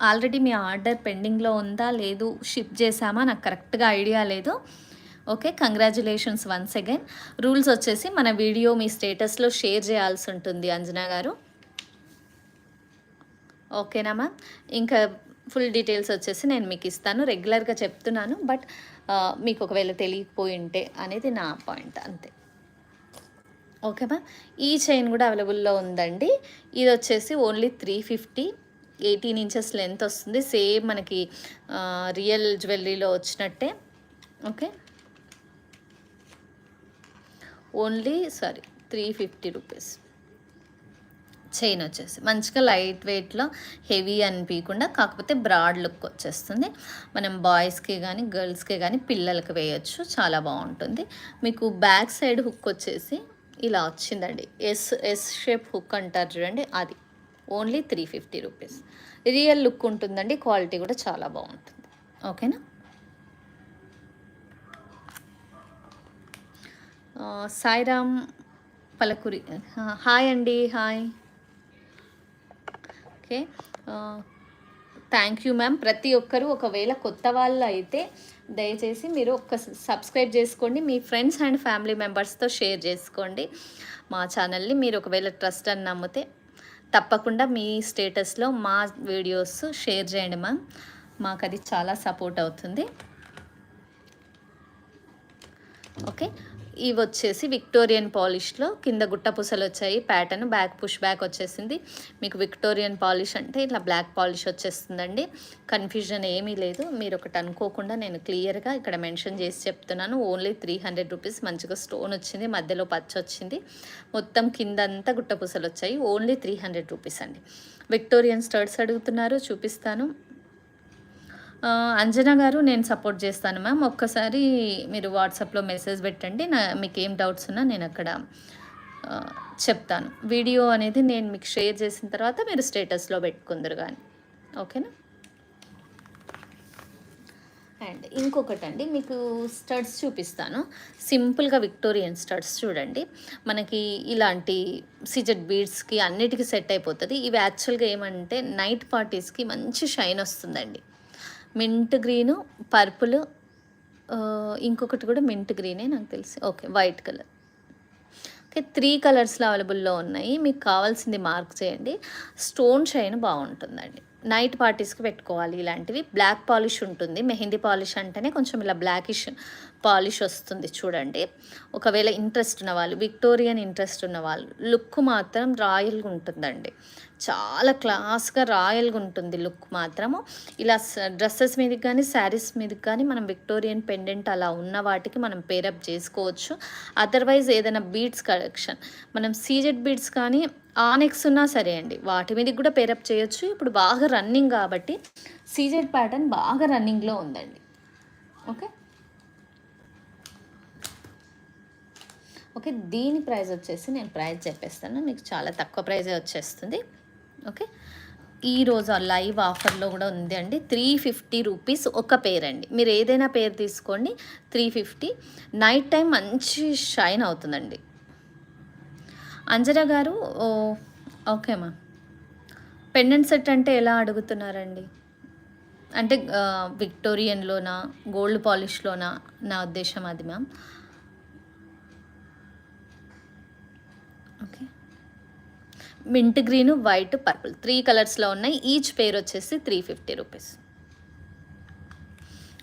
ఆల్రెడీ మీ ఆర్డర్ పెండింగ్లో ఉందా లేదు, షిప్ చేసామా నాకు కరెక్ట్గా ఐడియా లేదు. Okay. Congratulations once again. Rules వచ్చేసి మన వీడియో మీ స్టేటస్లో షేర్ చేయాల్సి ఉంటుంది అంజనా గారు. ఓకేనా మ్యామ్? ఇంకా ఫుల్ డీటెయిల్స్ వచ్చేసి నేను మీకు ఇస్తాను. రెగ్యులర్గా చెప్తున్నాను, బట్ మీకు ఒకవేళ తెలియకపోయి ఉంటే అనేది నా పాయింట్, అంతే. Okay ma'am. ఈ చైన్ కూడా అవైలబుల్లో ఉందండి. ఇది వచ్చేసి ఓన్లీ 350, 18 ఇంచెస్ లెంత్ వస్తుంది. సేమ్ మనకి రియల్ జ్యువెలరీలో వచ్చినట్టే. ఓకే. Only 350 rupees. చైన్ వచ్చేసి మంచిగా లైట్ వెయిట్లో హెవీ అనిపించకుండా, కాకపోతే బ్రాడ్ లుక్ వచ్చేస్తుంది. మనం బాయ్స్కి కానీ గర్ల్స్కి కానీ పిల్లలకి వేయచ్చు, చాలా బాగుంటుంది. మీకు బ్యాక్ సైడ్ హుక్ వచ్చేసి ఇలా వచ్చిందండి, ఎస్ ఎస్ షేప్ హుక్ అంటారు చూడండి, అది ఓన్లీ 350 రూపీస్. రియల్ లుక్ ఉంటుందండి, క్వాలిటీ కూడా చాలా బాగుంటుంది. ఓకేనా. సాయిరామ్ పలకురి, హాయ్ అండి, hi. Okay, thank you ma'am. ప్రతి ఒక్కరూ ఒకవేళ కొత్త వాళ్ళు అయితే దయచేసి మీరు సబ్స్క్రైబ్ చేసుకోండి, మీ ఫ్రెండ్స్ అండ్ ఫ్యామిలీ మెంబర్స్తో షేర్ చేసుకోండి మా ఛానల్ని. మీరు ఒకవేళ ట్రస్ట్ అని నమ్మితే తప్పకుండా మీ స్టేటస్లో మా వీడియోస్ షేర్ చేయండి మ్యామ్, మాకు అది చాలా సపోర్ట్ అవుతుంది. ఓకే, ఇవి వచ్చేసి విక్టోరియన్ పాలిష్లో కింద గుట్ట పూసలు వచ్చాయి, ప్యాటర్న్ బ్యాక్ పుష్ బ్యాక్ వచ్చేసింది. మీకు విక్టోరియన్ పాలిష్ అంటే ఇట్లా బ్లాక్ పాలిష్ వచ్చేస్తుందండి, కన్ఫ్యూజన్ ఏమీ లేదు. మీరు ఒకటి అనుకోకుండా నేను క్లియర్గా ఇక్కడ మెన్షన్ చేసి చెప్తున్నాను. Only 300 rupees. మంచిగా స్టోన్ వచ్చింది, మధ్యలో పచ్చ వచ్చింది, మొత్తం కింద అంతా గుట్ట పూసలు వచ్చాయి. ఓన్లీ 300 రూపీస్ అండి. విక్టోరియన్ స్టర్ట్స్ అడుగుతున్నారు, చూపిస్తాను. అంజనా గారు, నేను సపోర్ట్ చేస్తాను మ్యామ్. ఒక్కసారి మీరు వాట్సాప్లో మెసేజ్ పెట్టండి, మీకు ఏం డౌట్స్ ఉన్నా నేను అక్కడ చెప్తాను. వీడియో అనేది నేను మీకు షేర్ చేసిన తర్వాత మీరు స్టేటస్లో పెట్టుకుందరు కానీ, ఓకేనా. అండ్ ఇంకొకటండి, మీకు స్టడ్స్ చూపిస్తాను. సింపుల్గా విక్టోరియన్ స్టడ్స్ చూడండి, మనకి ఇలాంటి సిజెడ్ బీడ్స్కి అన్నిటికీ సెట్ అయిపోతుంది. ఇవి యాక్చువల్గా ఏమంటే నైట్ పార్టీస్కి మంచి షైన్ వస్తుందండి. మింట్ గ్రీను, పర్పుల్, ఇంకొకటి కూడా మింట్ గ్రీనే నాకు తెలిసి. Okay, white colour. ఓకే, 3 కలర్స్లో అవైలబుల్లో ఉన్నాయి. మీకు కావాల్సింది మార్క్ చేయండి. స్టోన్ షైన్ బాగుంటుందండి, నైట్ పార్టీస్కి పెట్టుకోవాలి ఇలాంటివి. బ్లాక్ పాలిష్ ఉంటుంది, మెహందీ పాలిష్ అంటేనే కొంచెం ఇలా బ్లాకిష్ పాలిష్ వస్తుంది చూడండి. ఒకవేళ ఇంట్రెస్ట్ ఉన్న వాళ్ళు, విక్టోరియన్ ఇంట్రెస్ట్ ఉన్న వాళ్ళు, లుక్ మాత్రం రాయల్గా ఉంటుందండి, చాలా క్లాస్గా రాయల్గా ఉంటుంది లుక్ మాత్రము. ఇలా డ్రెస్సెస్ మీదకి కానీ శారీస్ మీదకి కానీ మనం విక్టోరియన్ పెండెంట్ అలా ఉన్న వాటికి మనం పేరప్ చేసుకోవచ్చు. అదర్వైజ్ ఏదైనా బీడ్స్ కలెక్షన్, మనం సీజెడ్ బీడ్స్ కానీ ఆనెక్స్ ఉన్నా సరే అండి, వాటి మీదకి కూడా పేరప్ చేయొచ్చు. ఇప్పుడు బాగా రన్నింగ్ కాబట్టి సీజెడ్ ప్యాటర్న్ బాగా రన్నింగ్లో ఉందండి. ఓకే ఓకే, దీని ప్రైస్ వచ్చేసి నేను ప్రైస్ చెప్పేస్తాను, మీకు చాలా తక్కువ ప్రైజే వచ్చేస్తుంది. ఓకే, ఈరోజు ఆ లైవ్ ఆఫర్లో కూడా ఉంది అండి. 350 రూపీస్ ఒక పేర్ అండి. మీరు ఏదైనా పేరు తీసుకోండి, 350. నైట్ టైం మంచి షైన్ అవుతుందండి. అంజనా గారు, ఓకేమా. పెండెంట్ సెట్ అంటే ఎలా అడుగుతున్నారండి? అంటే విక్టోరియన్లోనా, గోల్డ్ పాలిష్లోనా? నా ఉద్దేశం అది ma'am. Okay, mint green, white, purple 3 కలర్స్లో ఉన్నాయి. ఈచ్ పేర్ వచ్చేసి 350 రూపీస్.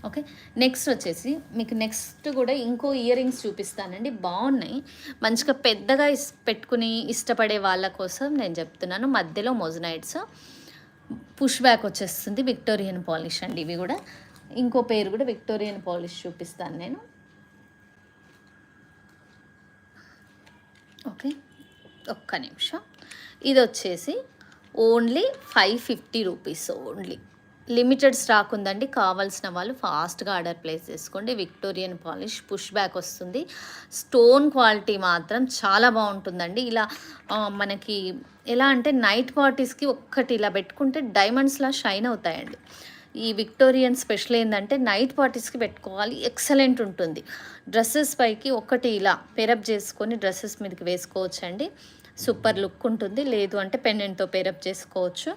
ఓకే, నెక్స్ట్ వచ్చేసి మీకు నెక్స్ట్ కూడా ఇంకో ఇయర్ రింగ్స్ చూపిస్తానండి, బాగున్నాయి. మంచిగా పెద్దగా పెట్టుకుని ఇష్టపడే వాళ్ళ కోసం నేను చెప్తున్నాను. మధ్యలో మొజనైట్స్, పుష్ బ్యాక్ వచ్చేస్తుంది, విక్టోరియన్ పాలిష్ అండి ఇవి కూడా. ఇంకో పేరు కూడా విక్టోరియన్ పాలిష్ చూపిస్తాను నేను. ఓకే, ఒక్క నిమిషం. ఇది వచ్చేసి only 550 rupees. Only limited stock ఉందండి, కావాల్సిన వాళ్ళు ఫాస్ట్గా ఆర్డర్ ప్లేస్ చేసుకోండి. విక్టోరియన్ పాలిష్, పుష్ బ్యాక్ వస్తుంది, స్టోన్ క్వాలిటీ మాత్రం చాలా బాగుంటుందండి. ఇలా మనకి ఎలా అంటే నైట్ పార్టీస్కి ఒక్కటి ఇలా పెట్టుకుంటే డైమండ్స్లా షైన్ అవుతాయండి. ఈ విక్టోరియన్ స్పెషల్ ఏంటంటే నైట్ పార్టీస్కి పెట్టుకోవాలి, ఎక్సలెంట్ ఉంటుంది. డ్రెస్సెస్ పైకి ఒకటి ఇలా పేరప్ చేసుకొని డ్రెస్సెస్ మీదకి వేసుకోవచ్చండి, సూపర్ లుక్ ఉంటుంది. లేదు అంటే పెండెంట్తో పేరప్ చేసుకోవచ్చు.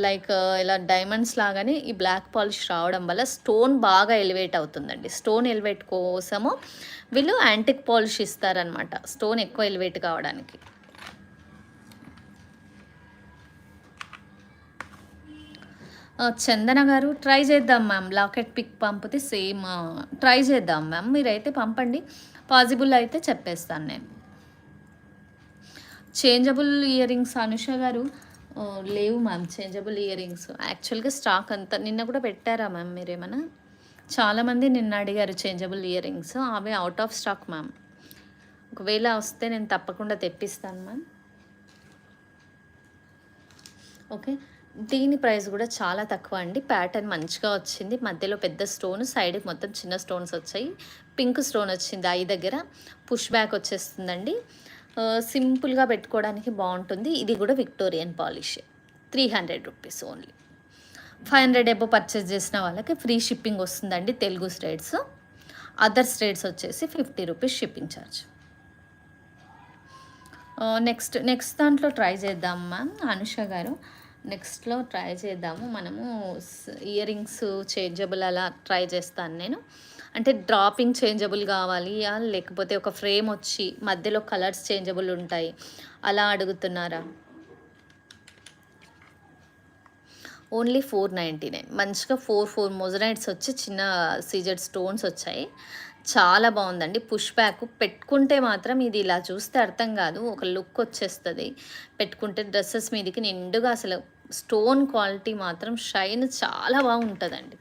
లైక్ ఇలా డైమండ్స్ లాగానే ఈ బ్లాక్ పాలిష్ రావడం వల్ల స్టోన్ బాగా ఎలివేట్ అవుతుందండి. స్టోన్ ఎలివేట్ కోసము వీళ్ళు యాంటిక్ పాలిష్ ఇస్తారనమాట, స్టోన్ ఎక్కువ ఎలివేట్ కావడానికి. చందన గారు, ట్రై చేద్దాం మ్యామ్. లాకెట్ పిక్ పంపితే సేమ్ ట్రై చేద్దాం మ్యామ్. మీరైతే పంపండి, పాసిబుల్ అయితే చెప్పేస్తాను నేను. చేంజబుల్ ఇయర్ రింగ్స్ అనుష గారు, లేవు మ్యామ్ చేంజబుల్ ఇయర్ రింగ్స్. యాక్చువల్గా స్టాక్ అంతా నిన్న కూడా పెట్టారా మ్యామ్ మీరేమన్నా? చాలామంది నిన్న అడిగారు చేంజబుల్ ఇయర్ రింగ్స్, అవి అవుట్ ఆఫ్ స్టాక్ మ్యామ్. ఒకవేళ వస్తే నేను తప్పకుండా తెప్పిస్తాను మ్యామ్. ఓకే. దీని ప్రైస్ కూడా చాలా తక్కువ అండి. ప్యాటర్న్ మంచిగా వచ్చింది. మధ్యలో పెద్ద స్టోన్, సైడ్‌కి మొత్తం చిన్న స్టోన్స్ వచ్చాయి. పింక్ స్టోన్ వచ్చింది ఐ దగ్గర. పుష్ బ్యాక్ వచ్చేస్తుందండి. సింపుల్‌గా పెట్టుకోవడానికి బావుంటుంది. ఇది కూడా Victorian polish. 300 rupees only. 500 above purchase చేసిన వాళ్ళకి ఫ్రీ షిప్పింగ్ వస్తుందండి తెలుగు స్టేట్స్. అదర్ స్టేట్స్ వచ్చేసి 50 రూపీస్ షిప్పింగ్ ఛార్జ్. నెక్స్ట్ దాంట్లో ట్రై చేద్దాం మ్యామ్ అనుష గారు. నెక్స్ట్‌లో ట్రై చేద్దాము. మనము ఇయర్ రింగ్స్ చేంజబుల్ అలా ట్రై చేస్తాను నేను. అంటే డ్రాపింగ్ చేంజబుల్ కావాలియా? లేకపోతే ఒక ఫ్రేమ్ వచ్చి మధ్యలో కలర్స్ చేంజబుల్ ఉంటాయి అలా అడుగుతున్నారా? ఓన్లీ 499. మంచిగా 4 మొజనైట్స్ వచ్చి చిన్న సీజెడ్ స్టోన్స్ వచ్చాయి. చాలా బాగుందండి. పుష్ బ్యాక్ పెట్టుకుంటే మాత్రం ఇది ఇలా చూస్తే అర్థం కాదు, ఒక లుక్ వచ్చేస్తుంది. పెట్టుకుంటే డ్రెస్సెస్ మీదకి నిండుగా అసలు స్టోన్ క్వాలిటీ మాత్రం షైన్ చాలా బాగుంటుందండి.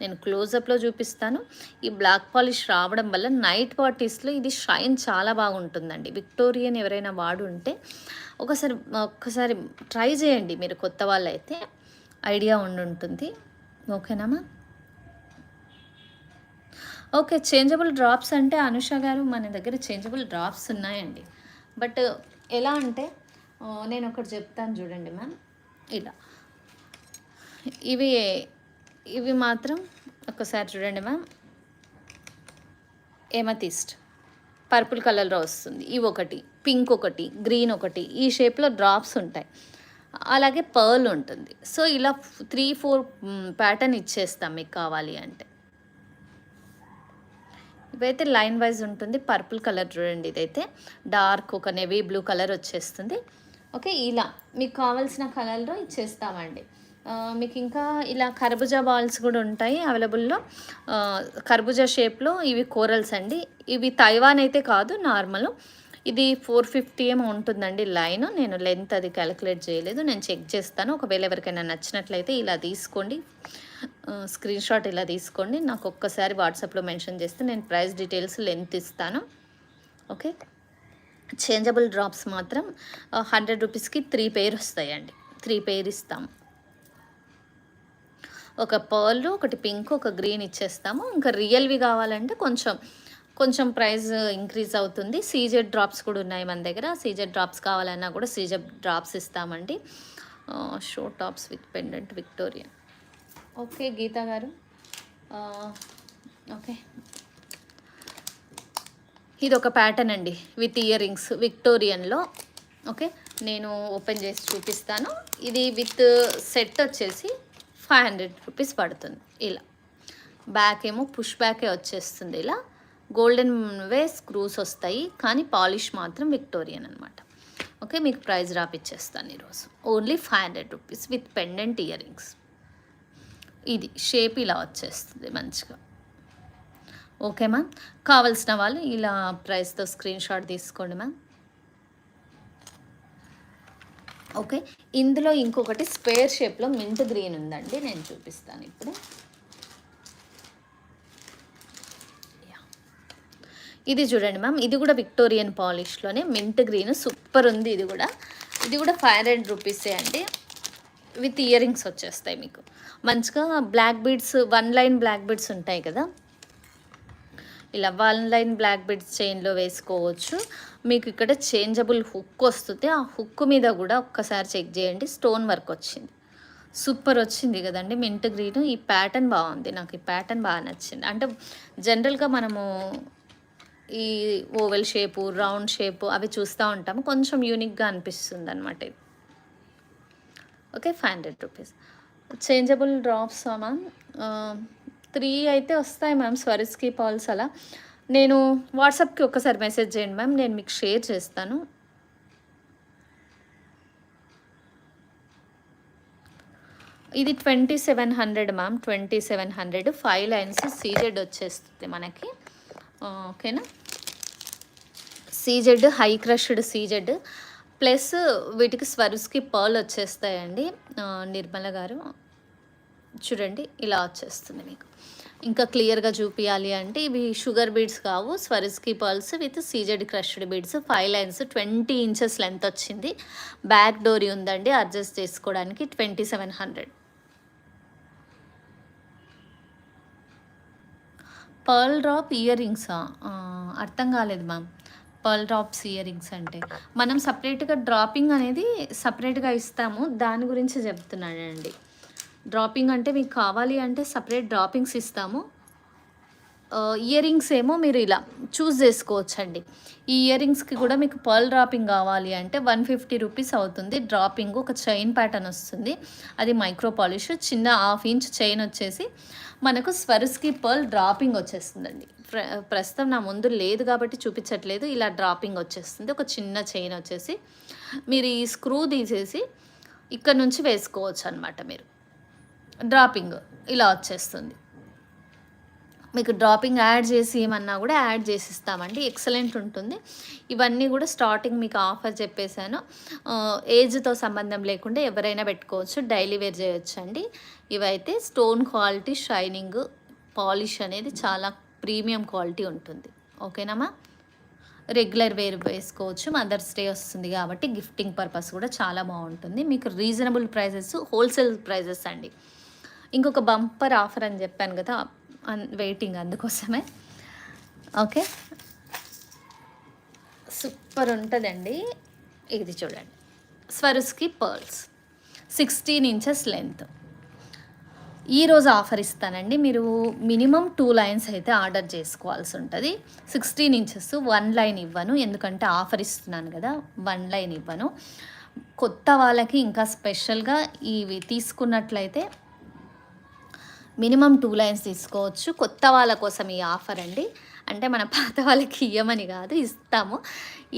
నేను క్లోజప్లో చూపిస్తాను. ఈ బ్లాక్ పాలిష్ రావడం వల్ల నైట్ పార్టీస్లో ఇది షైన్ చాలా బాగుంటుందండి. విక్టోరియన్ ఎవరైనా వాడుంటే ఒక్కసారి ట్రై చేయండి. మీరు కొత్త వాళ్ళైతే ఐడియా ఉండుంటుంది. ఓకేనామా? ఓకే. చేంజబుల్ డ్రాప్స్ అంటే అనుష గారు మన దగ్గర చేంజబుల్ డ్రాప్స్ ఉన్నాయండి. బట్ ఎలా అంటే నేను ఒకటి చెప్తాను చూడండి మ్యామ్. ఇలా ఇవి ఇవి మాత్రం ఒక్కసారి చూడండి మ్యామ్. ఎమతిస్ట్ పర్పుల్ కలర్లో వస్తుంది. ఇవి ఒకటి, పింక్ ఒకటి, గ్రీన్ ఒకటి, ఈ షేప్లో డ్రాప్స్ ఉంటాయి. అలాగే పర్ల్ ఉంటుంది. సో ఇలా 3-4 ప్యాటర్న్ ఇచ్చేస్తాం మీకు కావాలి అంటే. ఇవైతే లైన్ వైజ్ ఉంటుంది. పర్పుల్ కలర్ చూడండి, ఇదైతే డార్క్ ఒక నెవీ బ్లూ కలర్ వచ్చేస్తుంది. ఓకే, ఇలా మీకు కావాల్సిన కలర్లో ఇచ్చేస్తామండి. మీకు ఇంకా ఇలా కర్బూజా బాల్స్ కూడా ఉంటాయి అవైలబుల్లో. కర్బూజా షేప్లో ఇవి కోరల్స్ అండి. ఇవి తైవాన్ అయితే కాదు, నార్మల్. ఇది 450 ఏమో ఉంటుందండి లైన్. నేను లెంత్ అది క్యాలిక్యులేట్ చేయలేదు, నేను చెక్ చేస్తాను. ఒకవేళ ఎవరికైనా నచ్చినట్లయితే ఇలా తీసుకోండి, స్క్రీన్ షాట్ ఇలా తీసుకోండి. నాకు ఒక్కసారి వాట్సాప్లో మెన్షన్ చేస్తే నేను ప్రైస్ డీటెయిల్స్ లెంత్ ఇస్తాను. ఓకే. చేంజబుల్ డ్రాప్స్ మాత్రం 100 రూపీస్కి 3 పెయిర్ వస్తాయండి. 3 పెయిర్ ఇస్తాము. ఒక పర్ల్, ఒకటి పింక్, ఒక గ్రీన్ ఇచ్చేస్తాము. ఇంకా రియల్వి కావాలంటే కొంచెం ప్రైస్ ఇంక్రీజ్ అవుతుంది. సీజెడ్ డ్రాప్స్ కూడా ఉన్నాయి మన దగ్గర. సీజెడ్ డ్రాప్స్ కావాలన్నా కూడా సీజెడ్ డ్రాప్స్ ఇస్తామండి. Show tops with pendant Victorian. Okay Geetha గారు. ఓకే, ఇది ఒక ప్యాటర్న్ అండి విత్ ఇయర్ రింగ్స్ విక్టోరియన్లో. ఓకే, నేను ఓపెన్ చేసి చూపిస్తాను. ఇది విత్ సెట్ వచ్చేసి 500 రూపీస్ పడుతుంది. ఇలా బ్యాక్ ఏమో పుష్ బ్యాకే వచ్చేస్తుంది. ఇలా గోల్డెన్ వే స్క్రూస్ వస్తాయి, కానీ పాలిష్ మాత్రం విక్టోరియన్ అనమాట. ఓకే, మీకు ప్రైస్ రాపిచ్చేస్తాను ఈరోజు. Only 500 rupees with pendant ear rings. ఇది షేప్ ఇలా వచ్చేస్తుంది మంచిగా. ఓకే మ్యామ్, కావాల్సిన వాళ్ళు ఇలా ప్రైస్తో స్క్రీన్ షాట్ తీసుకోండి మ్యామ్. ఓకే, ఇందులో ఇంకొకటి స్క్వేర్ షేప్లో మింట్ గ్రీన్ ఉందండి, నేను చూపిస్తాను ఇప్పుడు. ఇది చూడండి మ్యామ్, ఇది కూడా విక్టోరియన్ పాలిష్లోనే మింట్ గ్రీన్ సూపర్ ఉంది. ఇది కూడా 500 రూపీసే అండి. విత్ ఇయర్ రింగ్స్ వచ్చేస్తాయి మీకు. మంచిగా black beads, 1 line black beads ఉంటాయి కదా, ఇలా 1 లైన్ బ్లాక్ బీడ్స్ చైన్లో వేసుకోవచ్చు. మీకు ఇక్కడ చేంజబుల్ హుక్ వస్తుంది. ఆ హుక్ మీద కూడా ఒక్కసారి చెక్ చేయండి, స్టోన్ వర్క్ వచ్చింది. సూపర్ వచ్చింది కదండి మింట్ గ్రీన్. ఈ ప్యాటర్న్ బాగుంది, నాకు ఈ ప్యాటర్న్ బాగా నచ్చింది. అంటే జనరల్గా మనము ఈ ఓవెల్ షేపు, రౌండ్ షేపు అవి చూస్తూ ఉంటాము, కొంచెం యూనిక్గా అనిపిస్తుంది అనమాట ఇది. Okay, 500 rupees. Changeable drops ma'am 3 అయితే వస్తాయి మ్యామ్, స్వరిస్కి పాల్స్ అలా. నేను వాట్సాప్కి ఒక్కసారి మెసేజ్ చేయండి మ్యామ్, నేను మీకు షేర్ చేస్తాను. ఇది 2700 మ్యామ్, 2700. 5 లైన్స్ సీజెడ్ వచ్చేస్తుంది మనకి. ఓకేనా, CZ high crushed CZ plus వీటికి స్వరుస్కి పర్ల్ వచ్చేస్తాయండి. నిర్మల గారు చూడండి, ఇలా వచ్చేస్తుంది మీకు. ఇంకా క్లియర్గా చూపించాలి అంటే ఇవి షుగర్ బీడ్స్ కావు, Swarovski pearls with CZ crushed beads, 5 lines, 20 inches length వచ్చింది. బ్యాక్ డోరీ ఉందండి అడ్జస్ట్ చేసుకోవడానికి. 2700. పర్ల్ డ్రాప్ ఇయర్ రింగ్సా? అర్థం కాలేదు ma'am. Pearl drops earrings అంటే మనం సపరేట్గా డ్రాపింగ్ అనేది సపరేట్గా ఇస్తాము, దాని గురించి చెప్తున్నానండి. డ్రాపింగ్ అంటే మీకు కావాలి అంటే సపరేట్ డ్రాపింగ్స్ ఇస్తాము. ఇయర్ రింగ్స్ ఏమో మీరు ఇలా చూస్ చేసుకోవచ్చండి. ఈ ఇయర్ రింగ్స్కి కూడా మీకు పర్ల్ డ్రాపింగ్ కావాలి అంటే 150 రూపీస్ అవుతుంది. డ్రాపింగ్ ఒక చైన్ ప్యాటర్న్ వస్తుంది, అది మైక్రో పాలిష్. చిన్న 1/2 ఇంచ్ చైన్ వచ్చేసి మనకు స్వరిస్కి పర్ల్ డ్రాపింగ్ వచ్చేస్తుందండి. ప్రస్తుతం నా ముందు లేదు కాబట్టి చూపించట్లేదు. ఇలా డ్రాపింగ్ వచ్చేస్తుంది, ఒక చిన్న చైన్ వచ్చేసి మీరు ఈ స్క్రూ తీసేసి ఇక్కడ నుంచి వేసుకోవచ్చు అనమాట. మీరు డ్రాపింగ్ ఇలా వచ్చేస్తుంది. మీకు డ్రాపింగ్ యాడ్ చేసి ఏమన్నా కూడా యాడ్ చేసిస్తామండి, ఎక్సలెంట్ ఉంటుంది. ఇవన్నీ కూడా స్టార్టింగ్ మీకు ఆఫర్ చెప్పేశాను. ఏజ్తో సంబంధం లేకుండా ఎవరైనా పెట్టుకోవచ్చు, డైలీ వేర్ చేయొచ్చు అండి. ఇవైతే స్టోన్ క్వాలిటీ, షైనింగ్, పాలిష్ అనేది చాలా ప్రీమియం క్వాలిటీ ఉంటుంది. ఓకేనమ్మా, రెగ్యులర్ వేర్ వేసుకోవచ్చు. మదర్స్ డే వస్తుంది కాబట్టి గిఫ్టింగ్ పర్పస్ కూడా చాలా బాగుంటుంది. మీకు రీజనబుల్ ప్రైజెస్, హోల్సేల్ ప్రైజెస్ అండి. ఇంకొక బంపర్ ఆఫర్ అని చెప్పాను కదా, వెయిటింగ్ అందుకోసమే. ఓకే, సూపర్ ఉంటుందండి. ఇది చూడండి, స్వరిస్కి పర్ల్స్ 16 ఇంచెస్ లెంత్. ఈరోజు ఆఫర్ ఇస్తానండి. మీరు మినిమం 2 లైన్స్ అయితే ఆర్డర్ చేసుకోవాల్సి ఉంటుంది. 16 ఇంచెస్ 1 లైన్ ఇవ్వను, ఎందుకంటే ఆఫర్ ఇస్తున్నాను కదా, 1 లైన్ ఇవ్వను. కొత్త వాళ్ళకి ఇంకా స్పెషల్గా ఇవి తీసుకున్నట్లయితే మినిమం 2 లైన్స్ తీసుకోవచ్చు. కొత్త వాళ్ళ కోసం ఈ ఆఫర్ అండి. అంటే మన పాత వాళ్ళకి ఇవ్వమని కాదు, ఇస్తాము.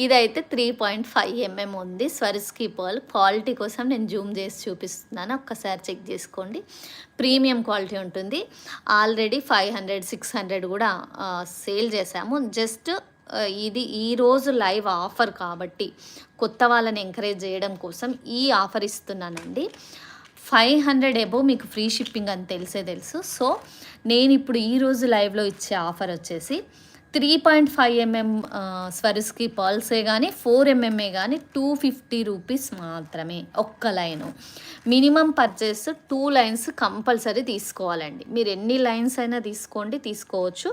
ఇదైతే 3.5 mm ఉంది స్వరిస్కి పర్ల్. క్వాలిటీ కోసం నేను జూమ్ చేసి చూపిస్తున్నాను, ఒక్కసారి చెక్ చేసుకోండి. ప్రీమియం క్వాలిటీ ఉంటుంది. ఆల్రెడీ 500, 600 కూడా సేల్ చేశాము. జస్ట్ ఇది ఈరోజు లైవ్ ఆఫర్ కాబట్టి కొత్త వాళ్ళని ఎంకరేజ్ చేయడం కోసం ఈ ఆఫర్ ఇస్తున్నానండి. 500 అబోవ్ మీకు ఫ్రీ షిప్పింగ్ అని తెలుసు. సో నేను ఇప్పుడు ఈరోజు లైవ్లో ఇచ్చే ఆఫర్ వచ్చేసి 3.5 mm స్వరిస్కి పర్ల్సే కానీ 4 mm కానీ 250 రూపీస్ మాత్రమే ఒక్క line. Minimum purchase 2 lines compulsory తీసుకోవాలండి. మీరు ఎన్ని లైన్స్ అయినా తీసుకోవచ్చు.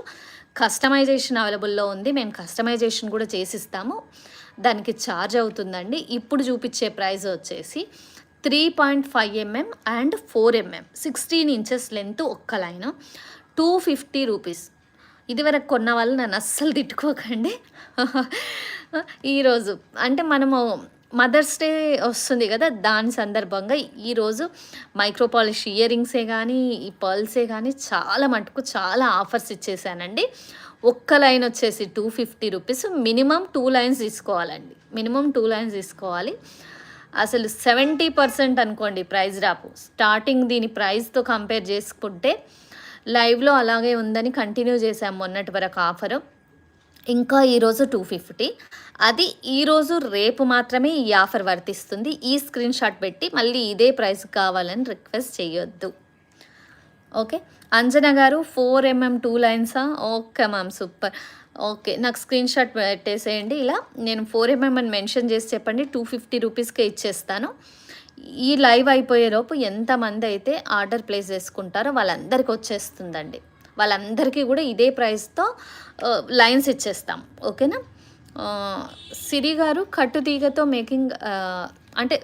కస్టమైజేషన్ అవైలబుల్లో ఉంది, మేము కస్టమైజేషన్ కూడా చేసిస్తాము, దానికి ఛార్జ్ అవుతుందండి. ఇప్పుడు చూపించే ప్రైస్ వచ్చేసి 3.5 mm and 4 mm 16 inches length ఒక్క లైన్ 250 రూపీస్. ఇదివరకు కొన్న వాళ్ళు నన్ను అస్సలు తిట్టుకోకండి. ఈరోజు అంటే మనము మదర్స్ డే వస్తుంది కదా, దాని సందర్భంగా ఈరోజు మైక్రో పాలిష్ ఇయర్ రింగ్సే కానీ ఈ పర్ల్సే కానీ చాలా మటుకు చాలా ఆఫర్స్ ఇచ్చేసానండి. ఒక్క లైన్ వచ్చేసి 250 రూపీస్. మినిమం 2 లైన్స్ తీసుకోవాలండి, మినిమం 2 లైన్స్ తీసుకోవాలి. అసలు 70% అనుకోండి ప్రైస్ డ్రాప్. స్టార్టింగ్ దీని ప్రైస్తో కంపేర్ చేసుకుంటే లైవ్లో అలాగే ఉందని కంటిన్యూ చేసాము మొన్నటి వరకు ఆఫరు. ఇంకా ఈరోజు 250, అది ఈరోజు రేపు మాత్రమే ఈ ఆఫర్ వర్తిస్తుంది. ఈ స్క్రీన్ షాట్ పెట్టి మళ్ళీ ఇదే ప్రైస్ కావాలని రిక్వెస్ట్ చేయొద్దు. ఓకే, అంజన గారు 4 mm 2 లైన్సా? Okay ma'am, super. ఓకే, నాకు స్క్రీన్ షాట్ పెట్టేసేయండి. ఇలా నేను 4 mm అని మెన్షన్ చేసి చెప్పండి, 250 రూపీస్కే ఇచ్చేస్తాను. ఈ లైవ్ అయిపోయేలోపు ఎంతమంది అయితే ఆర్డర్ ప్లేస్ చేసుకుంటారో వాళ్ళందరికీ వచ్చేస్తుందండి. వాళ్ళందరికీ కూడా ఇదే ప్రైస్తో లైన్స్ ఇచ్చేస్తాం. ఓకేనా? సిరి గారు కట్టుతీగతో మేకింగ్ అంటే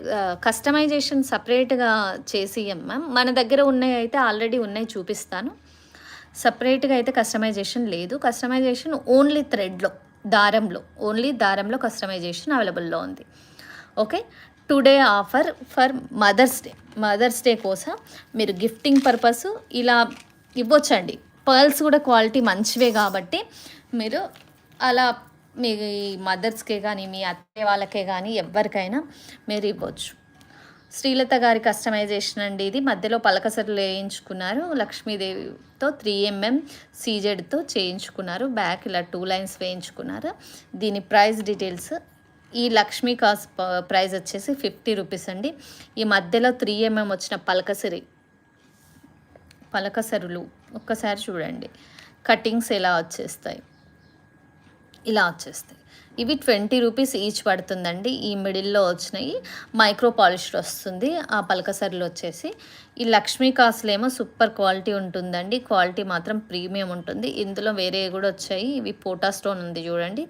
కస్టమైజేషన్ సపరేట్గా చేసి మ్యామ్, మన దగ్గర ఉన్నాయి అయితే ఆల్రెడీ ఉన్నాయి, చూపిస్తాను. సపరేట్గా అయితే కస్టమైజేషన్ లేదు. కస్టమైజేషన్ ఓన్లీ థ్రెడ్లో, దారంలో కస్టమైజేషన్ అవైలబుల్లో ఉంది. Okay, today offer for mothers day కోసం మీరు గిఫ్టింగ్ పర్పస్ ఇలా ఇవ్వచ్చండి. పర్ల్స్ కూడా క్వాలిటీ మంచివే కాబట్టి మీరు అలా మీ మదర్స్కే కానీ మీ అత్తయ్య వాళ్ళకే కానీ ఎవరికైనా మీరు ఇవ్వచ్చు. శ్రీలత గారి కస్టమైజేషన్ అండి ఇది. మధ్యలో పలకసరులు వేయించుకున్నారు, లక్ష్మీదేవితో 3 mm సీజెడ్తో చేయించుకున్నారు. బ్యాక్ ఇలా 2 లైన్స్ వేయించుకున్నారు. దీని ప్రైస్ డీటెయిల్స్, ఈ లక్ష్మీ ప్రైస్ వచ్చేసి 50 రూపీస్ అండి. ఈ మధ్యలో 3 mm వచ్చిన పలకసిరి పలకసరులు ఒక్కసారి చూడండి, కటింగ్స్ ఎలా వచ్చేస్తాయి, ఇలా వచ్చేస్తాయి. ఇవి 20 రూపీస్ ఈచ్ పడుతుందండి. ఈ మిడిల్లో వచ్చినాయి మైక్రో పాలిష్డ్ వస్తుంది. ఆ పలకసరులు వచ్చేసి ఈ లక్ష్మీ కాసులేమో సూపర్ క్వాలిటీ ఉంటుందండి. క్వాలిటీ మాత్రం ప్రీమియం ఉంటుంది. ఇందులో వేరే కూడా వచ్చాయి. ఇవి పోటా స్టోన్ ఉంది చూడండి,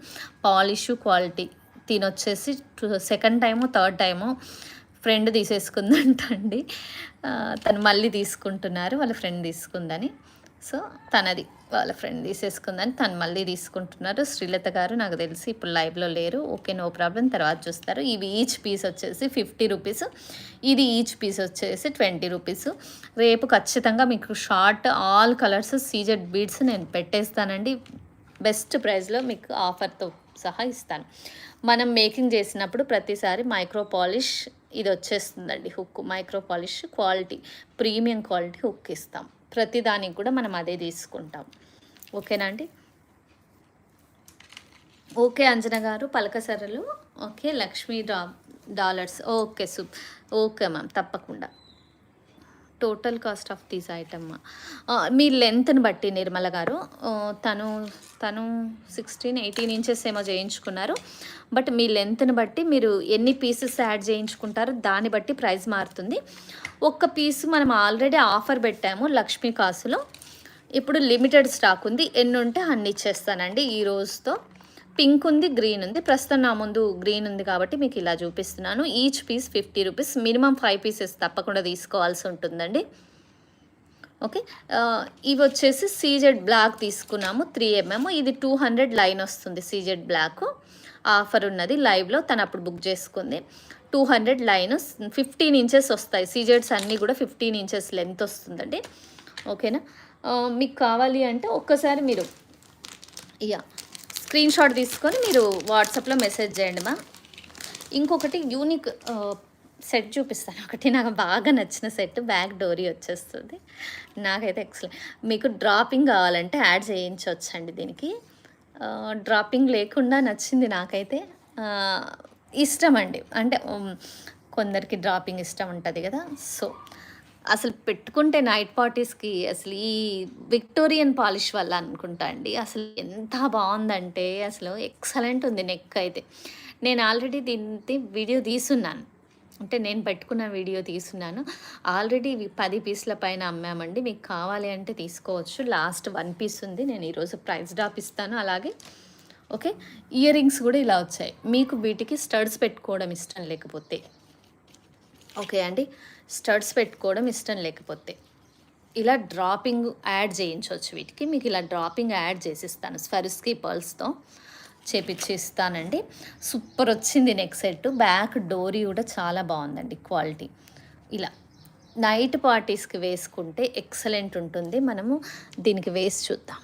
పాలిష్ క్వాలిటీ. తినొచ్చేసి సెకండ్ టైమో థర్డ్ టైమో ఫ్రెండ్ తీసేసుకుందంట అండి. తను మళ్ళీ తీసుకుంటున్నారు, వాళ్ళ ఫ్రెండ్ తీసుకుందని. సో తనది వాళ్ళ ఫ్రెండ్ తీసేసుకుందని తను మళ్ళీ తీసుకుంటున్నారు. శ్రీలత గారు నాకు తెలిసి ఇప్పుడు లైవ్లో లేరు. ఓకే, నో ప్రాబ్లం, తర్వాత చూస్తారు. ఇవి ఈచ్ పీస్ వచ్చేసి 50 రూపీస్, ఇది ఈచ్ పీస్ వచ్చేసి 20 రూపీస్. రేపు ఖచ్చితంగా మీకు short all colours CZ beads నేను పెట్టేస్తానండి. బెస్ట్ ప్రైస్లో మీకు ఆఫర్తో సహా ఇస్తాను. మనం మేకింగ్ చేసినప్పుడు ప్రతిసారి మైక్రో పాలిష్ ఇది వచ్చేస్తుందండి, hook micro polish quality, premium quality hook ఇస్తాం. ప్రతిదానికి కూడా మనం అదే తీసుకుంటాం. ఓకేనా అండి? ఓకే అంజన గారు, పలకసరలు okay, Lakshmi dollars okay, okay ma'am, తప్పకుండా. Total cost of these item మీ లెంత్ని బట్టి నిర్మల గారు, తను 16-18 ఇంచెస్ ఏమో చేయించుకున్నారు. బట్ మీ లెంత్ని బట్టి మీరు ఎన్ని పీసెస్ యాడ్ చేయించుకుంటారో దాన్ని బట్టి ప్రైస్ మారుతుంది. ఒక్క పీసు మనం ఆల్రెడీ ఆఫర్ పెట్టాము లక్ష్మీ కాసులో. ఇప్పుడు లిమిటెడ్ స్టాక్ ఉంది, ఎన్ని ఉంటే అన్ని ఇచ్చేస్తానండి ఈ రోజుతో. పింక్ ఉంది, గ్రీన్ ఉంది. ప్రస్తుతం నా ముందు గ్రీన్ ఉంది కాబట్టి మీకు ఇలా చూపిస్తున్నాను. Each piece 50 rupees, minimum 5 pieces తప్పకుండా తీసుకోవాల్సి ఉంటుందండి. ఓకే, ఇవి వచ్చేసి సీజెడ్ బ్లాక్ తీసుకున్నాము 3mm. ఇది 200 లైన్ వస్తుంది. సీజెడ్ బ్లాక్ ఆఫర్ ఉన్నది లైవ్లో, తను అప్పుడు బుక్ చేసుకుంది. 200 లైన్ 15 ఇంచెస్ వస్తాయి. సీజెడ్స్ అన్నీ కూడా 15 ఇంచెస్ లెంత్ వస్తుందండి. ఓకేనా? మీకు కావాలి అంటే ఒక్కసారి మీరు స్క్రీన్ షాట్ తీసుకొని మీరు వాట్సాప్లో మెసేజ్ చేయండి మ్యామ్. ఇంకొకటి యూనిక్ సెట్ చూపిస్తాను. ఒకటి నాకు బాగా నచ్చిన సెట్, బ్యాక్ డోరీ వచ్చేస్తుంది. నాకైతే ఎక్సలెంట్. మీకు డ్రాపింగ్ కావాలంటే యాడ్ చేయించవచ్చండి దీనికి. డ్రాపింగ్ లేకుండా నచ్చింది నాకైతే. ఇష్టం అండి, అంటే కొందరికి డ్రాపింగ్ ఇష్టం ఉంటుంది కదా. సో అసలు పెట్టుకుంటే నైట్ పార్టీస్కి అసలు ఈ విక్టోరియన్ పాలిష్ వల్ల అనుకుంటా అండి. అసలు ఎంత బాగుందంటే అసలు ఎక్సలెంట్ ఉంది. నెక్ అయితే నేను ఆల్రెడీ దీన్ని వీడియో తీసున్నాను, అంటే నేను పెట్టుకున్న వీడియో తీసున్నాను. ఆల్రెడీ ఇవి 10 పీసుల పైన అమ్మామండి. మీకు కావాలి అంటే తీసుకోవచ్చు. లాస్ట్ 1 పీస్ ఉంది, నేను ఈరోజు ప్రైస్ డ్రాప్ ఇస్తాను. అలాగే ఓకే, ఇయర్ రింగ్స్ కూడా ఇలా వచ్చాయి. మీకు వీటికి స్టడ్స్ పెట్టుకోవడం ఇష్టం లేకపోతే, ఓకే అండి, స్టడ్స్ పెట్టుకోవడం ఇష్టం లేకపోతే ఇలా డ్రాపింగ్ యాడ్ చేయించవచ్చు. వీటికి మీకు ఇలా డ్రాపింగ్ యాడ్ చేసిస్తాను, స్వరిస్కి పర్ల్స్తో చేపించి ఇస్తానండి. సూపర్ వచ్చింది నెక్ సెట్. బ్యాక్ డోరీ కూడా చాలా బాగుందండి క్వాలిటీ. ఇలా నైట్ పార్టీస్కి వేసుకుంటే ఎక్సలెంట్ ఉంటుంది. మనము దీనికి వేసి చూద్దాం.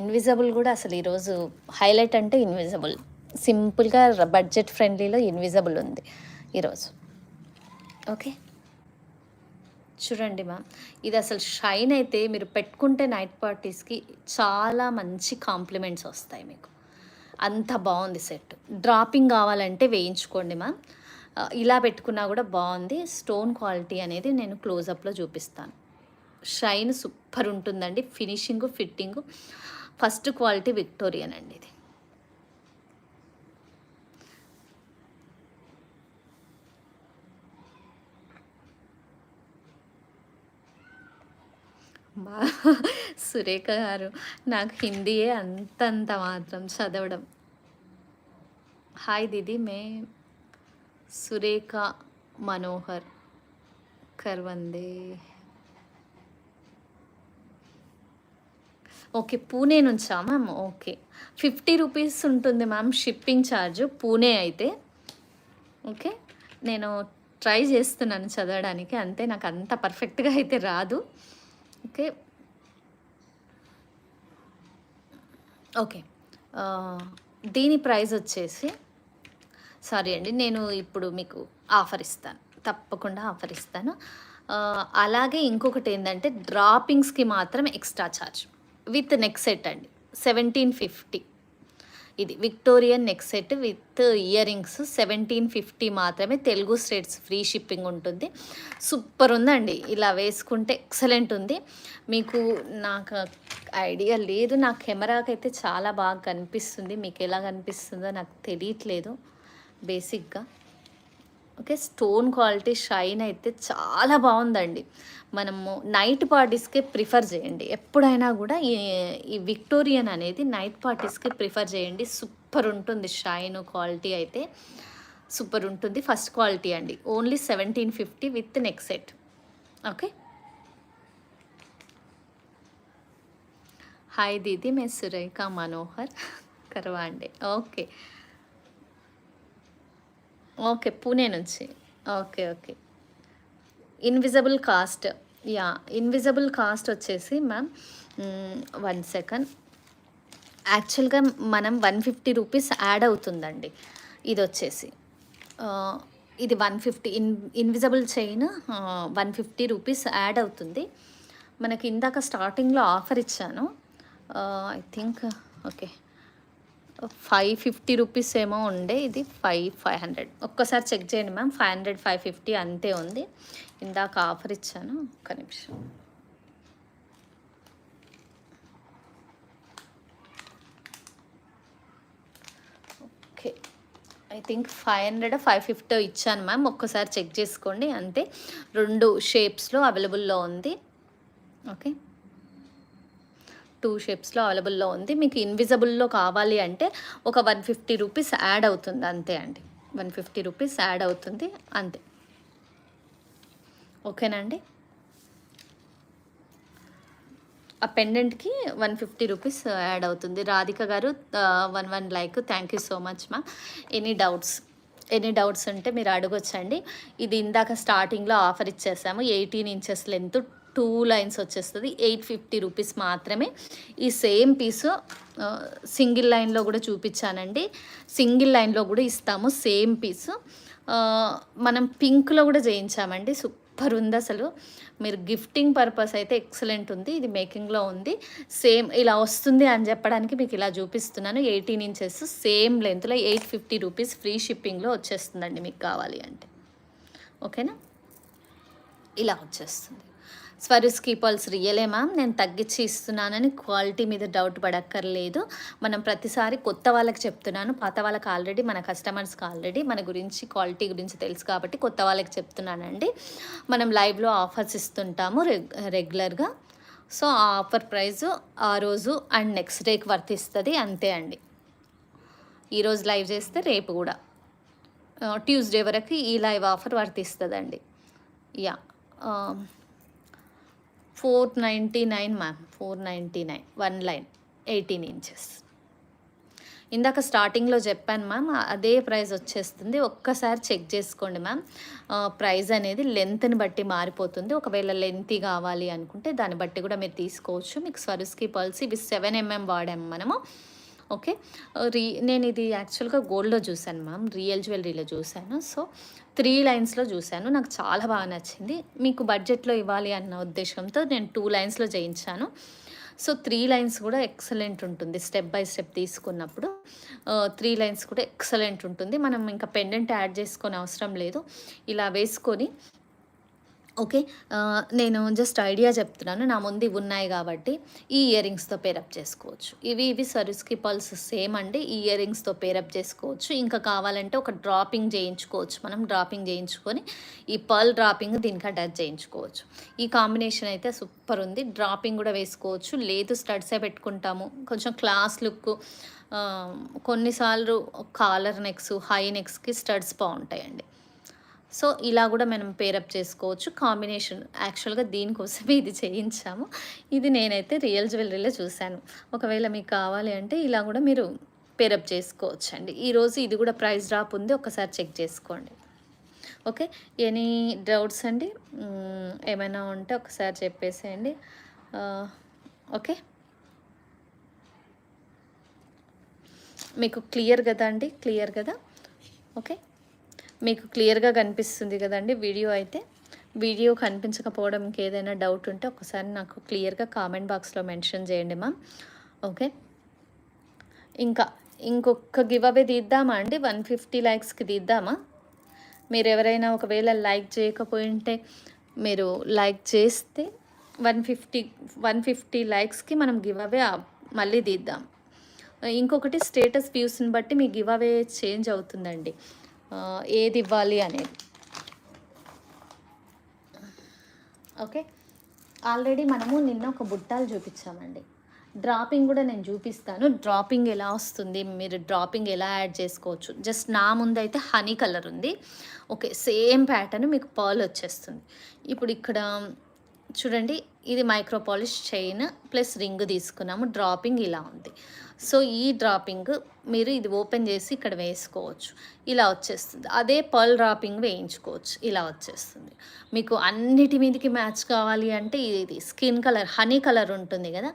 ఇన్విజిబుల్ కూడా అసలు ఈరోజు హైలైట్ అంటే ఇన్విజిబుల్, సింపుల్గా బడ్జెట్ ఫ్రెండ్లీలో ఇన్విజిబుల్ ఉంది ఈరోజు. ఓకే, చూడండి మ్యామ్, ఇది అసలు షైన్ అయితే మీరు పెట్టుకుంటే నైట్ పార్టీస్కి చాలా మంచి కాంప్లిమెంట్స్ వస్తాయి మీకు. అంత బాగుంది సెట్. డ్రాపింగ్ కావాలంటే వేయించుకోండి మ్యామ్. ఇలా పెట్టుకున్నా కూడా బాగుంది. స్టోన్ క్వాలిటీ అనేది నేను క్లోజప్లో చూపిస్తాను. షైన్ సూపర్ ఉంటుందండి. Finishing, fitting first quality Victorian అండి ఇది. సురేఖ గారు, నాకు హిందీయే అంతంత మాత్రం చదవడం. హాయ్ దీదీ, మే సురేఖ మనోహర్ కర్వందే. ఓకే, పూణే నుంచా మ్యామ్? ఓకే, 50 రూపీస్ ఉంటుంది మ్యామ్ షిప్పింగ్ ఛార్జ్ పూణే అయితే. ఓకే, నేను ట్రై చేస్తున్నాను చదవడానికి, అంతే. నాకు అంత పర్ఫెక్ట్గా అయితే రాదు. ఓకే ఓకే, దీని ప్రైస్ వచ్చేసి, సారీ అండి, నేను ఇప్పుడు మీకు ఆఫర్ ఇస్తాను, తప్పకుండా ఆఫర్ ఇస్తాను. అలాగే ఇంకొకటి ఏంటంటే డ్రాపింగ్స్కి మాత్రం extra charge with neck set అండి, 1750. ఇది Victorian neck set with ear rings 1750 మాత్రమే, తెలుగు స్టేట్స్ ఫ్రీ షిప్పింగ్ ఉంటుంది. సూపర్ ఉందండి, ఇలా వేసుకుంటే ఎక్సలెంట్ ఉంది. మీకు నాకు ఐడియా లేదు, నా కెమెరాకైతే చాలా బాగా కనిపిస్తుంది, మీకు ఎలా కనిపిస్తుందో నాకు తెలియట్లేదు బేసిక్గా. ఓకే, స్టోన్ క్వాలిటీ షైన్ అయితే చాలా బాగుందండి. మనము నైట్ పార్టీస్కి ప్రిఫర్ చేయండి ఎప్పుడైనా కూడా. ఈ విక్టోరియన్ అనేది నైట్ పార్టీస్కి ప్రిఫర్ చేయండి, సూపర్ ఉంటుంది. షైన్ క్వాలిటీ అయితే సూపర్ ఉంటుంది, ఫస్ట్ క్వాలిటీ అండి. Only 1750 with neck set. Okay, hi దీది, మే సురేఖ మనోహర్ కరవాండే. ఓకే ఓకే, పూణే నుంచి. Okay okay, invisible cast. Yeah, invisible cast వచ్చేసి మ్యామ్ 1 సెకండ్, యాక్చువల్గా మనం 150 రూపీస్ యాడ్ అవుతుందండి. ఇది వచ్చేసి ఇది 150 ఇన్విజిబుల్ చైన్ 150 రూపీస్ యాడ్ అవుతుంది. మనకి ఇందాక స్టార్టింగ్లో ఆఫర్ ఇచ్చాను, ఐ థింక్. ఓకే, 550 రూపీస్ ఏమో ఉండే, ఇది 500. ఒక్కసారి చెక్ చేయండి మ్యామ్, 500 550 అంతే ఉంది. ఇందాక ఆఫర్ ఇచ్చాను, ఒక్క నిమిషం. ఓకే, ఐ థింక్ 500 550 ఇచ్చాను మ్యామ్, ఒక్కసారి చెక్ చేసుకోండి అంతే. 2 షేప్స్లో అవైలబుల్లో ఉంది. ఓకే, 2 షేప్స్లో అవైలబుల్లో ఉంది. మీకు ఇన్విజిబుల్లో కావాలి అంటే ఒక 150 రూపీస్ యాడ్ అవుతుంది అంతే అండి, 150 రూపీస్ యాడ్ అవుతుంది అంతే. ఓకేనండి, ఆ పెండెంట్కి 150 రూపీస్ యాడ్ అవుతుంది. రాధిక గారు 11 like, thank you so much ma'am. Any doubts ఉంటే మీరు అడగొచ్చండి. ఇది ఇందాక స్టార్టింగ్లో ఆఫర్ ఇచ్చేసాము, 18 ఇంచెస్ లెంత్, 2 లైన్స్ వచ్చేస్తుంది, 850 రూపీస్ మాత్రమే. ఈ సేమ్ పీసు సింగిల్ లైన్లో కూడా చూపించానండి, సింగిల్ లైన్లో కూడా ఇస్తాము సేమ్ పీసు. మనం పింక్లో కూడా చేయించామండి, సూపర్ ఉంది అసలు. మీరు గిఫ్టింగ్ పర్పస్ అయితే ఎక్సలెంట్ ఉంది. ఇది మేకింగ్లో ఉంది, సేమ్ ఇలా వస్తుంది అని చెప్పడానికి మీకు ఇలా చూపిస్తున్నాను. 18 ఇంచెస్ సేమ్ లెంత్లో 850 రూపీస్ ఫ్రీ షిప్పింగ్లో వచ్చేస్తుందండి మీకు కావాలి అంటే. ఓకేనా, ఇలా వచ్చేస్తుంది. స్వరుస్కి పల్స్ రియలే మ్యామ్, నేను తగ్గించి ఇస్తున్నానని క్వాలిటీ మీద డౌట్ పడక్కర్లేదు. మనం ప్రతిసారి కొత్త వాళ్ళకి చెప్తున్నాను, పాత వాళ్ళకి ఆల్రెడీ, మన కస్టమర్స్కి ఆల్రెడీ మన గురించి క్వాలిటీ గురించి తెలుసు కాబట్టి కొత్త వాళ్ళకి చెప్తున్నానండి. మనం లైవ్లో ఆఫర్స్ ఇస్తుంటాము రెగ్యులర్గా. సో ఆ ఆఫర్ ప్రైస్ ఆ రోజు అండ్ నెక్స్ట్ డేకి వర్తిస్తుంది అంతే అండి. ఈరోజు లైవ్ చేస్తే రేపు కూడా ట్యూస్డే వరకు ఈ లైవ్ ఆఫర్ వర్తిస్తుందండి. Yeah, 499 ma'am, 499 1 line 18 inches. ఇందాక స్టార్టింగ్లో చెప్పాను మ్యామ్, అదే ప్రైస్ వచ్చేస్తుంది. ఒక్కసారి చెక్ చేసుకోండి మ్యామ్, ప్రైస్ అనేది లెంత్ని బట్టి మారిపోతుంది. ఒకవేళ లెంతీ కావాలి అనుకుంటే దాన్ని బట్టి కూడా మీరు తీసుకోవచ్చు. మీకు స్వరుస్కి పల్స్ ఇవి 7mm వాడాము మనము. ఓకే, నేను ఇది యాక్చువల్గా గోల్డ్లో చూశాను మ్యామ్, రియల్ జ్యువెలరీలో చూశాను. సో 3 లైన్స్లో చూశాను, నాకు చాలా బాగా నచ్చింది. మీకు బడ్జెట్లో ఇవ్వాలి అన్న ఉద్దేశంతో నేను 2 లైన్స్లో చేయించాను. సో 3 లైన్స్ కూడా ఎక్సలెంట్ ఉంటుంది, స్టెప్ బై స్టెప్ తీసుకున్నప్పుడు 3 లైన్స్ కూడా ఎక్సలెంట్ ఉంటుంది. మనం ఇంకా పెండెంట్ యాడ్ చేసుకొని అవసరం లేదు, ఇలా వేసుకొని. ఓకే, నేను జస్ట్ ఐడియా చెప్తున్నాను, నా ముందు ఇవి ఉన్నాయి కాబట్టి ఈ ఇయర్ రింగ్స్తో పేరప్ చేసుకోవచ్చు. ఇవి స్వరుస్కి పల్స్ సేమ్ అండి, ఈ ఇయర్ రింగ్స్తో పేరప్ చేసుకోవచ్చు. ఇంకా కావాలంటే ఒక డ్రాపింగ్ చేయించుకోవచ్చు, మనం డ్రాపింగ్ చేయించుకొని ఈ పర్ల్ డ్రాపింగ్ దీనికి అటాచ్ చేయించుకోవచ్చు. ఈ కాంబినేషన్ అయితే సూపర్ ఉంది. డ్రాపింగ్ కూడా వేసుకోవచ్చు, లేదు స్టడ్సే పెట్టుకుంటాము, కొంచెం క్లాస్ లుక్. కొన్నిసార్లు కాలర్ నెక్స్, హై నెక్స్కి స్టడ్స్ బాగుంటాయండి. సో ఇలా కూడా మనం పేరప్ చేసుకోవచ్చు. కాంబినేషన్ యాక్చువల్గా దీనికోసమే ఇది చేయించాము. ఇది నేనైతే రియల్ జ్యువెలరీలో చూశాను. ఒకవేళ మీకు కావాలి అంటే ఇలా కూడా మీరు పేరప్ చేసుకోవచ్చు అండి. ఈరోజు ఇది కూడా ప్రైస్ డ్రాప్ ఉంది, ఒకసారి చెక్ చేసుకోండి. ఓకే, ఎనీ డౌట్స్ అండి, ఏమైనా ఉంటే ఒకసారి చెప్పేసేయండి. ఓకే, మీకు క్లియర్ కదా అండి, క్లియర్ కదా? ఓకే, మీకు క్లియర్గా కనిపిస్తుంది కదండి వీడియో అయితే. వీడియో కనిపించకపోవడం ఏదైనా డౌట్ ఉంటే ఒకసారి నాకు క్లియర్గా కామెంట్ బాక్స్లో మెన్షన్ చేయండి మ్యామ్. ఓకే, ఇంకా ఇంకొక గివ్ అవే తీద్దామా అండి? 150 లైక్స్‌కి తీద్దామా? మీరెవరైనా ఒకవేళ లైక్ చేయకపోయుంటే మీరు లైక్ చేస్తే 150 150 లైక్స్‌కి మనం గివ్ అవే మళ్ళీ తీద్దాం. ఇంకొకటి స్టేటస్ వ్యూస్‌ని బట్టి మీ గివ్ అవే చేంజ్ అవుతుందండి. ఏది ఇవ్వాలి అనేది. ఓకే. ఆల్రెడీ మనము నిన్న ఒక బుట్టాలు చూపించామండి. డ్రాపింగ్ కూడా నేను చూపిస్తాను. డ్రాపింగ్ ఎలా వస్తుంది, మీరు డ్రాపింగ్ ఎలా యాడ్ చేసుకోవచ్చు. జస్ట్ నా ముందైతే హనీ కలర్ ఉంది. ఓకే. సేమ్ ప్యాటర్న్ మీకు పర్ల్ వచ్చేస్తుంది. ఇప్పుడు ఇక్కడ చూడండి, ఇది micro polish chain plus ring తీసుకున్నాము. డ్రాపింగ్ ఇలా ఉంది. సో ఈ డ్రాపింగ్ మీరు ఇది ఓపెన్ చేసి ఇక్కడ వేసుకోవచ్చు. ఇలా వచ్చేస్తుంది. అదే పర్ల్ డ్రాపింగ్ వేయించుకోవచ్చు. ఇలా వచ్చేస్తుంది. మీకు అన్నిటి మీదకి మ్యాచ్ కావాలి అంటే ఇది స్కిన్ కలర్ హనీ కలర్ ఉంటుంది కదా,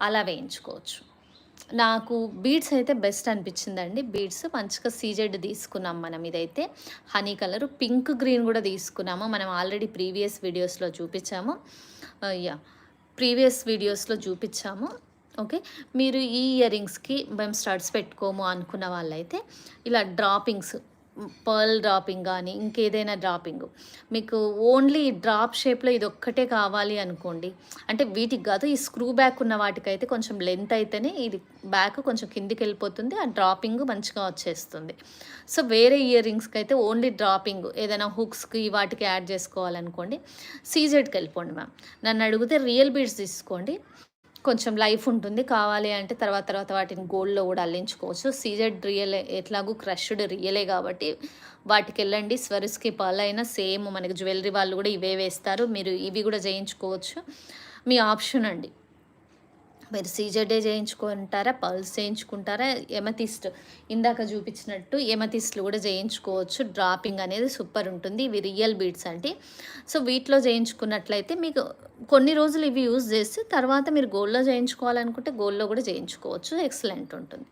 అలా వేయించుకోవచ్చు. నాకు బీడ్స్ అయితే బెస్ట్ అనిపించిందండి. బీడ్స్ మంచిగా సీజెడ్ తీసుకున్నాం మనం. ఇదైతే హనీ కలరు, పింక్ గ్రీన్ కూడా తీసుకున్నాము. మనం ఆల్రెడీ ప్రీవియస్ వీడియోస్లో చూపించాము. ప్రీవియస్ వీడియోస్లో చూపించాము. ఓకే. మీరు ఈ ఇయర్ రింగ్స్కి మేము స్టడ్స్ పెట్టుకోము అనుకున్న వాళ్ళైతే ఇలా డ్రాపింగ్స్, పర్ల్ డ్రాపింగ్ కానీ ఇంకేదైనా డ్రాపింగ్ మీకు ఓన్లీ డ్రాప్ షేప్లో ఇది ఒక్కటే కావాలి అనుకోండి. అంటే వీటికి కాదు, ఈ స్క్రూ బ్యాక్ ఉన్న వాటికైతే కొంచెం లెంత్ అయితేనే ఇది బ్యాక్ కొంచెం కిందికి వెళ్ళిపోతుంది, ఆ డ్రాపింగ్ మంచిగా వచ్చేస్తుంది. సో వేరే ఇయర్ రింగ్స్కి అయితే ఓన్లీ డ్రాపింగ్ ఏదైనా హుక్స్కి వాటికి యాడ్ చేసుకోవాలనుకోండి, సీజెడ్కి వెళ్ళిపోండి మ్యామ్. నన్ను అడిగితే రియల్ బీడ్స్ తీసుకోండి, కొంచెం లైఫ్ ఉంటుంది. కావాలి అంటే తర్వాత వాటిని గోల్డ్లో కూడా అల్లించుకోవచ్చు. సీజెడ్ రియల్ ఎట్లాగూ క్రష్డ్ రియలే కాబట్టి వాటికి వెళ్ళండి. స్వరిస్కి పర్ల్ సేమ్ మనకి జ్యువెలరీ వాళ్ళు కూడా ఇవే వేస్తారు. మీరు ఇవి కూడా చేయించుకోవచ్చు, మీ ఆప్షన్ అండి. మీరు సీజెడే చేయించుకుంటారా, పల్స్ చేయించుకుంటారా, ఎమతిస్ట్ ఇందాక చూపించినట్టు ఎమతిస్ట్లు కూడా చేయించుకోవచ్చు. డ్రాపింగ్ అనేది సూపర్ ఉంటుంది. ఇవి రియల్ బీడ్స్ అండి. సో వీటిలో చేయించుకున్నట్లయితే మీకు కొన్ని రోజులు ఇవి యూజ్ చేసి తర్వాత మీరు గోల్డ్లో చేయించుకోవాలనుకుంటే గోల్డ్లో కూడా చేయించుకోవచ్చు. ఎక్సలెంట్ ఉంటుంది.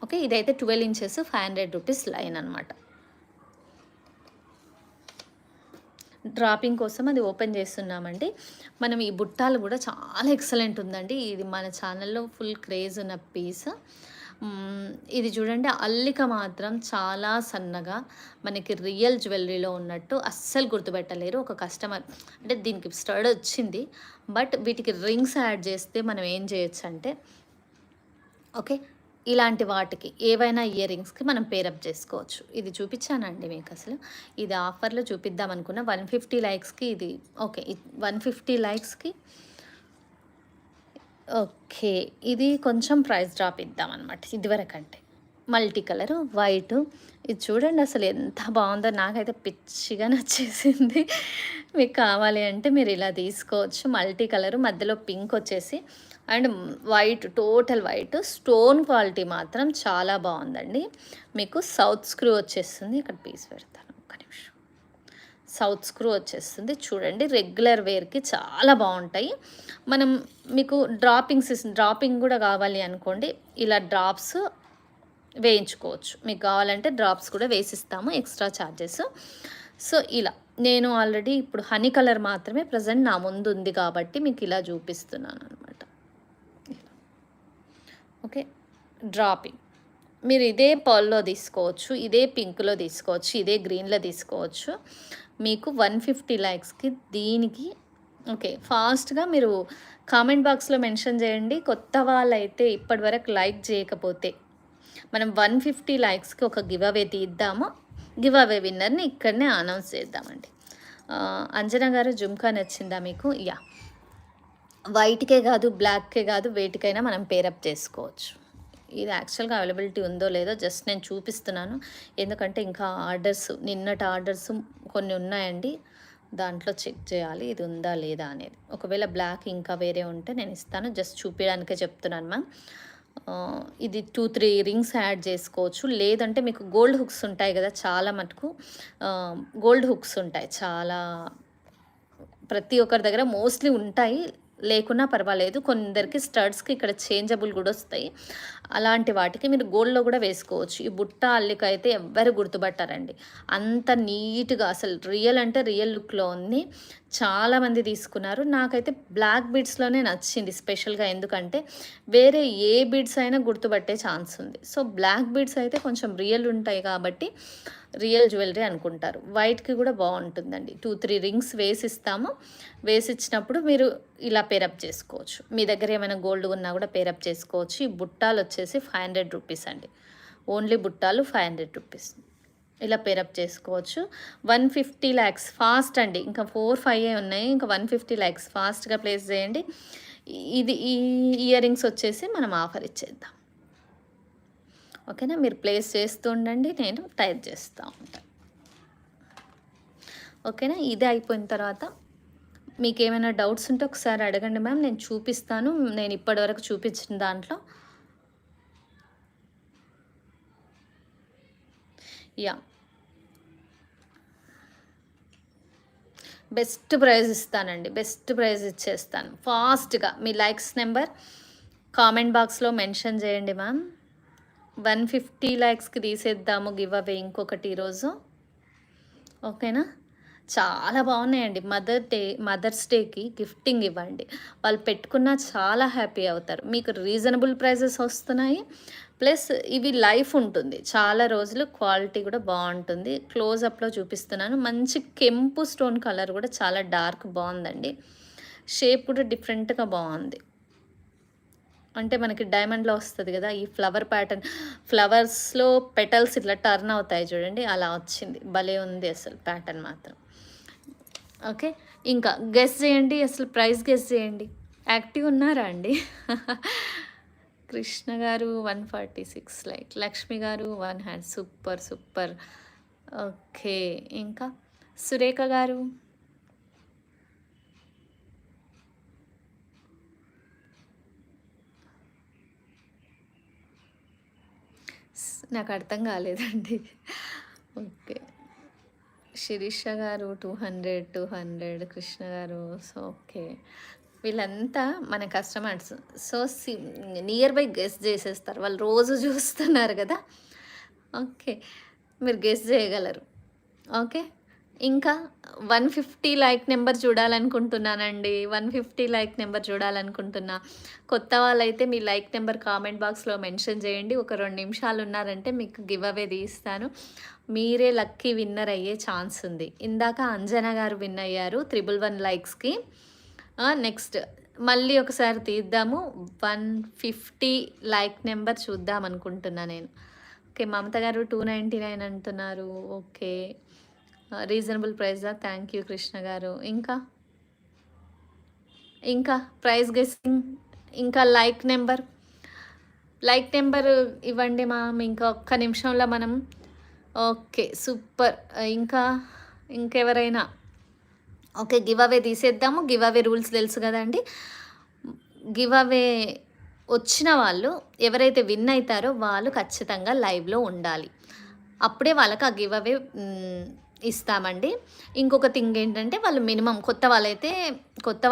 ఓకే. ఇదైతే 12 ఇంచెస్ 500 రూపీస్ లైన్ అనమాట. డ్రాపింగ్ కోసం అది ఓపెన్ చేస్తున్నామండి. మనం ఈ బుట్టాలు కూడా చాలా ఎక్సలెంట్ ఉందండి. ఇది మన ఛానల్లో ఫుల్ క్రేజ్ ఉన్న పీస్. ఇది చూడండి, అల్లిక మాత్రం చాలా సన్నగా మనకి రియల్ జ్యువెలరీలో ఉన్నట్టు అస్సలు గుర్తుపెట్టలేరు ఒక కస్టమర్. అంటే దీనికి స్టడ్ వచ్చింది, బట్ వీటికి రింగ్స్ యాడ్ చేస్తే మనం ఏం చేయొచ్చు అంటే, ఓకే, ఇలాంటి వాటికి ఏవైనా ఇయర్ రింగ్స్కి మనం పేరప్ చేసుకోవచ్చు. ఇది చూపించానండి మీకు అసలు. ఇది ఆఫర్లో చూపిద్దాం అనుకున్న 150 లైక్స్కి ఇది. ఓకే. 150 లైక్స్కి ఓకే. ఇది కొంచెం ప్రైస్ డ్రాప్ ఇద్దామన్నమాట ఇదివరకంటే. Multi colour white. ఇది చూడండి అసలు ఎంత బాగుందో, నాకైతే పిచ్చిగా నచ్చేసింది. మీకు కావాలి అంటే మీరు ఇలా తీసుకోవచ్చు. మల్టీ కలరు మధ్యలో పింక్ వచ్చేసి and white, total white. Stone quality మాత్రం చాలా బాగుందండి. మీకు సౌత్ స్క్రూ వచ్చేస్తుంది. ఇక్కడ పీస్ పెడతాను ఒక్క నిమిషం. సౌత్ స్క్రూ వచ్చేస్తుంది. చూడండి, రెగ్యులర్ వేర్కి చాలా బాగుంటాయి. మనం మీకు డ్రాపింగ్ కూడా కావాలి అనుకోండి, ఇలా డ్రాప్స్ వేయించుకోవచ్చు. మీకు కావాలంటే డ్రాప్స్ కూడా వేసిస్తాము, ఎక్స్ట్రా ఛార్జెస్. సో ఇలా నేను ఆల్రెడీ ఇప్పుడు హనీ కలర్ మాత్రమే ప్రజెంట్ నా ముందు ఉంది కాబట్టి మీకు ఇలా చూపిస్తున్నాను అనమాట. ఓకే. డ్రాపింగ్ మీరు ఇదే పర్ల్లో తీసుకోవచ్చు, ఇదే పింక్లో తీసుకోవచ్చు, ఇదే గ్రీన్లో తీసుకోవచ్చు. మీకు 150 లైక్స్కి దీనికి. ఓకే. ఫాస్ట్గా మీరు కామెంట్ బాక్స్లో మెన్షన్ చేయండి. కొత్త వాళ్ళైతే ఇప్పటివరకు లైక్ చేయకపోతే మనం 150 లైక్స్కి ఒక గివ్ అవే తీద్దాము. గివ్ అవే విన్నర్ని ఇక్కడనే అనౌన్స్ చేద్దామండి. అంజనా గారు, జుమ్కా నచ్చిందా మీకు? వైట్కే కాదు, బ్లాక్కే కాదు, వేటికైనా మనం పేరప్ చేసుకోవచ్చు. ఇది యాక్చువల్గా అవైలబిలిటీ ఉందో లేదో జస్ట్ నేను చూపిస్తున్నాను. ఎందుకంటే ఇంకా నిన్నటి ఆర్డర్స్ కొన్ని ఉన్నాయండి, దాంట్లో చెక్ చేయాలి ఇది ఉందా లేదా అనేది. ఒకవేళ బ్లాక్ ఇంకా వేరే ఉంటే నేను ఇస్తాను, జస్ట్ చూపించడానికే చెప్తున్నాను మ్యామ్. ఇది 2-3 రింగ్స్ యాడ్ చేసుకోవచ్చు. లేదంటే మీకు గోల్డ్ హుక్స్ ఉంటాయి కదా, చాలా మటుకు గోల్డ్ హుక్స్ ఉంటాయి, చాలా ప్రతి ఒక్కరి దగ్గర మోస్ట్లీ ఉంటాయి. లేకున్నా పర్వాలేదు. కొందరికి స్టడ్స్‌కి ఇక్కడ చేంజబుల్ కూడా వస్తాయి. అలాంటి వాటికి మీరు గోల్డ్‌లో కూడా వేసుకోవచ్చు. ఈ బుట్ట అల్లిక అయితే ఎవ్వరు గుర్తుపట్టరండి. అంత నీట్‌గా అసలు రియల్ అంటే రియల్ లుక్‌లో ఉంది. చాలామంది తీసుకున్నారు. నాకైతే బ్లాక్ బీడ్స్‌లోనే నచ్చింది స్పెషల్‌గా. ఎందుకంటే వేరే ఏ బీడ్స్ అయినా గుర్తుపట్టే ఛాన్స్ ఉంది. సో బ్లాక్ బీడ్స్ అయితే కొంచెం రియల్ ఉంటాయి కాబట్టి రియల్ జ్యువెలరీ అనుకుంటారు. వైట్‌కి కూడా బాగుంటుందండి. 2, 3 రింగ్స్ వేసిస్తాము. వేసిచ్చినప్పుడు మీరు ఇలా పేరప్ చేసుకోవచ్చు. మీ దగ్గర ఏమైనా గోల్డ్ ఉన్నా కూడా పేరప్ చేసుకోవచ్చు. ఈ బుట్టాలు వచ్చేసి 500 రూపీస్ అండి. ఓన్లీ బుట్టాలు 500 రూపీస్. ఇలా పేరప్ చేసుకోవచ్చు. 150 lakhs ఫాస్ట్ అండి. ఇంకా 4, 5 ఉన్నాయి. ఇంకా 150 lakhs ఫాస్ట్‌గా ప్లేస్ చేయండి. ఈ ఇయర్ రింగ్స్ వచ్చేసి మనం ఆఫర్ ఇచ్చేద్దాం. ఓకేనా? మీరు ప్లేస్ చేస్తూ ఉండండి, నేను టైప్ చేస్తూ ఉంటాను. ఓకేనా? ఇది అయిపోయిన తర్వాత మీకు ఏమైనా డౌట్స్ ఉంటే ఒకసారి అడగండి మ్యామ్, నేను చూపిస్తాను. నేను ఇప్పటివరకు చూపించిన దాంట్లో బెస్ట్ ప్రైజ్ ఇస్తానండి. బెస్ట్ ప్రైజ్ ఇచ్చేస్తాను ఫాస్ట్గా. మీ లైక్స్ నెంబర్ కామెంట్ బాక్స్లో మెన్షన్ చేయండి మ్యామ్. 150 lakhsకి తీసేద్దాము గివ్ అవే ఇంకొకటి ఈరోజు. ఓకేనా? చాలా బాగున్నాయండి. మదర్స్ డేకి గిఫ్టింగ్ ఇవ్వండి. వాళ్ళు పెట్టుకున్న చాలా హ్యాపీ అవుతారు. మీకు రీజనబుల్ ప్రైజెస్ వస్తున్నాయి. ప్లస్ ఇవి లైఫ్ ఉంటుంది చాలా రోజులు. క్వాలిటీ కూడా బాగుంటుంది. క్లోజప్లో చూపిస్తున్నాను. మంచి కెంపు స్టోన్ కలర్ కూడా చాలా డార్క్ బాగుందండి. షేప్ కూడా డిఫరెంట్గా బాగుంది. అంటే మనకి డైమండ్లో వస్తుంది కదా ఈ ఫ్లవర్ ప్యాటర్న్. ఫ్లవర్స్లో పెటల్స్ ఇట్లా టర్న్ అవుతాయి చూడండి, అలా వచ్చింది. భలే ఉంది అసలు ప్యాటర్న్ మాత్రం. ఓకే, ఇంకా గెస్ చేయండి, అసలు ప్రైస్ గెస్ చేయండి. యాక్టివ్ ఉన్నారా అండి? కృష్ణ గారు 146 లైక్, లక్ష్మి గారు 1 హ్యాండ్. Super super. ఓకే, ఇంకా సురేఖ గారు నాకు అర్థం కాలేదండి. ఓకే, శిరీష గారు 200, కృష్ణ గారు. సో ఓకే, వీళ్ళంతా మన customers. So near by guess చేసేస్తారు. వాళ్ళు రోజు చూస్తున్నారు కదా. ఓకే, మీరు గెస్ చేయగలరు. ఓకే, ఇంకా 150 లైక్ నెంబర్ చూడాలనుకుంటున్నానండి. 150 లైక్ నెంబర్ చూడాలనుకుంటున్నా. కొత్త వాళ్ళైతే మీ లైక్ నెంబర్ కామెంట్ బాక్స్లో మెన్షన్ చేయండి. ఒక 2 నిమిషాలు ఉన్నారంటే మీకు గివ్ అవే తీస్తాను. మీరే లక్కీ విన్నర్ అయ్యే ఛాన్స్ ఉంది. ఇందాక అంజనా గారు విన్ అయ్యారు 111 లైక్స్కి. నెక్స్ట్ మళ్ళీ ఒకసారి తీద్దాము. 150 లైక్ నెంబర్ చూద్దాం అనుకుంటున్నా నేను. ఓకే, మమత గారు 299 అంటున్నారు. ఓకే, రీజనబుల్ ప్రైజా? థ్యాంక్ యూ కృష్ణ గారు. ఇంకా ప్రైస్ గెస్సింగ్, ఇంకా లైక్ నెంబర్ ఇవ్వండి మామ్. ఇంకా ఒక్క నిమిషంలో మనం. Okay super. ఇంకెవరైనా? ఓకే, గివ్ అవే తీసేద్దాము. గివ్ అవే రూల్స్ తెలుసు కదండి. గివ్ అవే వచ్చిన వాళ్ళు ఎవరైతే విన్ అవుతారో వాళ్ళు ఖచ్చితంగా లైవ్లో ఉండాలి. అప్పుడే వాళ్ళకి ఆ గివ్ అవే ఇస్తామండి. ఇంకొక థింగ్ ఏంటంటే వాళ్ళు మినిమం కొత్త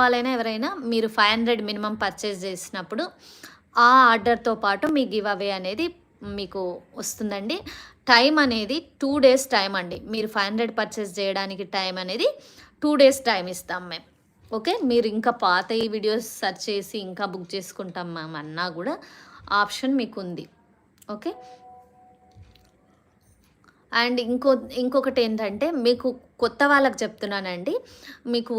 వాళ్ళైనా ఎవరైనా మీరు 500 మినిమం పర్చేస్ చేసినప్పుడు ఆ ఆర్డర్తో పాటు మీ గివ్ అవే అనేది మీకు వస్తుందండి. టైం అనేది 2 days టైం అండి. మీరు 500 పర్చేస్ చేయడానికి టైం అనేది 2 days టైం ఇస్తాం మేము. ఓకే, మీరు ఇంకా పాత ఈ వీడియోస్ సెర్చ్ చేసి ఇంకా బుక్ చేసుకుంటాం మ్యామ్ అన్నా కూడా ఆప్షన్ మీకు ఉంది. ఓకే, అండ్ ఇంకొకటి ఏంటంటే మీకు కొత్త వాళ్ళకి చెప్తున్నానండి. మీకు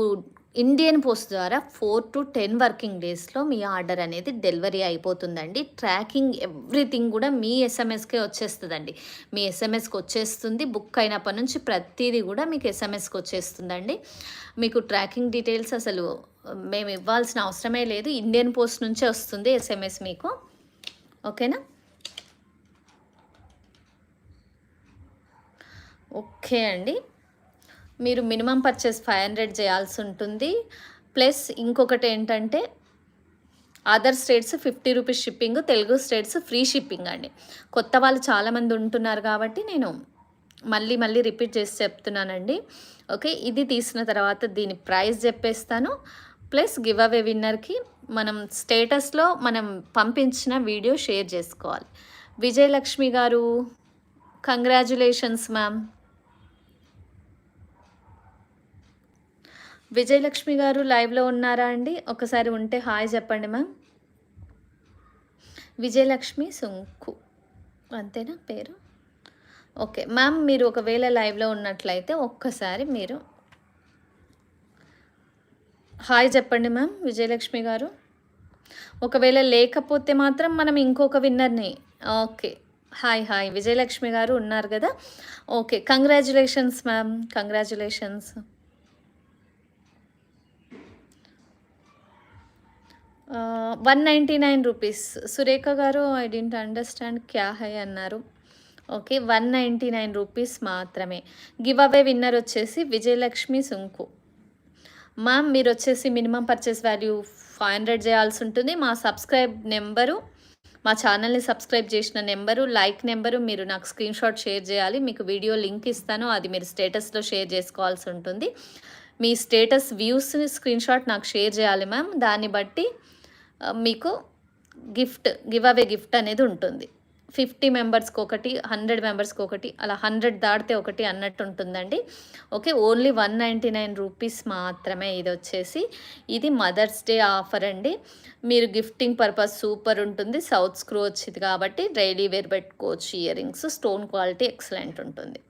ఇండియన్ పోస్ట్ ద్వారా 4 to 10 వర్కింగ్ డేస్లో మీ ఆర్డర్ అనేది డెలివరీ అయిపోతుందండి. ట్రాకింగ్ ఎవ్రీథింగ్ కూడా మీ ఎస్ఎంఎస్కే వచ్చేస్తుందండి. మీ ఎస్ఎంఎస్కి వచ్చేస్తుంది. బుక్ అయినప్పటి నుంచి ప్రతిదీ కూడా మీకు ఎస్ఎంఎస్కి వచ్చేస్తుందండి. మీకు ట్రాకింగ్ డీటెయిల్స్ అసలు మేము ఇవ్వాల్సిన అవసరమే లేదు. ఇండియన్ పోస్ట్ నుంచే వస్తుంది ఎస్ఎంఎస్ మీకు. ఓకేనా? ఓకే అండి, మీరు మినిమం పర్చేస్ 500 చేయాల్సి ఉంటుంది. ప్లస్ ఇంకొకటి ఏంటంటే other states 50 rupees shipping, Telugu states free shipping అండి. కొత్త వాళ్ళు చాలామంది ఉంటున్నారు కాబట్టి నేను మళ్ళీ రిపీట్ చేసి చెప్తున్నానండి. ఓకే, ఇది తీసిన తర్వాత దీని ప్రైస్ చెప్పేస్తాను. ప్లస్ గివ్ అవే విన్నర్కి మనం స్టేటస్లో మనం పంపించిన వీడియో షేర్ చేసుకోవాలి. విజయలక్ష్మి గారు కంగ్రాచ్యులేషన్స్ మ్యామ్. విజయలక్ష్మి గారు లైవ్లో ఉన్నారా అండి? ఒకసారి ఉంటే హాయ్ చెప్పండి మ్యామ్. విజయలక్ష్మి సుంకు అంతేనా పేరు? ఓకే మ్యామ్, మీరు ఒకవేళ లైవ్లో ఉన్నట్లయితే ఒక్కసారి మీరు హాయ్ చెప్పండి మ్యామ్ విజయలక్ష్మి గారు. ఒకవేళ లేకపోతే మాత్రం మనం ఇంకొక విన్నర్ని. ఓకే, హాయ్ హాయ్ విజయలక్ష్మి గారు ఉన్నారు కదా. Okay, congratulations ma'am, congratulations. 199 rupees. Surekha గారు ఐ డింట్ అండర్స్టాండ్ క్యా హై అన్నారు. ఓకే, 199 రూపీస్ మాత్రమే. గివ్ అవే విన్నర్ వచ్చేసి విజయలక్ష్మి సుంకు. మ్యామ్ మీరు వచ్చేసి మినిమం పర్చేస్ వాల్యూ 500 చేయాల్సి ఉంటుంది. మా సబ్స్క్రైబ్ నెంబరు, మా ఛానల్ని సబ్స్క్రైబ్ చేసిన నెంబరు, లైక్ నెంబరు మీరు నాకు స్క్రీన్ షాట్ షేర్ చేయాలి. మీకు వీడియో లింక్ ఇస్తాను, అది మీరు స్టేటస్లో షేర్ చేసుకోవాల్సి ఉంటుంది. మీ స్టేటస్ వ్యూస్ని స్క్రీన్ షాట్ నాకు షేర్ చేయాలి మ్యామ్. దాన్ని బట్టి మీకు గివ్ అవే గిఫ్ట్ అనేది ఉంటుంది. 50 మెంబర్స్కి ఒకటి, 100 మెంబర్స్కి ఒకటి, అలా 100 దాటితే ఒకటి అన్నట్టు ఉంటుందండి. ఓకే, ఓన్లీ 199 రూపీస్ మాత్రమే. ఇది వచ్చేసి ఇది మదర్స్ డే ఆఫర్ అండి. మీరు గిఫ్టింగ్ పర్పస్ సూపర్ ఉంటుంది. సౌత్ స్క్రూ వచ్చింది కాబట్టి డైలీ వేర్ పెట్టుకోవచ్చు. Ear rings stone quality excellent ఉంటుంది.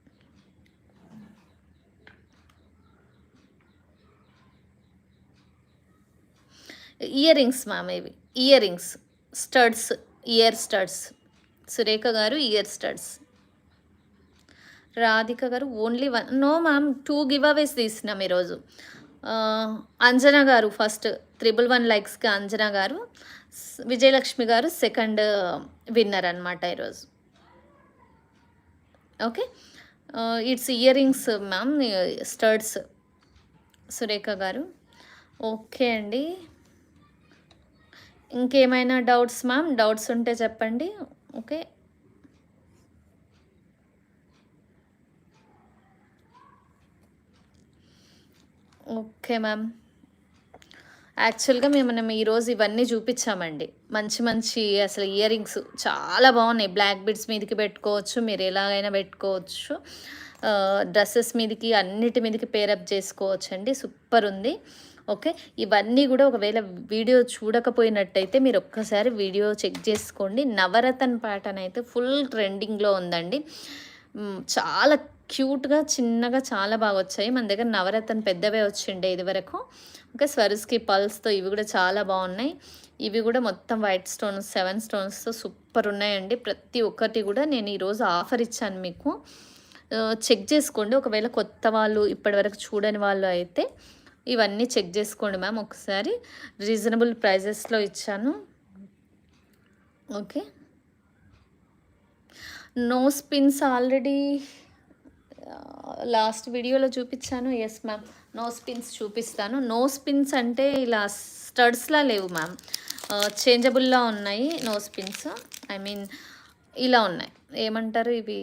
ఇయర్ రింగ్స్ మ్యామ్, ఇవి ear rings studs, year studs. Surekha గారు ఇయర్ స్టడ్స్. రాధిక గారు ఓన్లీ 1. నో మ్యామ్, 2 గివ్ అవేస్ తీసినాం ఈరోజు. అంజనా గారు ఫస్ట్ 111 లైక్స్కి అంజనా గారు, విజయలక్ష్మి గారు సెకండ్ విన్నర్ అనమాట ఈరోజు. Okay, it's ear rings ma'am, studs Surekha గారు. ఓకే అండి, ఇంకేమైనా డౌట్స్ మ్యామ్? డౌట్స్ ఉంటే చెప్పండి. Okay, okay ma'am. యాక్చువల్గా మనం ఈరోజు ఇవన్నీ చూపించామండి. మంచి మంచి అసలు ఇయర్ రింగ్స్ చాలా బాగున్నాయి. బ్లాక్ బిడ్స్ మీదకి పెట్టుకోవచ్చు, మీరు ఎలాగైనా పెట్టుకోవచ్చు. డ్రెస్సెస్ మీదకి అన్నిటి మీదకి పేరప్ చేసుకోవచ్చు అండి. సూపర్ ఉంది. ఓకే, ఇవన్నీ కూడా ఒకవేళ వీడియో చూడకపోయినట్టయితే మీరు ఒక్కసారి వీడియో చెక్ చేసుకోండి. నవరత్న ప్యాటర్న్ అయితే ఫుల్ ట్రెండింగ్లో ఉందండి. చాలా క్యూట్గా చిన్నగా చాలా బాగా వచ్చాయి. మన దగ్గర నవరత్న పెద్దవే వచ్చిండే ఇది వరకు. ఓకే, స్వరుస్కి పల్స్తో ఇవి కూడా చాలా బాగున్నాయి. ఇవి కూడా మొత్తం వైట్ స్టోన్స్, 7 స్టోన్స్తో సూపర్ ఉన్నాయండి. ప్రతి ఒక్కటి కూడా నేను ఈరోజు ఆఫర్ ఇచ్చాను మీకు. చెక్ చేసుకోండి. ఒకవేళ కొత్త వాళ్ళు ఇప్పటివరకు చూడని వాళ్ళు అయితే ఇవన్నీ చెక్ చేసుకోండి మ్యామ్. ఒకసారి రీజనబుల్ ప్రైజెస్లో ఇచ్చాను. Okay, nose pins already last వీడియోలో చూపించాను. ఎస్ మ్యామ్, నోస్ పిన్స్ చూపిస్తాను. నోస్ పిన్స్ అంటే ఇలా స్టడ్స్లా లేవు మ్యామ్, చేంజబుల్లా ఉన్నాయి నోస్ పిన్స్. ఐ మీన్ ఇలా ఉన్నాయి, ఏమంటారు ఇవి,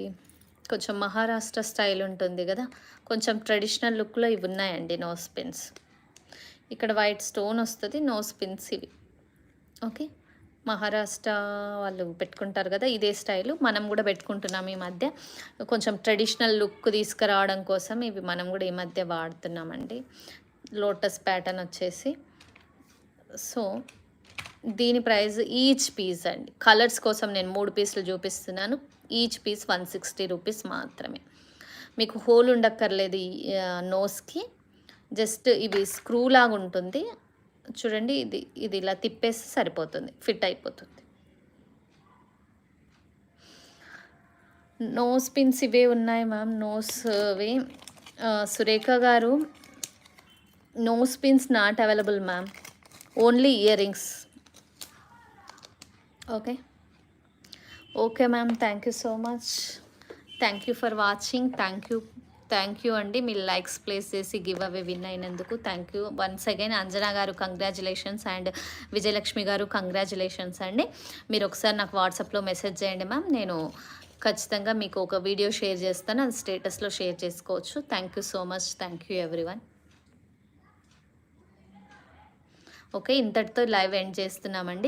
కొంచెం మహారాష్ట్ర స్టైల్ ఉంటుంది కదా, కొంచెం ట్రెడిషనల్ లుక్లో ఇవి ఉన్నాయండి నోస్ పిన్స్. ఇక్కడ వైట్ స్టోన్ వస్తుంది నోస్ పిన్స్ ఇవి. ఓకే, మహారాష్ట్ర వాళ్ళు పెట్టుకుంటారు కదా, ఇదే స్టైలు మనం కూడా పెట్టుకుంటున్నాం ఈ మధ్య. కొంచెం ట్రెడిషనల్ లుక్ తీసుకురావడం కోసం ఇవి మనం కూడా ఈ మధ్య వాడుతున్నామండి. లోటస్ ప్యాటర్న్ వచ్చేసి. సో దీని ప్రైస్ ఈచ్ పీస్ అండి, కలర్స్ కోసం నేను 3 పీసులు చూపిస్తున్నాను. ఈచ్ పీస్ 160 రూపీస్ మాత్రమే. మీకు హోల్ ఉండక్కర్లేదు నోస్కి, జస్ట్ ఇవి స్క్రూ లాగా ఉంటుంది చూడండి. ఇది ఇలా తిప్పేసి సరిపోతుంది, ఫిట్ అయిపోతుంది. నోస్ పిన్స్ ఇవే ఉన్నాయి మ్యామ్, నోస్వి. సురేఖ గారు nose pins not available ma'am, only earrings. Okay, okay ma'am, thank you so much. Thank you for watching. Thank you అండి, మీ లైక్స్ ప్లేస్ చేసి గివ్ అవే విన్ అయినందుకు thank you once again. Anjana గారు congratulations and Vijayalakshmi గారు congratulations అండి. మీరు ఒకసారి నాకు వాట్సాప్లో మెసేజ్ చేయండి మ్యామ్, నేను ఖచ్చితంగా మీకు ఒక వీడియో షేర్ చేస్తాను, అది స్టేటస్లో షేర్ చేసుకోవచ్చు. Thank you so much. Thank you everyone. Okay, ఇంతటితో లైవ్ ఎండ్ చేస్తున్నామండి.